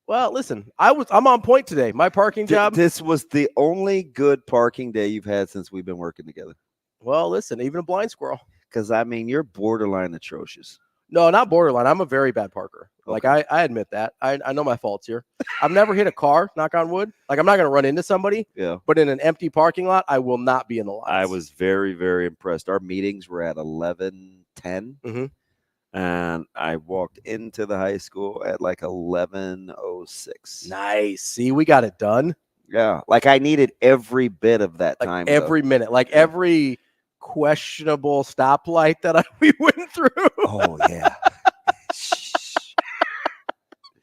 S7: Well, listen, I'm on point today. My parking job.
S8: This was the only good parking day you've had since we've been working together.
S7: Well, listen, even a blind squirrel.
S8: Because you're borderline atrocious.
S7: No, not borderline. I'm a very bad parker.
S8: Okay.
S7: Like I admit that. I know my faults here. I've never hit a car, knock on wood. Like I'm not going to run into somebody.
S8: Yeah.
S7: But in an empty parking lot, I will not be in the line.
S8: I was very, very impressed. Our meetings were at 11:10.
S7: Mm-hmm.
S8: And I walked into the high school at like 11:06.
S7: Nice. See, we got it done.
S8: Yeah. Like I needed every bit of that time.
S7: Every minute. Like every questionable stoplight that we went through.
S8: Oh, yeah.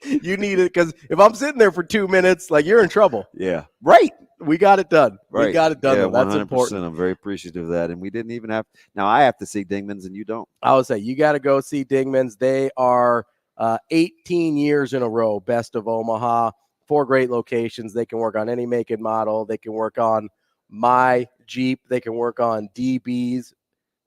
S7: You need it because if I'm sitting there for 2 minutes, like you're in trouble.
S8: Yeah. Right.
S7: We got it done.
S8: Right.
S7: We got it done.
S8: Yeah,
S7: Though. That's
S8: 100%.
S7: important.
S8: I'm very appreciative of that. And we didn't even have. Now I have to see Dingman's and you don't.
S7: I would say you got to go see Dingman's. They are 18 years in a row, best of Omaha. 4 great locations. They can work on any make and model. They can work on my Jeep. They can work on DB's,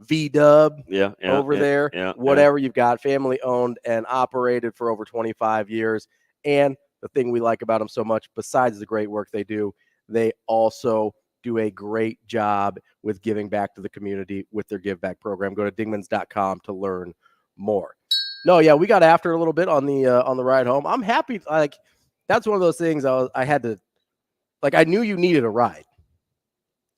S7: V-Dub over there.
S8: Yeah,
S7: whatever you've got, family owned and operated for over 25 years. And the thing we like about them so much, besides the great work they do, they also do a great job with giving back to the community with their give back program. Go to dingmans.com to learn more. No, yeah, we got after a little bit on the ride home. I'm happy. Like that's one of those things I had to, like, I knew you needed a ride.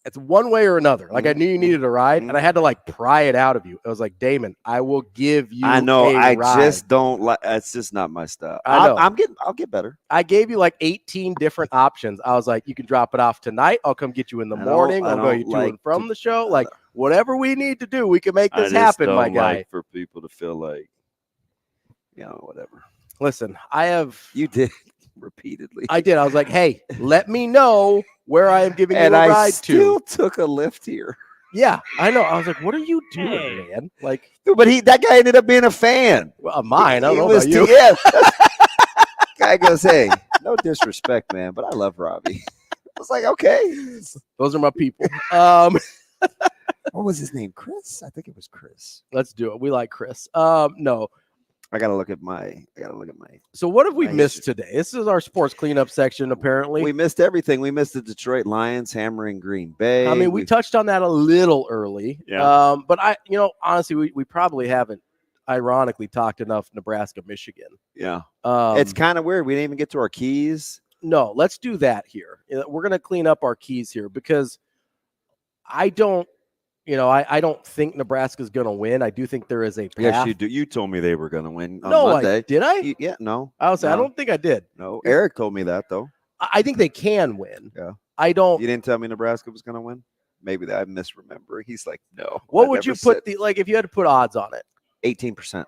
S7: It's one way or another. Like I knew you needed a ride, and I had to like pry it out of you. I was like, Damon, I will give you.
S8: I know.
S7: I
S8: just don't like. It's just not my style.
S7: I know.
S8: I'll get better.
S7: I gave you like 18 different options. I was like, you can drop it off tonight. I'll come get you in the morning. I'll go you to and from the show. Like whatever we need to do, we can make this happen, my guy.
S8: Like for people to feel like, whatever.
S7: Listen,
S8: You did repeatedly.
S7: I did. I was like, hey, let me know where I am giving you a ride
S8: I still
S7: to.
S8: took a lift here.
S7: Yeah, I know. I was like, what are you doing, man? Like,
S8: but that guy ended up being a fan.
S7: Well, mine. I don't know about you.
S8: Yeah. Guy goes, hey, no disrespect, man, but I love Robbie. I was like, okay.
S7: Those are my people.
S8: What was his name? Chris? I think it was Chris.
S7: Let's do it. We like Chris. No.
S8: I gotta look at my.
S7: So what have we missed today? This is our sports cleanup section. Apparently,
S8: we missed everything. We missed the Detroit Lions hammering Green Bay.
S7: I mean, we touched on that a little early.
S8: Yeah.
S7: But honestly, we probably haven't, ironically, talked enough Nebraska, Michigan.
S8: Yeah. It's kind of weird. We didn't even get to our keys.
S7: No, let's do that here. We're gonna clean up our keys here because I don't think Nebraska's going to win. I do think there is a path.
S8: Yes, you do. You told me they were going to win on
S7: no,
S8: Monday.
S7: Did I?
S8: No.
S7: I was.
S8: No.
S7: I don't think I did.
S8: No, Eric told me that, though.
S7: I think they can win.
S8: Yeah.
S7: I don't.
S8: You didn't tell me Nebraska was going to win? Maybe I misremember. He's like, no.
S7: What would you put if you had to put odds on it?
S8: 18%.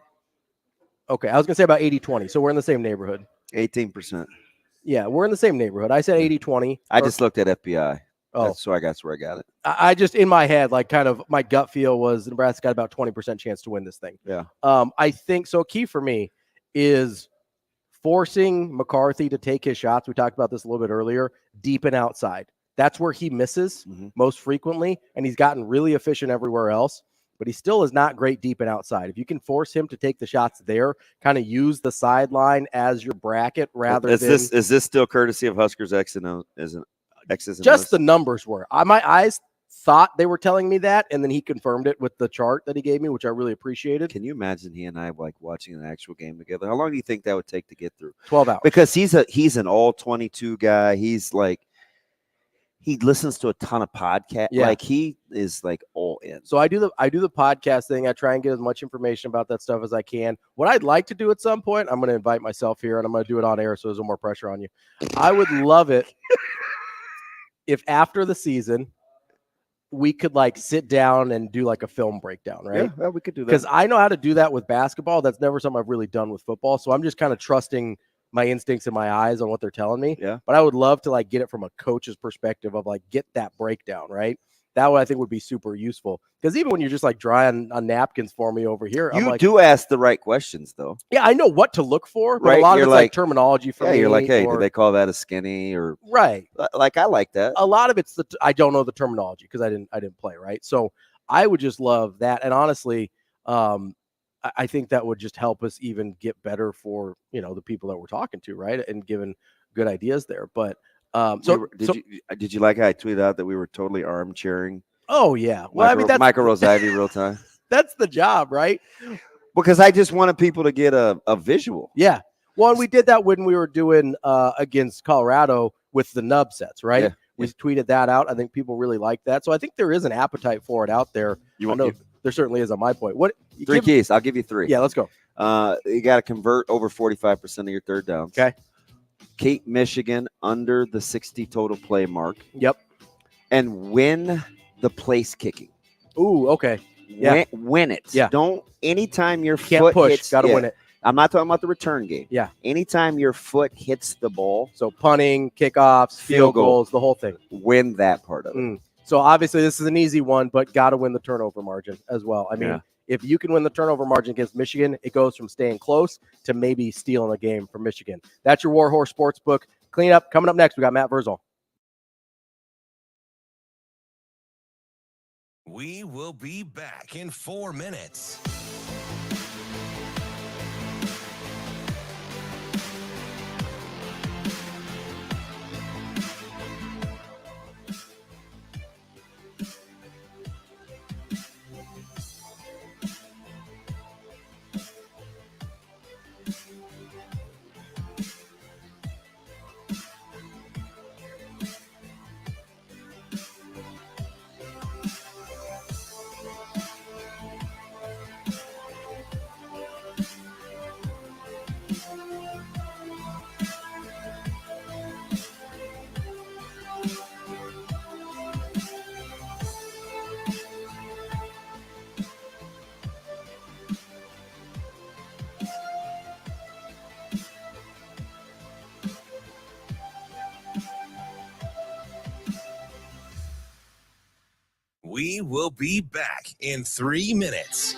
S7: Okay, I was going to say about 80-20, so we're in the same neighborhood.
S8: 18%.
S7: Yeah, we're in the same neighborhood. I said 80-20.
S8: I just looked at FBI.
S7: Oh,
S8: that's where I got it.
S7: I just, in my head, like kind of my gut feel was Nebraska got about 20% chance to win this thing.
S8: Yeah.
S7: I think so. Key for me is forcing McCarthy to take his shots. We talked about this a little bit earlier, deep and outside. That's where he misses most frequently, and he's gotten really efficient everywhere else. But he still is not great deep and outside. If you can force him to take the shots there, kind of use the sideline as your bracket rather than.
S8: Is this still courtesy of Huskers X and O? Isn't X's and
S7: just
S8: O's?
S7: The numbers were. My eyes thought they were telling me that, and then he confirmed it with the chart that he gave me, which I really appreciated.
S8: Can you imagine he and I like watching an actual game together? How long do you think that would take to get through?
S7: 12 hours.
S8: Because he's an all 22 guy. He's like, he listens to a ton of podcasts.
S7: Yeah.
S8: Like he is like all in.
S7: So I do the podcast thing. I try and get as much information about that stuff as I can. What I'd like to do at some point, I'm going to invite myself here and I'm going to do it on air so there's no more pressure on you. I would love it if after the season we could like sit down and do like a film breakdown, right?
S8: Yeah, well, we could do that.
S7: Because I know how to do that with basketball. That's never something I've really done with football. So I'm just kind of trusting my instincts and my eyes on what they're telling me.
S8: Yeah.
S7: But I would love to like get it from a coach's perspective of like get that breakdown, right? That would I think would be super useful. Because even when you're just like drawing on napkins for me over here, I'm
S8: You
S7: like,
S8: do ask the right questions though.
S7: yeah, I know what to look for, but
S8: Right,
S7: a lot of
S8: you're
S7: it's like terminology for
S8: Yeah,
S7: me.
S8: you're like, hey,
S7: or,
S8: did they call that a skinny or
S7: right?
S8: Like I like that.
S7: A lot of it's I don't know the terminology because I didn't play, right? So I would just love that. And honestly, I think that would just help us even get better for, the people that we're talking to, right? And giving good ideas there. But
S8: did you like how I tweeted out that we were totally armchairing?
S7: Oh yeah. Well, that's
S8: Michael Rose-Ivey real time.
S7: That's the job, right?
S8: Because I just wanted people to get a visual.
S7: Yeah. Well, and we did that when we were doing against Colorado with the nub sets, right?
S8: Yeah.
S7: We tweeted that out. I think people really like that. So I think there is an appetite for it out there. There certainly is on my point. What
S8: three keys? I'll give you three.
S7: Yeah, let's go.
S8: You got to convert over 45% of your third downs.
S7: Okay.
S8: Keep Michigan under the 60 total play mark.
S7: Yep.
S8: And win the place kicking.
S7: Ooh, okay. Yeah.
S8: Win it.
S7: Yeah.
S8: Don't anytime your
S7: Can't
S8: foot
S7: push.
S8: hits,
S7: Got to win it.
S8: I'm not talking about the return game.
S7: Yeah.
S8: Anytime your foot hits the ball.
S7: So punting, kickoffs, field goals, the whole thing.
S8: Win that part of it.
S7: So obviously this is an easy one, but got to win the turnover margin as well. I mean, if you can win the turnover margin against Michigan, it goes from staying close to maybe stealing a game from Michigan. That's your Warhorse Sportsbook cleanup. Coming up next, we got Matt Vrzal.
S13: We will be back in 4 minutes. We will be back in 3 minutes.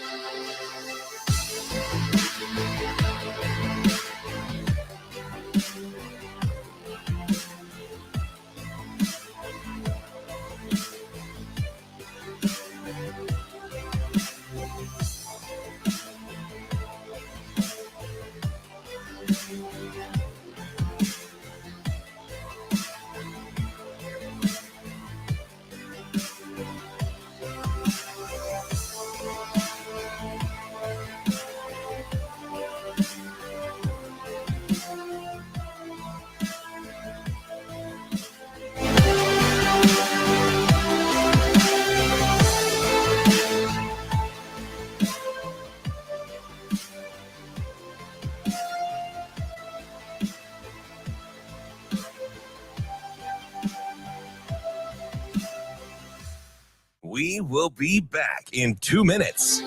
S13: We will be back in 2 minutes.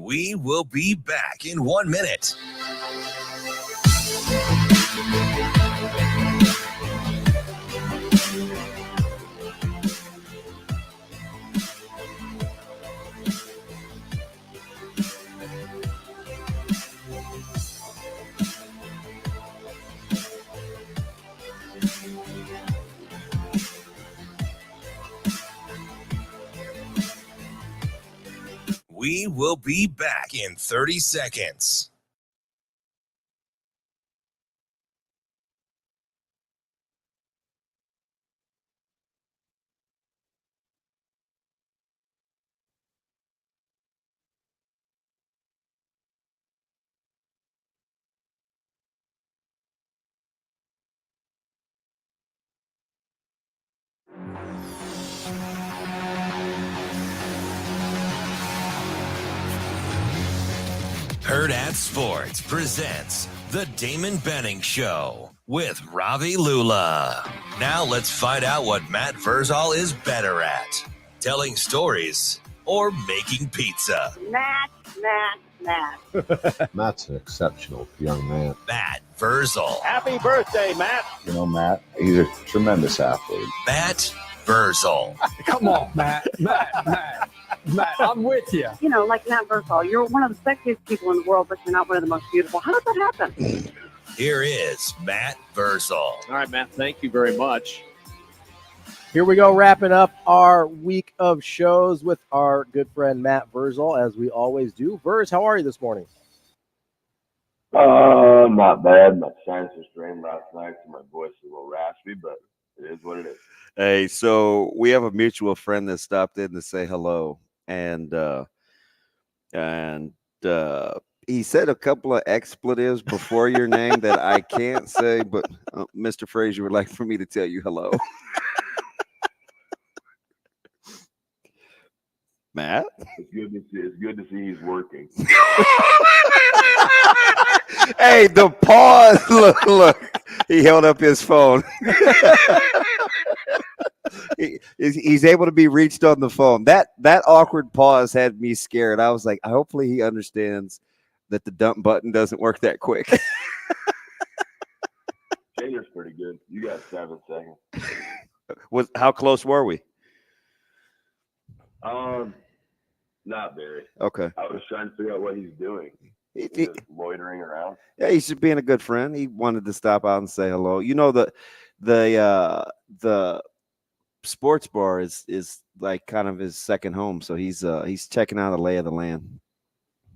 S13: We will be back in 1 minute. We will be back in 30 seconds. Hurrdat Sports presents the Damon Benning Show with Ravi Lulla. Now let's find out what Matt Vrzal is better at, telling stories or making pizza.
S9: Matt.
S10: Matt's an exceptional young man.
S13: Matt Vrzal.
S5: Happy birthday, Matt.
S10: You know, Matt, he's a tremendous athlete.
S13: Matt Vrzal.
S12: Come on, Matt, I'm with you.
S9: You know, like Matt Vrzal, you're one of the sexiest people in the world, but you're not one of the most beautiful. How does that happen?
S13: Here is Matt Vrzal.
S5: All right, Matt, thank you very much.
S7: Here we go, wrapping up our week of shows with our good friend Matt Vrzal, as we always do. Verz, how are you this morning?
S20: Not bad. My sinuses drained last night, so my voice is a little raspy, but it is what it is.
S8: Hey, so we have a mutual friend that stopped in to say hello, and he said a couple of expletives before your name that I can't say, but Mr. Frazier would like for me to tell you hello. Matt?
S20: It's good to see he's working.
S8: Hey, the pause. Look. He held up his phone. He's able to be reached on the phone. That awkward pause had me scared. I was like, hopefully he understands that the dump button doesn't work that quick.
S20: Jay's pretty good. You got 7 seconds.
S8: How close were we?
S20: Not very.
S8: Okay.
S20: I was trying to figure out what he's doing. He's just loitering around.
S8: Yeah, he's just being a good friend. He wanted to stop out and say hello. You know, the sports bar is like kind of his second home, so he's checking out the lay of the land.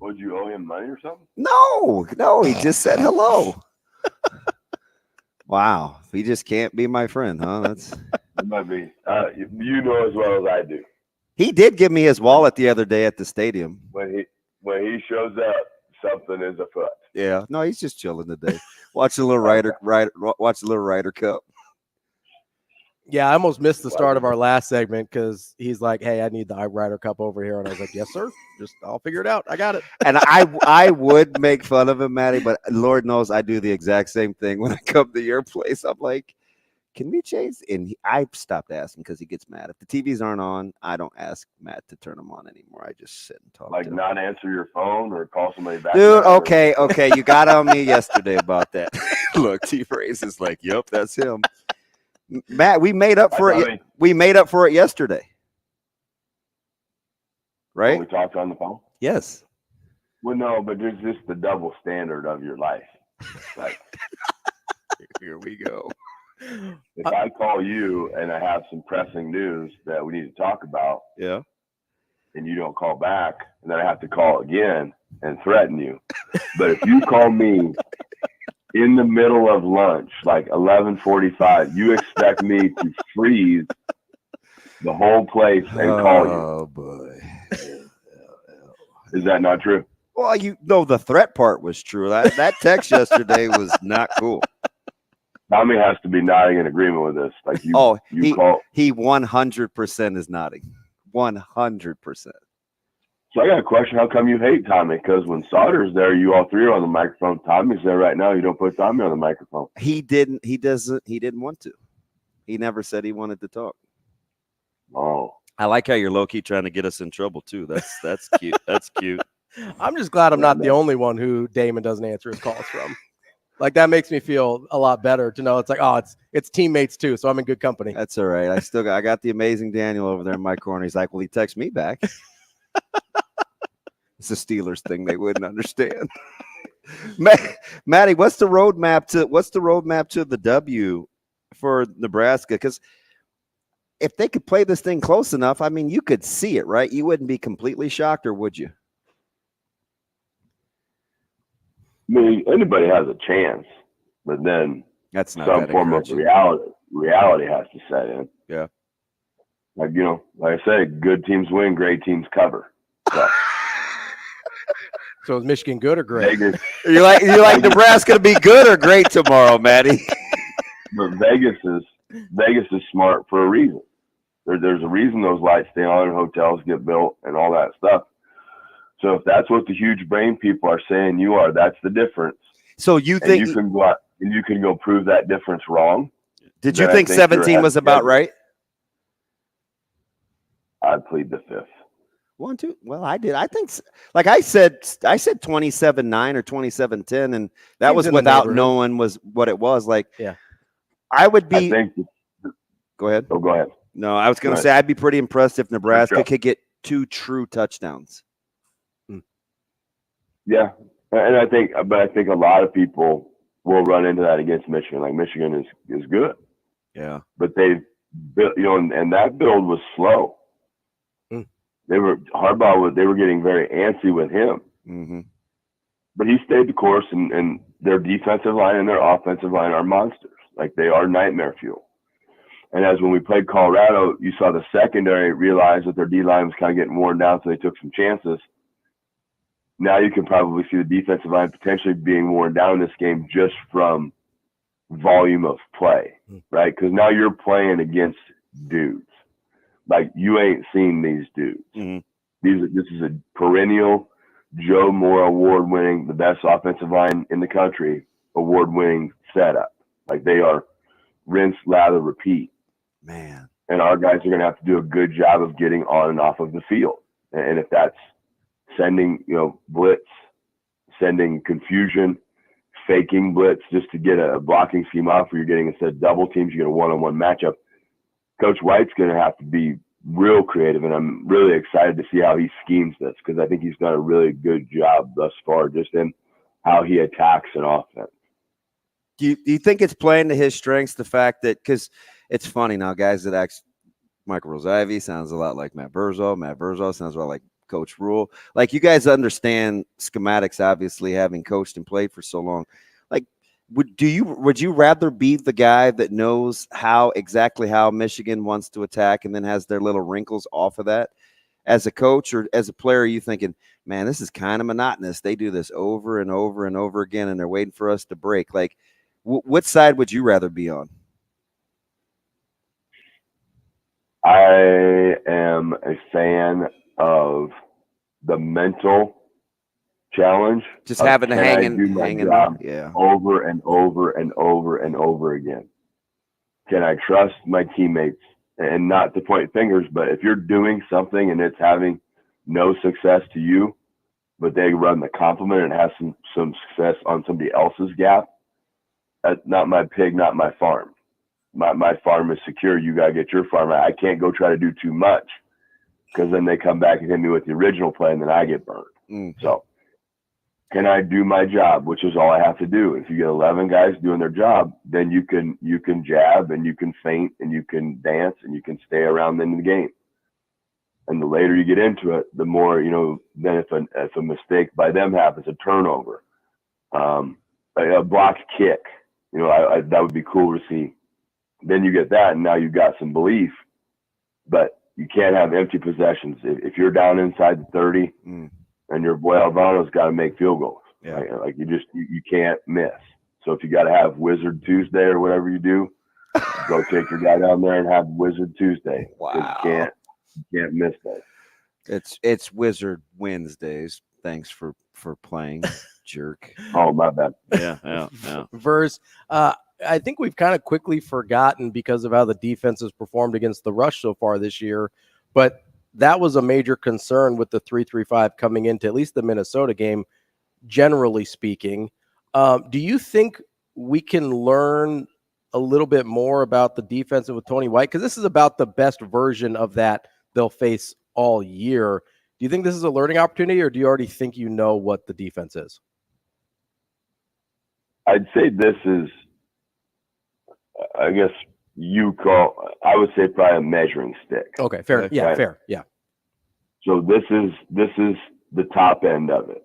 S20: Would you owe him money or something?
S8: No, he just said hello. Wow, he just can't be my friend, huh? It
S20: might be. You know as well as I do.
S8: He did give me his wallet the other day at the stadium.
S20: When he shows up, something is afoot.
S8: Yeah, no, he's just chilling today. Watch a little Watch a little Ryder Cup.
S7: Yeah, I almost missed the start of our last segment because he's like, "Hey, I need the Ryder Cup over here," and I was like, "Yes, sir. I'll figure it out. I got it." And
S8: I would make fun of him, Matty, but Lord knows I do the exact same thing when I come to your place. I'm like, "Can we change?" And I stopped asking because he gets mad. If the TVs aren't on, I don't ask Matt to turn them on anymore. I just sit and talk.
S20: Like
S8: to him.
S20: not answer your phone or call somebody back.
S8: Dude, okay. You got on me yesterday about that. Look, T-Phrase is like, "Yep, that's him." Matt, we made up for it. We made up for it yesterday, right?
S20: We talked on the phone.
S8: Yes.
S20: Well, no, but there's just the double standard of your life. Like,
S8: here we go.
S20: If I call you and I have some pressing news that we need to talk about,
S8: yeah,
S20: and you don't call back, and then I have to call again and threaten you. But if you call me in the middle of lunch, like 11:45, you expect me to freeze the whole place and call you.
S8: Oh boy.
S20: Is that not true?
S8: Well, the threat part was true. That text yesterday was not cool.
S20: Tommy has to be nodding in agreement with this. Like he
S8: 100% is nodding. 100%.
S20: So I got a question. How come you hate Tommy? Because when Sauter's there, you all three are on the microphone. Tommy's there right now. You don't put Tommy on the microphone.
S8: He didn't want to. He never said he wanted to talk.
S20: Oh.
S8: I like how you're low-key trying to get us in trouble too. That's cute. That's cute.
S7: I'm just glad I'm not the only one who Damon doesn't answer his calls from. Like, that makes me feel a lot better to know it's like, oh, it's teammates too, so I'm in good company.
S8: That's all right. I got the amazing Daniel over there in my corner. He's like, well, he texts me back. It's a Steelers thing they wouldn't understand. Maddie, what's the roadmap to the W for Nebraska? Because if they could play this thing close enough, I mean, you could see it, right? You wouldn't be completely shocked, or would you?
S14: I mean, anybody has a chance, but then
S8: that's not
S14: some form of reality has to set in.
S8: Yeah.
S14: Like, like I say, good teams win, great teams cover.
S7: So is Michigan good or great?
S14: Vegas,
S8: you like Nebraska to be good or great tomorrow, Maddie?
S14: But Vegas is smart for a reason. There's a reason those lights stay on and hotels get built and all that stuff. So if that's what the huge brain people are saying you are, that's the difference.
S8: So you think
S14: you can go out and you can go prove that difference wrong?
S8: Did you think 17 was about right?
S14: I'd plead the fifth.
S8: 1, 2. Well, I did. I think, like I said 27-9 or 27-10, and that was without knowing what it was. Like,
S7: yeah,
S8: I would be. Go ahead.
S14: Oh, go ahead.
S8: No, I was going to say I'd be pretty impressed if Nebraska could get 2 true touchdowns.
S14: Yeah, and I think a lot of people will run into that against Michigan. Like, Michigan is good.
S8: Yeah,
S14: but they've built, and that build was slow. They were getting very antsy with him.
S8: Mm-hmm.
S14: But he stayed the course, and their defensive line and their offensive line are monsters. Like, they are nightmare fuel. And as when we played Colorado, you saw the secondary realize that their D-line was kind of getting worn down, so they took some chances. Now you can probably see the defensive line potentially being worn down in this game just from volume of play, right? Because now you're playing against dudes. Like, you ain't seen these dudes.
S8: Mm-hmm.
S14: This is a perennial Joe Moore award-winning, the best offensive line in the country, award-winning setup. Like, they are rinse, lather, repeat.
S8: Man.
S14: And our guys are going to have to do a good job of getting on and off of the field. And if that's sending, blitz, sending confusion, faking blitz just to get a blocking scheme off where you're getting, instead of double teams, you get a one-on-one matchup. Coach White's going to have to be real creative, and I'm really excited to see how he schemes this, because I think he's done a really good job thus far just in how he attacks an offense.
S8: Do you think it's playing to his strengths, the fact that, because it's funny now, guys that act Michael Rose-Ivey sounds a lot like Matt Vrzal. Matt Vrzal sounds a lot like Coach Rhule. Like, you guys understand schematics, obviously, having coached and played for so long. Like, would you rather be the guy that knows exactly how Michigan wants to attack and then has their little wrinkles off of that as a coach, or as a player? Are you thinking, man, this is kind of monotonous, they do this over and over and over again and they're waiting for us to break? Like, what side would you rather be on?
S14: I am a fan of the mental challenge,
S8: just having to hang
S14: job
S8: yeah,
S14: over and over and over and over again. Can I trust my teammates? And not to point fingers, but if you're doing something and it's having no success to you, but they run the compliment and have some success on somebody else's gap, that's not my pig, not my farm. My farm is secure. You got to get your farm right. I can't go try to do too much, because then they come back and hit me with the original play and then I get burned. So can I do my job, which is all I have to do. If you get 11 guys doing their job, then you can jab and you can feint and you can dance and you can stay around in the game. And the later you get into it, the more, then if a mistake by them happens, a turnover, a blocked kick, that would be cool to see. Then you get that, and now you've got some belief, but you can't have empty possessions. If you're down inside the 30 and your boy Alvano's got to make field goals, like you can't miss. So if you got to have Wizard Tuesday or whatever you do, go take your guy down there and have Wizard Tuesday.
S8: Wow.
S14: You can't miss that.
S8: It's Wizard Wednesdays. Thanks for playing, jerk.
S14: Oh, my bad.
S8: Yeah.
S7: Verse, I think we've kind of quickly forgotten, because of how the defense has performed against the rush so far this year. But that was a major concern with the 3-3-5 coming into at least the Minnesota game, generally speaking. Do you think we can learn a little bit more about the defense with Tony White? Because this is about the best version of that they'll face all year. Do you think this is a learning opportunity, or do you already think you know what the defense is?
S14: I'd say this is, I guess I would say probably a measuring stick.
S7: Okay, fair. Yeah,
S14: right?
S7: fair. Yeah.
S14: So this is the top end of it,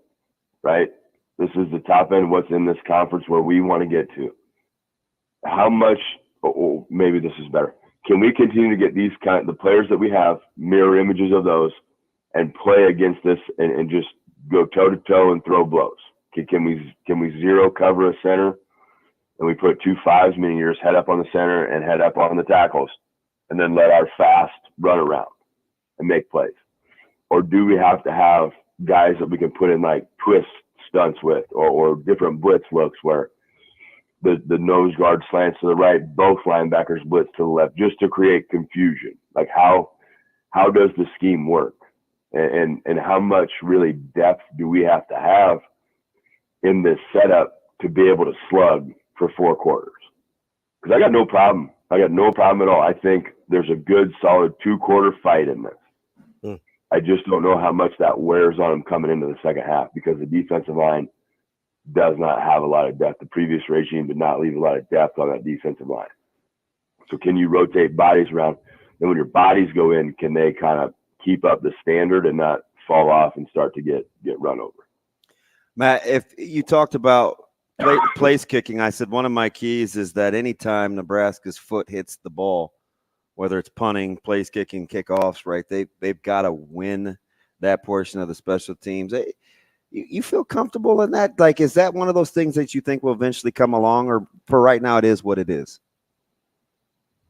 S14: right? This is the top end of what's in this conference where we want to get to. How much, or maybe this is better. Can we continue to get the players that we have, mirror images of those, and play against this and just go toe to toe and throw blows? Can we zero cover a center and we put 2 5s, meaning you're just head up on the center and head up on the tackles, and then let our fast run around and make plays? Or do we have to have guys that we can put in like twist stunts with, or different blitz looks where the nose guard slants to the right, both linebackers blitz to the left, just to create confusion? Like how does the scheme work? And how much really depth do we have to have in this setup to be able to slug for 4 quarters? Because I got no problem. I got no problem at all. I think there's a good, solid 2-quarter fight in this. I just don't know how much that wears on them coming into the second half, because the defensive line does not have a lot of depth. The previous regime did not leave a lot of depth on that defensive line. So can you rotate bodies around? And when your bodies go in, can they kind of keep up the standard and not fall off and start to get run over?
S8: Matt, if you talked about place kicking, I said one of my keys is that anytime Nebraska's foot hits the ball, whether it's punting, place kicking, kickoffs, right, they've got to win that portion of the special teams. You feel comfortable in that? Like, is that one of those things that you think will eventually come along, or for right now it is what it is?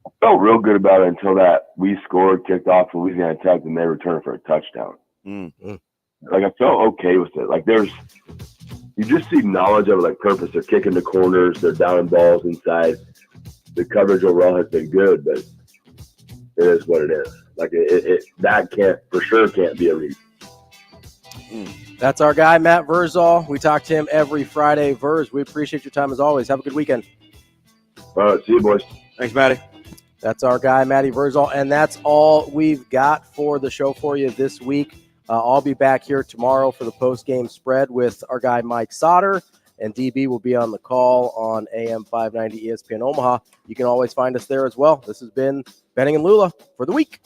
S14: I felt real good about it until that we scored, kicked off Louisiana Tech, and they returned for a touchdown.
S8: Mm-hmm.
S14: Like, I felt okay with it. Like, you just see knowledge of it, like purpose. They're kicking the corners, they're downing balls inside. The coverage overall has been good, but it is what it is. Like, that can't be a reason.
S7: That's our guy, Matt Vrzal. We talk to him every Friday. Verz, we appreciate your time as always. Have a good weekend.
S14: All right, see you, boys.
S8: Thanks, Matty.
S7: That's our guy, Matty Vrzal, and that's all we've got for the show for you this week. I'll be back here tomorrow for the post-game spread with our guy Mike Sautter, and DB will be on the call on AM 590 ESPN Omaha. You can always find us there as well. This has been Benning and Lulla for the week.